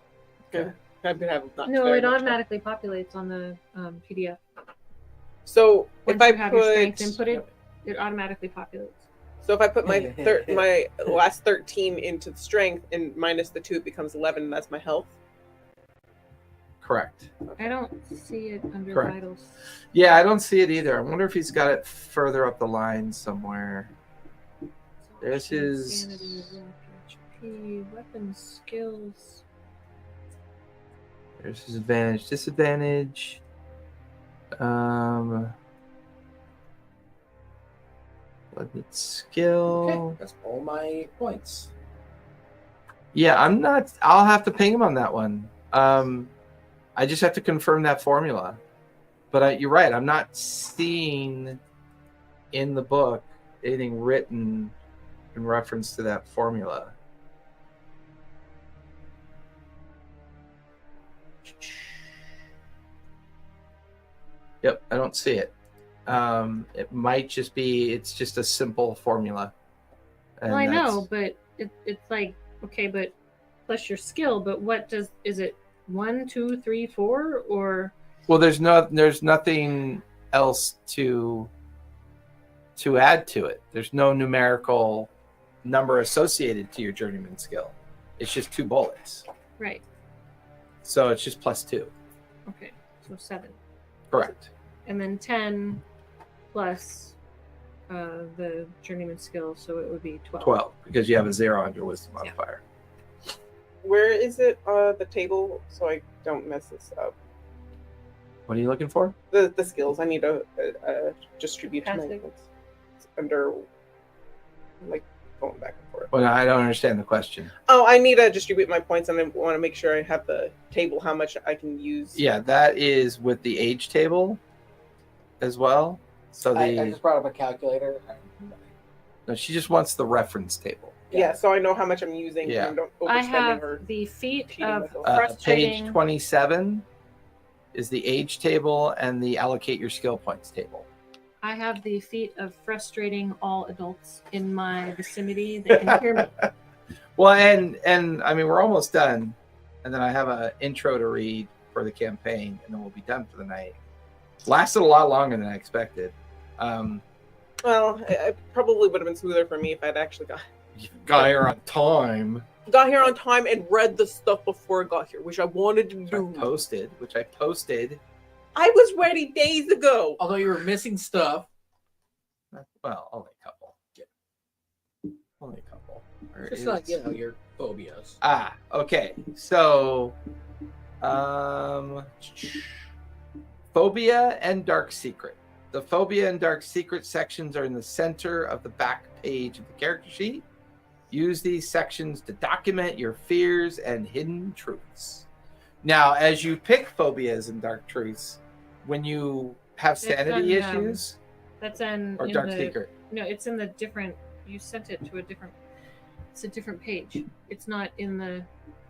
that. I've been having not No, very it much automatically populates on the PDF. So Once if I you have your strength put inputted, it automatically populates. so if I put my last 13 into the strength and minus the 2, it becomes 11. And that's my health. Correct. I don't see it under Correct. vitals. Yeah, I don't see it either. I wonder if he's got it further up the line somewhere. There's his- Sanity, HP, weapons, skills. There's his advantage, disadvantage. Weapon skill. Okay, that's all my points. Yeah, I'm not. I'll have to ping him on that one. I just have to confirm that formula. But you're right. I'm not seeing in the book anything written in reference to that formula. Yep, I don't see it. It might just be. It's just a simple formula. And Well, I that's- know, but it's like, okay, but plus your skill, but what is it 1, 2, 3, 4, or Well, there's nothing else to add to it. There's no numerical number associated to your journeyman skill. It's just 2 bullets. right? So it's just +2. Okay, so 7. Correct. And then 10 plus the journeyman skill, so it would be 12. 12, because you have a 0 on your wisdom Yeah. modifier. Where is it on the table so I don't mess this up? What are you looking for? The skills. I need to distribute my Fantastic. points. It's under, like, going back and forth. Well, I don't understand the question. Oh, I need to distribute my points, and I want to make sure I have the table how much I can use. Yeah, that is with the age table as well. So I just brought up a calculator. no, she just wants the reference table. Yeah, so I know how much I'm using. Yeah. And don't I overspending or have the feat cheating of myself. Page frustrating. 27 is the age table and the allocate your skill points table. I have the feat of frustrating all adults in my vicinity that can hear me. Well, and I mean, we're almost done. And then I have an intro to read for the campaign, and then we'll be done for the night. Lasted a lot longer than I expected. Well, it probably would have been smoother for me if I'd actually Got here on time. got here on time and read the stuff before I got here, which I wanted to do. Which I posted. I was ready days ago. Although you were missing stuff. Well, only a couple. Only a couple. Where Just is- like, your phobias. Okay. So, phobia and dark secret. The phobia and dark secret sections are in the center of the back page of the character sheet. Use these sections to document your fears and hidden truths. Now, as you pick phobias and dark truths, when you have sanity on, issues That's in or in dark the, secret, No, it's in the different. You sent it to a different. It's a different page. It's not in the.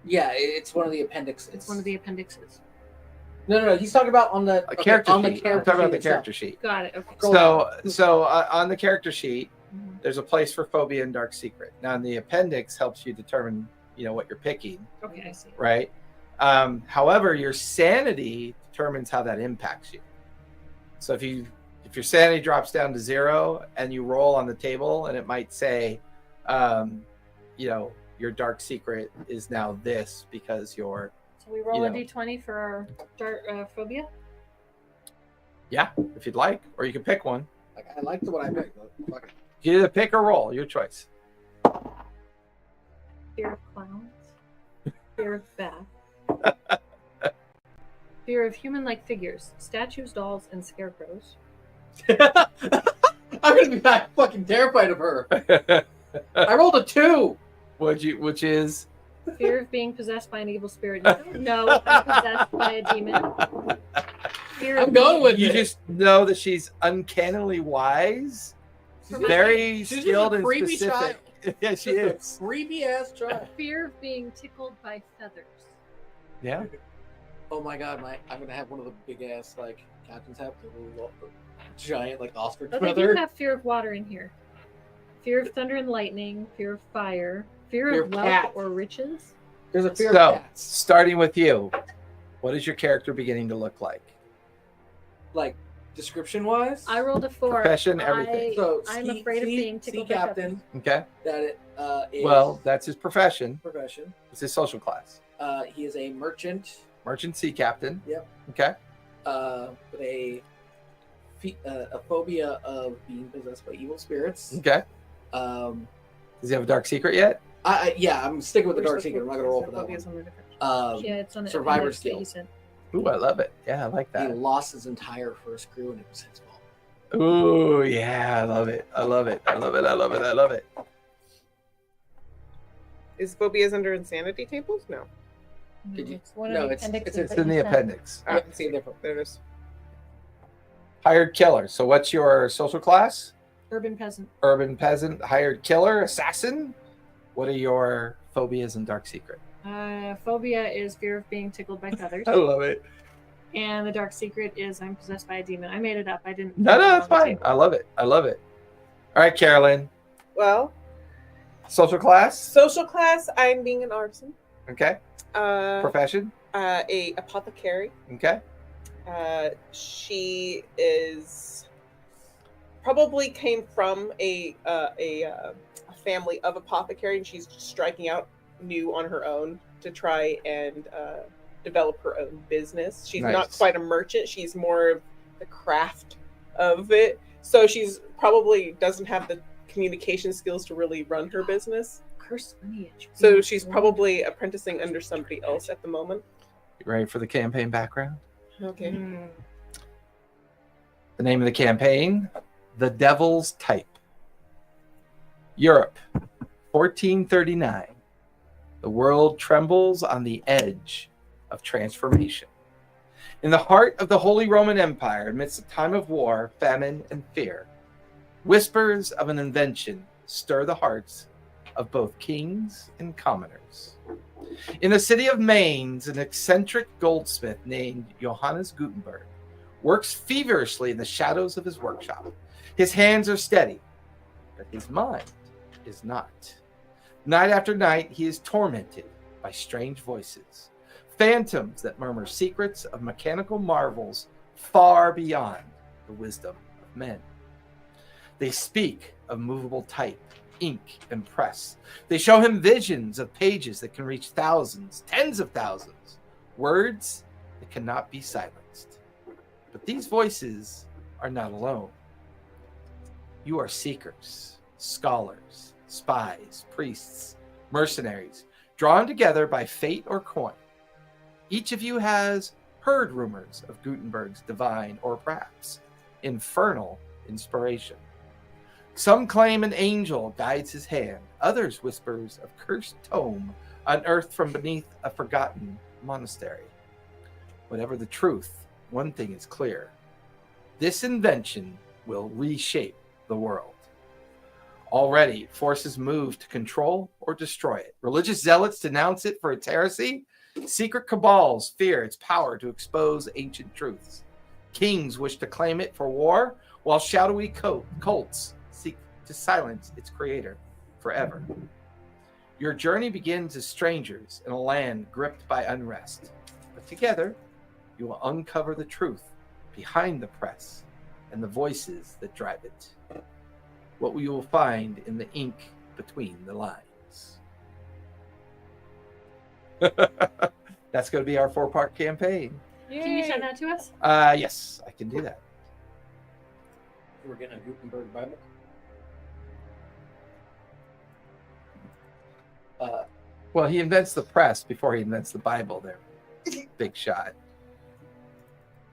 Yeah, it's one of the appendixes. It's one of the appendixes. No. He's talking about on the a character on sheet. the character I'm talking about the sheet itself. character sheet. Got it. Okay. So on the character sheet, Mhm. there's a place for phobia and dark secret. Now, in the appendix helps you determine, what you're picking, Okay, I see. right? However, your sanity determines how that impacts you. So if your sanity drops down to 0 and you roll on the table, and it might say, your dark secret is now this because you're, So we roll a know. d20 for our dark phobia. if you'd like, or you can pick one. Like, I like the one I picked. But fuck it. You either pick or roll, your choice. Fear of clowns. Fear of bats. Fear of human-like figures, statues, dolls, and scarecrows. I'm gonna be back fucking terrified of her. I rolled a 2. Which is Fear of being possessed by an evil spirit. You don't know I'm possessed by a demon. Fear of I'm going with you it. just know that she's uncannily wise, very She's just skilled a and creepy specific. Yeah, she is. Creepy ass child. fear of being tickled by feathers. Yeah. Oh my god, I'm gonna have one of the big ass captains have the little giant ostrich Oh, they do feather. have fear of water in here. Fear of thunder and lightning. Fear of fire. Fear Fear of of wealth cats. or riches. There's a fear So, of cats. starting with you, what is your character beginning to look like? Like description wise. I rolled a 4. Profession, everything. I'm afraid of being tickled by captain. Okay. That it is Well, that's his profession. profession. It's his social class. He is a merchant. Merchant sea captain. Yep. Okay. With a phobia of being possessed by evil spirits. Okay. Does Does he have a dark secret yet? I'm sticking with the dark Where's secret. I'm not gonna roll for that phobias one. on the different- Yeah, it's on the Survivor's appendix that you Guild. sent. Ooh, I love it. Yeah, I like He that. lost his entire first crew, and it was his fault. Ooh, yeah, I love it. I love it. I love it. I love it. I love it. Is phobias under insanity tables? No. Did you- It's one no, of the it's- appendixes It's that in you the sent. appendix. I haven't seen it. There it is. Hired killer. So what's your social class? Urban peasant. Urban peasant, hired killer, assassin. What are your phobias and dark secret? Phobia is fear of being tickled by feathers. I love it. And the dark secret is I'm possessed by a demon. I made it up. I didn't. No, that's fine. I love it. I love it. All right, Carolyn. Well, Social class. social class, I'm being an artisan. Okay. Profession. A apothecary. Okay. She is probably came from a family of apothecary, and she's striking out new on her own to try and develop her own business. She's not Nice. quite a merchant; she's more of the craft of it. So she's probably doesn't have the communication skills to really run her business. Cursed lineage. So she's probably apprenticing under somebody else at the moment. You ready for the campaign background? Okay. Mm. The name of the campaign, The Devil's Type. Europe, 1439. The world trembles on the edge of transformation. In the heart of the Holy Roman Empire, amidst a time of war, famine, and fear, whispers of an invention stir the hearts of both kings and commoners. In the city of Mainz, an eccentric goldsmith named Johannes Gutenberg works feverishly in the shadows of his workshop. His hands are steady, but his mind is not. Night after night, he is tormented by strange voices, phantoms that murmur secrets of mechanical marvels far beyond the wisdom of men. They speak of movable type, ink, and press. They show him visions of pages that can reach thousands, tens of thousands, words that cannot be silenced. But these voices are not alone. You are seekers, scholars, spies, priests, mercenaries, drawn together by fate or coin. Each of you has heard rumors of Gutenberg's divine or perhaps infernal inspiration. Some claim an angel guides his hand. Others whispers of cursed tome unearthed from beneath a forgotten monastery. Whatever the truth, one thing is clear. This invention will reshape the world. Already, forces move to control or destroy it. Religious zealots denounce it for its heresy. Secret cabals fear its power to expose ancient truths. Kings wish to claim it for war, while shadowy cults seek to silence its creator forever. Your journey begins as strangers in a land gripped by unrest. But together, you will uncover the truth behind the press and the voices that drive it. What you will find in the ink between the lines. That's going to be our 4-part campaign. Can you send that to us? Yes, I can do that. We're getting a Gutenberg Bible. Well, he invents the press before he invents the Bible there. Big shot.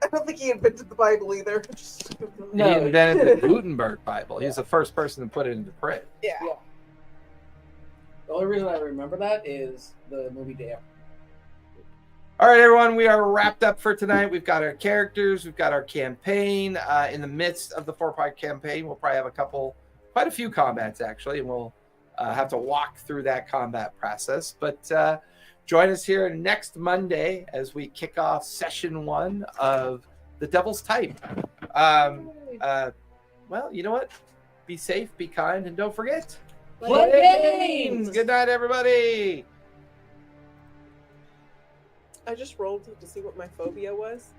I don't think he invented the Bible either. He invented the Gutenberg Bible. He was the first person to put it into print. Yeah. Yeah. The only reason I remember that is the movie Day After. All right, everyone, we are wrapped up for tonight. We've got our characters. We've got our campaign. In the midst of the 4-part campaign, we'll probably have quite a few combats, actually, and we'll have to walk through that combat process. But join us here next Monday as we kick off session 1 of The Devil's Type. Well, you know what? Be safe, be kind, and don't forget. Play games! Good night, everybody. I just rolled to see what my phobia was.